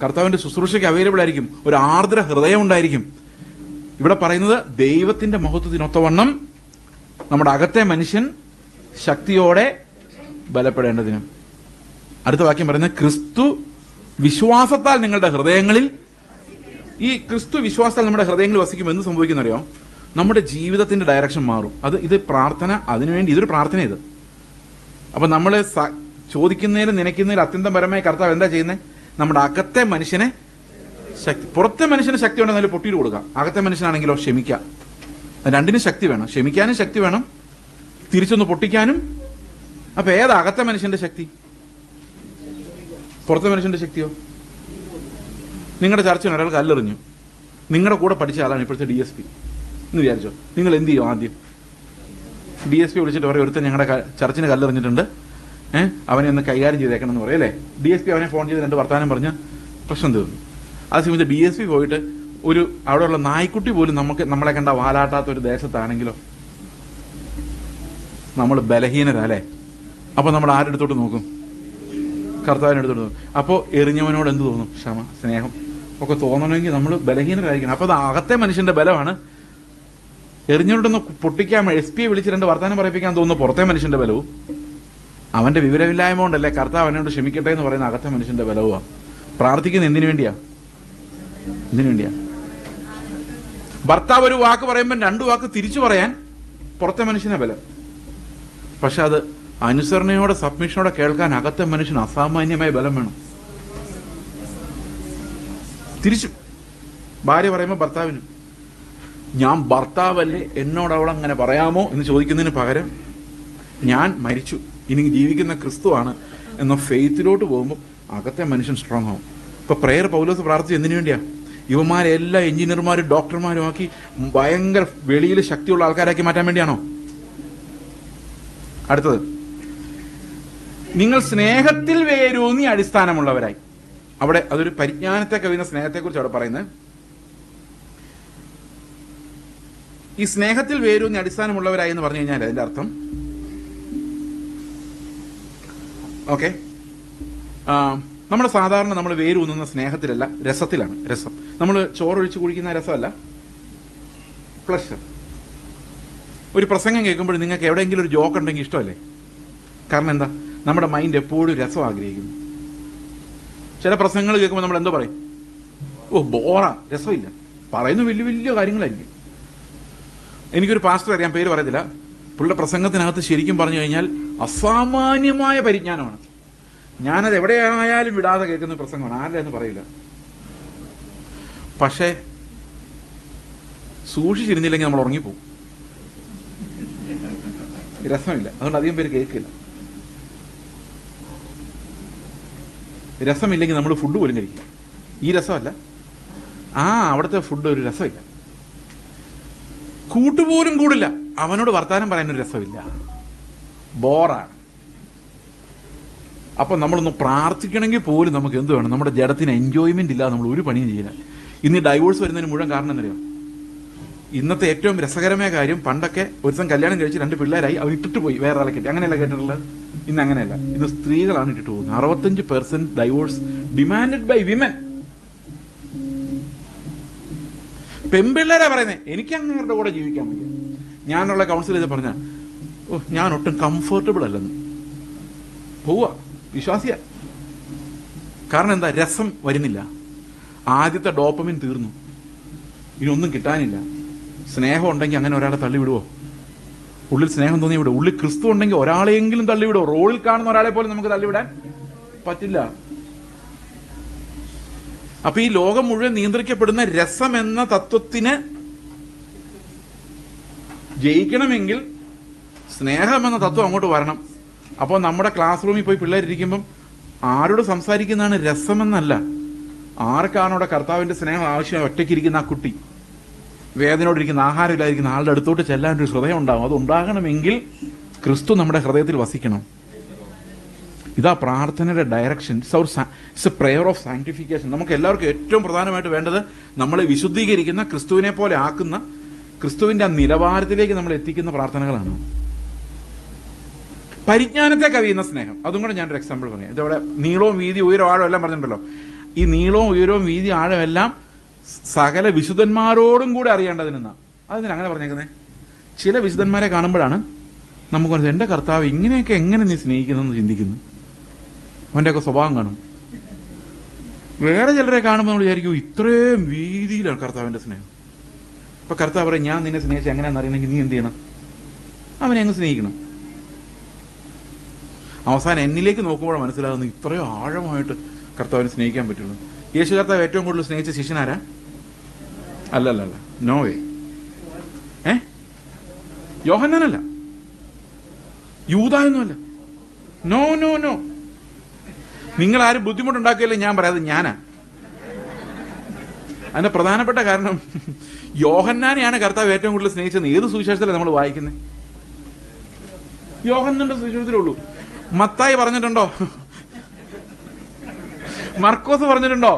കർത്താവിന്റെ ശുശ്രൂഷയ്ക്ക് അവൈലബിൾ ആയിരിക്കും, ഒരു ആർദ്ര ഹൃദയം ഉണ്ടായിരിക്കും. ഇവിടെ പറയുന്നത് ദൈവത്തിന്റെ മഹത്വത്തിനൊത്തവണ്ണം നമ്മുടെ അകത്തെ മനുഷ്യൻ ശക്തിയോടെ ബലപ്പെടേണ്ടതിന്. അടുത്ത വാക്യം പറയുന്നത് ക്രിസ്തു വിശ്വാസത്താൽ നിങ്ങളുടെ ഹൃദയങ്ങളിൽ. ഈ ക്രിസ്തു വിശ്വാസത്താൽ നമ്മുടെ ഹൃദയങ്ങളിൽ വസിക്കുമ്പോൾ എന്ത് സംഭവിക്കുന്നറിയോ? നമ്മുടെ ജീവിതത്തിന്റെ ഡയറക്ഷൻ മാറും. ഇത് പ്രാർത്ഥന, അതിനുവേണ്ടി ഇതൊരു പ്രാർത്ഥന. ഇത് അപ്പൊ നമ്മൾ ചോദിക്കുന്നതിലും നനയ്ക്കുന്നതിലും അത്യന്തപരമായി കർത്താവ് എന്താ ചെയ്യുന്നത്? നമ്മുടെ അകത്തെ മനുഷ്യനെ ശക്തി, പുറത്തെ മനുഷ്യന് ശക്തി ഉണ്ടെന്നാലും പൊട്ടിയിട്ട് കൊടുക്കാം. അകത്തെ മനുഷ്യനാണെങ്കിലോ ക്ഷമിക്കാം. രണ്ടിനും ശക്തി വേണം. ക്ഷമിക്കാനും ശക്തി വേണം, തിരിച്ചൊന്ന് പൊട്ടിക്കാനും. അപ്പൊ ഏതാ അകത്തെ മനുഷ്യന്റെ ശക്തി? പുറത്തെ മനുഷ്യന്റെ ശക്തിയോ? നിങ്ങളുടെ ചർച്ചയിൽ ഒരാൾ കല്ലെറിഞ്ഞു, നിങ്ങളുടെ കൂടെ പഠിച്ച ആളാണ് ഇപ്പോഴത്തെ DSP എന്ന് വിചാരിച്ചോ. നിങ്ങൾ എന്ത് ചെയ്യും? ആദ്യം DSP വിളിച്ചിട്ട് പറയും, ഒരുത്തൻ ഞങ്ങളുടെ ചർച്ചിന് കല്ലെറിഞ്ഞിട്ടുണ്ട്, അവനെ ഒന്ന് കൈകാര്യം ചെയ്തേക്കണം എന്ന് പറയും അല്ലേ. DSP അവനെ ഫോൺ ചെയ്ത് 2 വർത്താനം പറഞ്ഞ് പ്രശ്നം തീർന്നു. ആ സമയത്ത് DSP പോയിട്ട് അവിടെയുള്ള നായ്ക്കുട്ടി പോലും നമ്മളെ കണ്ട വാലാട്ടാത്ത ഒരു ദേശത്താണെങ്കിലോ നമ്മൾ ബലഹീനരാ അല്ലേ. അപ്പൊ നമ്മൾ ആരെടുത്തോട്ട് നോക്കും? കർത്താവിനെടുത്തോട്ട് നോക്കും. അപ്പോൾ എറിഞ്ഞവനോട് എന്ത് തോന്നും? ക്ഷമ, സ്നേഹം ഒക്കെ തോന്നണമെങ്കിൽ നമ്മൾ ബലഹീനരായിരിക്കണം. അപ്പൊ അത് അകത്തെ മനുഷ്യന്റെ ബലമാണ്. എറിഞ്ഞോട്ടൊന്ന് പൊട്ടിക്കാൻ SP വിളിച്ച് 2 വർത്താനം പറയിപ്പിക്കാൻ തോന്നുന്നു പുറത്തെ മനുഷ്യന്റെ ബലവും. അവന്റെ വിവരമില്ലായ്മ കൊണ്ടല്ലേ കർത്താവ് അവനോട് ക്ഷമിക്കട്ടെ എന്ന് പറയുന്ന അകത്തെ മനുഷ്യന്റെ ബലവുമാണ്. പ്രാർത്ഥിക്കുന്നത് എന്തിനു വേണ്ടിയാ? ഭർത്താവ് ഒരു വാക്ക് പറയുമ്പോൾ 2 വാക്ക് തിരിച്ചു പറയാൻ പുറത്തെ മനുഷ്യനെ ബലം. പക്ഷെ അത് അനുസരണയോടെ സബ്മിഷനോടെ കേൾക്കാൻ അകത്തെ മനുഷ്യന് അസാമാന്യമായ ബലം വേണം. തിരിച്ചു ഭാര്യ പറയുമ്പോൾ ഭർത്താവിന്, ഞാൻ ഭർത്താവല്ലേ, എന്നോട് അവൾ അങ്ങനെ പറയാമോ എന്ന് ചോദിക്കുന്നതിന് പകരം ഞാൻ മരിച്ചു, ഇനി ജീവിക്കുന്ന ക്രിസ്തുവാണ് എന്ന ഫെയ്ത്തിലോട്ട് പോകുമ്പോൾ അകത്തെ മനുഷ്യൻ സ്ട്രോങ് ആവും. ഇപ്പൊ പ്രേയർ പൗലോസ് പ്രാർത്ഥിച്ചു എന്തിനു വേണ്ടിയാ? ഇവന്മാരെല്ലാം എഞ്ചിനീയർമാരും ഡോക്ടർമാരും ആക്കി ഭയങ്കര വെളിയിൽ ശക്തിയുള്ള ആൾക്കാരാക്കി മാറ്റാൻ വേണ്ടിയാണോ? അടുത്തത്, നിങ്ങൾ സ്നേഹത്തിൽ വേരൂന്നി അടിസ്ഥാനമുള്ളവരായി. അവിടെ അതൊരു പരിജ്ഞാനത്തെ കവിയുന്ന സ്നേഹത്തെക്കുറിച്ച് അവിടെ പറയുന്നത്. ഈ സ്നേഹത്തിൽ വേരൂന്നി അടിസ്ഥാനമുള്ളവരായി എന്ന് പറഞ്ഞു കഴിഞ്ഞാൽ അതിന്റെ അർത്ഥം, ഓക്കെ, നമ്മൾ സാധാരണ നമ്മൾ വേരൂന്നുന്ന സ്നേഹത്തിലല്ല, രസത്തിലാണ്. രസം നമ്മൾ ചോറൊഴിച്ച് കുടിക്കുന്ന രസമല്ല, പ്ലഷർ. ഒരു പ്രസംഗം കേൾക്കുമ്പോൾ നിങ്ങൾക്ക് എവിടെയെങ്കിലും ഒരു ജോക്ക് ഉണ്ടെങ്കിൽ ഇഷ്ടമല്ലേ? കാരണം എന്താ? നമ്മുടെ മൈൻഡ് എപ്പോഴും രസം ആഗ്രഹിക്കുന്നു. ചില പ്രസംഗങ്ങൾ കേൾക്കുമ്പോൾ നമ്മൾ എന്തോ പറയും? ഓ ബോറാ, രസമില്ല. പറയുന്ന വലിയ വലിയ കാര്യങ്ങളായിരിക്കും. എനിക്കൊരു പാസ്റ്റർ അറിയാം, പേര് പറയത്തില്ല. പുള്ളിയുടെ പ്രസംഗത്തിനകത്ത് ശരിക്കും പറഞ്ഞു കഴിഞ്ഞാൽ അസാമാന്യമായ പരിജ്ഞാനമാണ്. ഞാനത് എവിടെയായാലും വിടാതെ കേൾക്കുന്ന പ്രസംഗമാണ്. ആരുടെ എന്ന് പറയില്ല. പക്ഷേ സൂക്ഷിച്ചിരുന്നില്ലെങ്കിൽ നമ്മൾ ഉറങ്ങിപ്പോവും. രസമില്ല, അതുകൊണ്ട് അധികം പേര് കേൾക്കില്ല. രസമില്ലെങ്കിൽ നമ്മൾ ഫുഡ് പോലും കഴിക്കില്ല. ഈ രസമല്ല, അവിടുത്തെ ഫുഡ് ഒരു രസമില്ല. കൂട്ടുപോലും കൂടില്ല. അവനോട് വർത്താനം പറയാനൊരു രസമില്ല, ബോറാണ്. അപ്പൊ നമ്മളൊന്ന് പ്രാർത്ഥിക്കണമെങ്കിൽ പോലും നമുക്ക് എന്ത് വേണം? നമ്മുടെ ജഡത്തിന് എൻജോയ്മെന്റ് ഇല്ലാതെ നമ്മൾ ഒരു പണിയും ചെയ്യില്ല. ഇന്ന് ഡൈവോഴ്സ് വരുന്നതിന് മുഴുവൻ കാരണം എന്നറിയാം? ഇന്നത്തെ ഏറ്റവും രസകരമായ കാര്യം, പണ്ടൊക്കെ ഒരു ദിവസം കല്യാണം കഴിച്ച് 2 പിള്ളേരായി അവർ ഇട്ടിട്ട് പോയി വേറെ ആളെ കെട്ടി. അങ്ങനെയല്ല കേട്ടിട്ടുള്ളത്. ഇന്ന് അങ്ങനെയല്ല. ഇന്ന് സ്ത്രീകളാണ് ഇട്ടിട്ട് പോകുന്നത്. 65% ഡൈവോഴ്സ് ഡിമാൻഡഡ് ബൈ വിമൻ. പെൺപിള്ളേരാ പറയുന്നത് എനിക്ക് അങ്ങേരുടെ കൂടെ ജീവിക്കാൻ വയ്യ. ഞാനുള്ള കൗൺസിൽ ചെയ്ത് പറഞ്ഞ ഞാൻ ഒട്ടും കംഫർട്ടബിൾ അല്ലെന്ന് പോവാ. വിശ്വാസിയ. കാരണം എന്താ? രസം വരുന്നില്ല. ആദ്യത്തെ ഡോപ്പമിൻ തീർന്നു, ഇനി ഒന്നും കിട്ടാനില്ല. സ്നേഹം ഉണ്ടെങ്കിൽ അങ്ങനെ ഒരാളെ തള്ളിവിടുവോ? ഉള്ളിൽ സ്നേഹം തോന്നി വിടും. ഉള്ളിൽ ക്രിസ്തു ഉണ്ടെങ്കിൽ ഒരാളെയെങ്കിലും തള്ളിവിടുവോ? റോഡിൽ കാണുന്ന ഒരാളെ പോലും നമുക്ക് തള്ളിവിടാൻ പറ്റില്ല. അപ്പൊ ഈ ലോകം മുഴുവൻ നിയന്ത്രിക്കപ്പെടുന്ന രസം എന്ന തത്വത്തിന് ജയിക്കണമെങ്കിൽ സ്നേഹം എന്ന തത്വം അങ്ങോട്ട് വരണം. അപ്പോൾ നമ്മുടെ ക്ലാസ് റൂമിൽ പോയി പിള്ളേരിയ്ക്കുമ്പം ആരോട് സംസാരിക്കുന്നതാണ് രസമെന്നല്ല, ആർക്കാണ് അവിടെ കർത്താവിൻ്റെ സ്നേഹം ആവശ്യം, ഒറ്റയ്ക്കിരിക്കുന്ന ആ കുട്ടി, വേദനയോടിരിക്കുന്ന, ആഹാരമില്ലാതിരിക്കുന്ന ആളുടെ അടുത്തോട്ട് ചെല്ലാൻ ഒരു ഹൃദയം ഉണ്ടാകും. അത് ഉണ്ടാകണമെങ്കിൽ ക്രിസ്തു നമ്മുടെ ഹൃദയത്തിൽ വസിക്കണം. ഇതാ പ്രാർത്ഥനയുടെ direction. It's A prayer of sanctification. നമുക്ക് എല്ലാവർക്കും ഏറ്റവും പ്രധാനമായിട്ട് വേണ്ടത് നമ്മളെ വിശുദ്ധീകരിക്കുന്ന, ക്രിസ്തുവിനെ പോലെ ആക്കുന്ന, ക്രിസ്തുവിൻ്റെ ആ നിലവാരത്തിലേക്ക് നമ്മൾ എത്തിക്കുന്ന പ്രാർത്ഥനകളാണ്. പരിജ്ഞാനത്തെ കവിയുന്ന സ്നേഹം, അതും കൂടെ ഞാനൊരു എക്സാമ്പിൾ പറയാം. ഇതവിടെ നീളവും വീതി ഉയരവും ആഴവും എല്ലാം പറഞ്ഞിട്ടുണ്ടല്ലോ. ഈ നീളവും ഉയരവും വീതി ആഴം എല്ലാം സകല വിശുദ്ധന്മാരോടും കൂടെ അറിയേണ്ടതിനെന്നാ. അതിന് അങ്ങനെ പറഞ്ഞേക്കുന്നത്. ചില വിശുദ്ധന്മാരെ കാണുമ്പോഴാണ് നമുക്ക് മനസ്സിലായി, എൻ്റെ കർത്താവ് ഇങ്ങനെയൊക്കെ എങ്ങനെ നീ സ്നേഹിക്കുന്നതെന്ന് ചിന്തിക്കുന്നു. അവൻ്റെയൊക്കെ സ്വഭാവം കാണും. വേറെ ചിലരെ കാണുമ്പോൾ നമ്മൾ വിചാരിക്കും ഇത്രയും വീതിയിലാണ് കർത്താവിൻ്റെ സ്നേഹം. ഇപ്പം കർത്താവ് പറയും, ഞാൻ നിന്നെ സ്നേഹിച്ച് എങ്ങനെയാണെന്ന് അറിയണമെങ്കിൽ നീ എന്ത് ചെയ്യണം? അവനെ അങ്ങ് സ്നേഹിക്കണം. അവസാനം എന്നിലേക്ക് നോക്കുമ്പോൾ മനസ്സിലാകുന്നു ഇത്രയും ആഴമായിട്ട് കർത്താവിനെ സ്നേഹിക്കാൻ പറ്റുള്ളൂ. യേശു കർത്താവ് ഏറ്റവും കൂടുതൽ സ്നേഹിച്ച ശിഷ്യനാരാ? അല്ലല്ല, നോ വേ. യോഹന്നാനല്ല, യൂദായൊന്നുമല്ല. No no no. നിങ്ങൾ ആരും ബുദ്ധിമുട്ടുണ്ടാക്കിയല്ലേ ഞാൻ പറയാതെ ഞാനാ. അതിന്റെ പ്രധാനപ്പെട്ട കാരണം യോഹന്നാനെയാണ് കർത്താവ് ഏറ്റവും കൂടുതൽ സ്നേഹിച്ചത്. ഏത് സുവിശേഷത്തിലാണ് നമ്മൾ വായിക്കുന്നത്? യോഹന്നാന്റെ സുവിശേഷത്തിലേ ഉള്ളൂ. മത്തായി പറഞ്ഞിട്ടുണ്ടോ? മർക്കോസ് പറഞ്ഞിട്ടുണ്ടോ?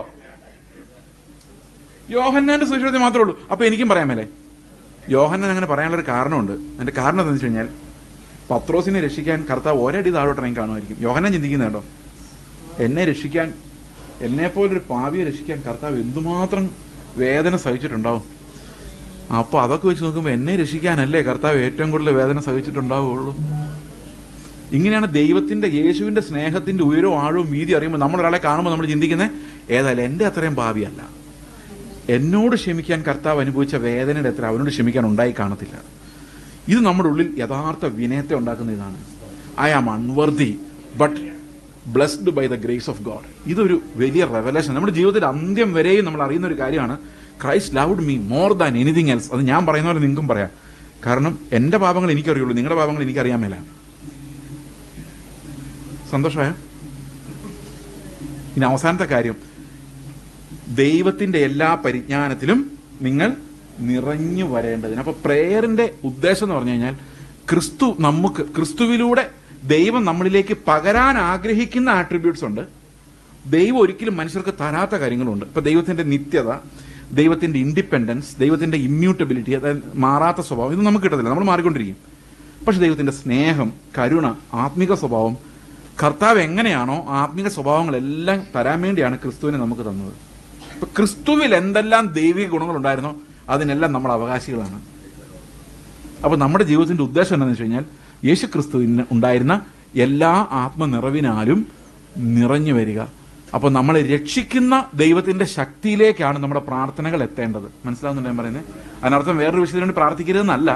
യോഹന്നാന്റെ സുവിശേഷത്തിൽ മാത്രമേ ഉള്ളൂ. അപ്പൊ എനിക്കും പറയാൻ മേലെ? യോഹന്നാൻ അങ്ങനെ പറയാനുള്ളൊരു കാരണമുണ്ട്. അതിന്റെ കാരണം എന്താണെന്ന് വെച്ച് കഴിഞ്ഞാൽ, പത്രോസിനെ രക്ഷിക്കാൻ കർത്താവ് ഒരടി താഴോട്ടിറങ്ങി കാണുമായിരിക്കും. യോഹന്നാൻ ചിന്തിക്കുന്നത് കേട്ടോ, എന്നെ രക്ഷിക്കാൻ, എന്നെപ്പോലൊരു പാപിയെ രക്ഷിക്കാൻ കർത്താവ് എന്തുമാത്രം വേദന സഹിച്ചിട്ടുണ്ടാവും. അപ്പോൾ അതൊക്കെ വെച്ച് നോക്കുമ്പോൾ എന്നെ രക്ഷിക്കാനല്ലേ കർത്താവ് ഏറ്റവും കൂടുതൽ വേദന സഹിച്ചിട്ടുണ്ടാവുള്ളൂ. ഇങ്ങനെയാണ് ദൈവത്തിന്റെ, യേശുവിന്റെ സ്നേഹത്തിന്റെ ഉയരവും ആഴവും വീതി അറിയുമ്പോൾ നമ്മളൊരാളെ കാണുമ്പോൾ നമ്മൾ ചിന്തിക്കുന്നത്, ഏതായാലും എൻ്റെ അത്രയും പാപിയല്ല, എന്നോട് ക്ഷമിക്കാൻ കർത്താവ് അനുഭവിച്ച വേദനയുടെ എത്ര അവനോട് ക്ഷമിക്കാൻ ഉണ്ടായി കാണത്തില്ല. ഇത് നമ്മുടെ ഉള്ളിൽ യഥാർത്ഥ വിനയത്തെ ഉണ്ടാക്കുന്ന ഇതാണ്. I am unworthy but blessed by the grace of God. ഇതൊരു വലിയ റെവലേഷൻ. നമ്മുടെ ജീവിതത്തിൽ അന്ത്യം വരെയും നമ്മൾ അറിയുന്ന ഒരു കാര്യമാണ്, Christ loved me more than anything else. അത് ഞാൻ പറയുന്ന പോലെ നിങ്ങൾക്കും പറയാം. കാരണം എൻ്റെ പാപങ്ങൾ എനിക്കറിയുള്ളൂ, നിങ്ങളുടെ പാപങ്ങൾ എനിക്കറിയാൻ മേല. സന്തോഷമായോ? ഇനി അവസാനത്തെ കാര്യം, ദൈവത്തിന്റെ എല്ലാ പരിജ്ഞാനത്തിലും നിങ്ങൾ നിറഞ്ഞു വരേണ്ടതിന്. അപ്പൊ പ്രേയറിന്റെ ഉദ്ദേശം എന്ന് പറഞ്ഞു കഴിഞ്ഞാൽ, ക്രിസ്തുവിലൂടെ ദൈവം നമ്മളിലേക്ക് പകരാൻ ആഗ്രഹിക്കുന്ന ആട്രിബ്യൂട്ട്സ് ഉണ്ട്. ദൈവം ഒരിക്കലും മനുഷ്യർക്ക് തരാത്ത കാര്യങ്ങളുണ്ട്. ഇപ്പൊ ദൈവത്തിന്റെ നിത്യത, ദൈവത്തിന്റെ ഇൻഡിപെൻഡൻസ്, ദൈവത്തിന്റെ ഇമ്മ്യൂട്ടബിലിറ്റി, അതായത് മാറാത്ത സ്വഭാവം, ഇത് നമുക്ക് കിട്ടത്തില്ല, നമ്മൾ മാറിക്കൊണ്ടിരിക്കും. പക്ഷെ ദൈവത്തിന്റെ സ്നേഹം, കരുണ, ആത്മിക സ്വഭാവം, കർത്താവ് എങ്ങനെയാണോ ആത്മിക സ്വഭാവങ്ങളെല്ലാം തരാൻ വേണ്ടിയാണ് ക്രിസ്തുവിനെ നമുക്ക് തന്നത്. ഇപ്പൊ ക്രിസ്തുവിൽ എന്തെല്ലാം ദൈവിക ഗുണങ്ങളുണ്ടായിരുന്നോ അതിനെല്ലാം നമ്മൾ അവകാശികളാണ്. അപ്പൊ നമ്മുടെ ജീവിതത്തിന്റെ ഉദ്ദേശം എന്താണെന്ന് വെച്ച് കഴിഞ്ഞാൽ, യേശു ക്രിസ്തുവിന് ഉണ്ടായിരുന്ന എല്ലാ ആത്മനിറവിനാലും നിറഞ്ഞു വരിക. അപ്പോൾ നമ്മളെ രക്ഷിക്കുന്ന ദൈവത്തിന്റെ ശക്തിയിലേക്കാണ് നമ്മുടെ പ്രാർത്ഥനകൾ എത്തേണ്ടത്. മനസ്സിലാവുന്നുണ്ട് ഞാൻ പറയുന്നത്? അതിനർത്ഥം വേറൊരു വിഷയത്തിന് വേണ്ടി പ്രാർത്ഥിക്കരുതെന്നല്ല,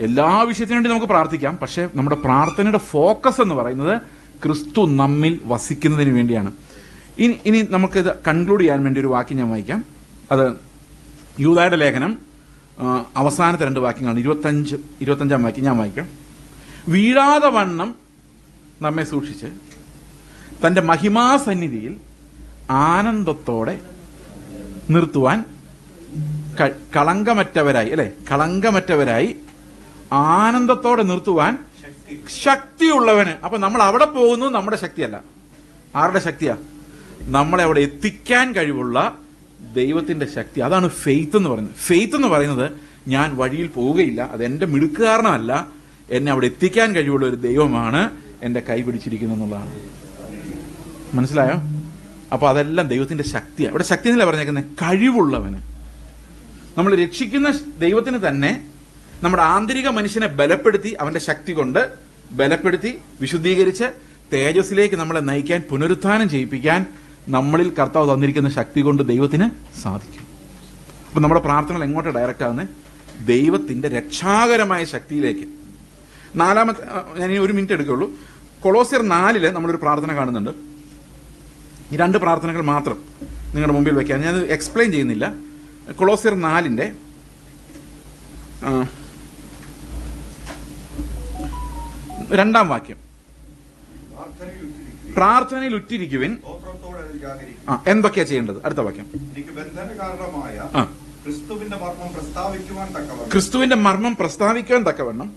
എല്ലാ വിഷയത്തിനു വേണ്ടി നമുക്ക് പ്രാർത്ഥിക്കാം. പക്ഷെ നമ്മുടെ പ്രാർത്ഥനയുടെ ഫോക്കസ് എന്ന് പറയുന്നത് ക്രിസ്തു നമ്മിൽ വസിക്കുന്നതിന് വേണ്ടിയാണ്. ഇനി നമുക്കിത് കൺക്ലൂഡ് ചെയ്യാൻ വേണ്ടി ഒരു വാക്യം ഞാൻ വായിക്കാം. അത് യൂദായുടെ ലേഖനം അവസാനത്തെ 2 വാക്യങ്ങളാണ്. 25-25 വാക്യം ഞാൻ വായിക്കാം. വീഴാതെ വണ്ണം നമ്മെ സൂക്ഷിച്ച് തൻ്റെ മഹിമാസന്നിധിയിൽ ആനന്ദത്തോടെ നിർത്തുവാൻ കളങ്കമറ്റവരായി ആനന്ദത്തോടെ നിർത്തുവാൻ ശക്തിയുള്ളവന്. അപ്പൊ നമ്മൾ അവിടെ പോകുന്നു, നമ്മുടെ ശക്തിയല്ല. ആരുടെ ശക്തിയാ? നമ്മളെ അവിടെ എത്തിക്കാൻ കഴിവുള്ള ദൈവത്തിന്റെ ശക്തി. അതാണ് ഫെയ്ത്ത് എന്ന് പറയുന്നത്. ഫെയ്ത്ത് എന്ന് പറയുന്നത് ഞാൻ വഴിയിൽ പോവുകയില്ല, അത് എൻ്റെ മിടുക്ക് കാരണമല്ല, എന്നെ അവിടെ എത്തിക്കാൻ കഴിവുള്ള ഒരു ദൈവമാണ് എൻ്റെ കൈ പിടിച്ചിരിക്കുന്നത് എന്നുള്ളതാണ്. മനസ്സിലായോ? അപ്പൊ അതെല്ലാം ദൈവത്തിന്റെ ശക്തിയാണ്. ഇവിടെ ശക്തി എന്നല്ല പറഞ്ഞേക്കുന്നത്, കഴിവുള്ളവന്. നമ്മൾ രക്ഷിക്കുന്ന ദൈവത്തിന് തന്നെ നമ്മുടെ ആന്തരിക മനുഷ്യനെ ബലപ്പെടുത്തി, അവന്റെ ശക്തി കൊണ്ട് ബലപ്പെടുത്തി വിശുദ്ധീകരിച്ച് തേജസ്സിലേക്ക് നമ്മളെ നയിക്കാൻ, പുനരുത്ഥാനം ചെയ്യിപ്പിക്കാൻ നമ്മളിൽ കർത്താവ് തന്നിരിക്കുന്ന ശക്തി കൊണ്ട് ദൈവത്തിന് സാധിക്കും. അപ്പൊ നമ്മുടെ പ്രാർത്ഥനകൾ എങ്ങോട്ട് ഡയറക്റ്റ് ആകുന്നത്? ദൈവത്തിന്റെ രക്ഷാകരമായ ശക്തിയിലേക്ക്. നാലാമത്തെ, ഞാൻ ഈ 1 മിനിറ്റ് എടുക്കുള്ളൂ. കൊളോസ്യർ 4 നമ്മളൊരു പ്രാർത്ഥന കാണുന്നുണ്ട്. ഈ 2 പ്രാർത്ഥനകൾ മാത്രം നിങ്ങളുടെ മുമ്പിൽ വയ്ക്കാൻ, ഞാൻ എക്സ്പ്ലെയിൻ ചെയ്യുന്നില്ല. കൊളോസ്യർ 4 2 വാക്യം. പ്രാർത്ഥനയിൽ ഉറ്റിരിക്കുവിൻ. എന്തൊക്കെയാ ചെയ്യേണ്ടത്? അടുത്ത വാക്യം. എനിക്ക് ബന്ധന കാരണമായ ക്രിസ്തുവിന്റെ മർമ്മം പ്രസ്താവിക്കുവാൻ തക്കവണ്ണം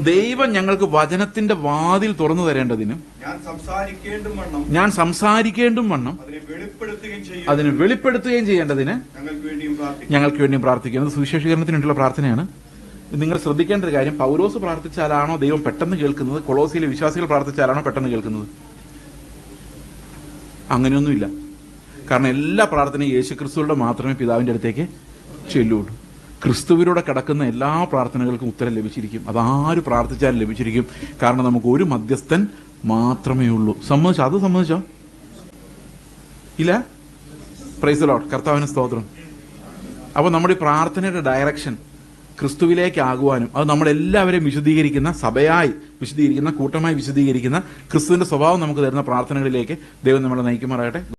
ദൈവം ഞങ്ങൾക്ക് വചനത്തിന്റെ വാതിൽ തുറന്നു തരേണ്ടതിന് ഞാൻ സംസാരിക്കേണ്ടും വണ്ണം അതിനെ വെളിപ്പെടുത്തുകയും ചെയ്യേണ്ടതിന് ഞങ്ങൾക്ക് വേണ്ടിയും പ്രാർത്ഥിക്കുന്നത് സുവിശേഷീകരണത്തിനുള്ള പ്രാർത്ഥനയാണ്. നിങ്ങൾ ശ്രദ്ധിക്കേണ്ട ഒരു കാര്യം, പൗലോസ് പ്രാർത്ഥിച്ചാലാണോ ദൈവം പെട്ടെന്ന് കേൾക്കുന്നത്, കൊളോസിയിലെ വിശ്വാസികൾ പ്രാർത്ഥിച്ചാലാണോ പെട്ടെന്ന് കേൾക്കുന്നത്? അങ്ങനെയൊന്നുമില്ല. കാരണം എല്ലാ പ്രാർത്ഥനയും യേശുക്രിസ്തുവിന്റെ മാത്രമേ പിതാവിന്റെ അടുത്തേക്ക് ചെല്ലുള്ളൂ. ക്രിസ്തുവിലൂടെ കിടക്കുന്ന എല്ലാ പ്രാർത്ഥനകൾക്കും ഉത്തരം ലഭിച്ചിരിക്കും. അതാര് പ്രാർത്ഥിച്ചാലും ലഭിച്ചിരിക്കും. കാരണം നമുക്ക് ഒരു മധ്യസ്ഥൻ മാത്രമേ ഉള്ളൂ. സമ്മതിച്ചോ? അത് സമ്മതിച്ചോ? ഇല്ല? Praise the Lord. കർത്താവിന് സ്തോത്രം. അപ്പോൾ നമ്മുടെ ഈ പ്രാർത്ഥനയുടെ ഡയറക്ഷൻ ക്രിസ്തുവിലേക്കാകുവാനും അത് നമ്മളെല്ലാവരെയും വിശദീകരിക്കുന്ന, സഭയായി വിശദീകരിക്കുന്ന, കൂട്ടമായി വിശദീകരിക്കുന്ന ക്രിസ്തുവിന്റെ സ്വഭാവം നമുക്ക് തരുന്ന പ്രാർത്ഥനകളിലേക്ക് ദൈവം നമ്മളെ നയിക്കുമാറാകട്ടെ.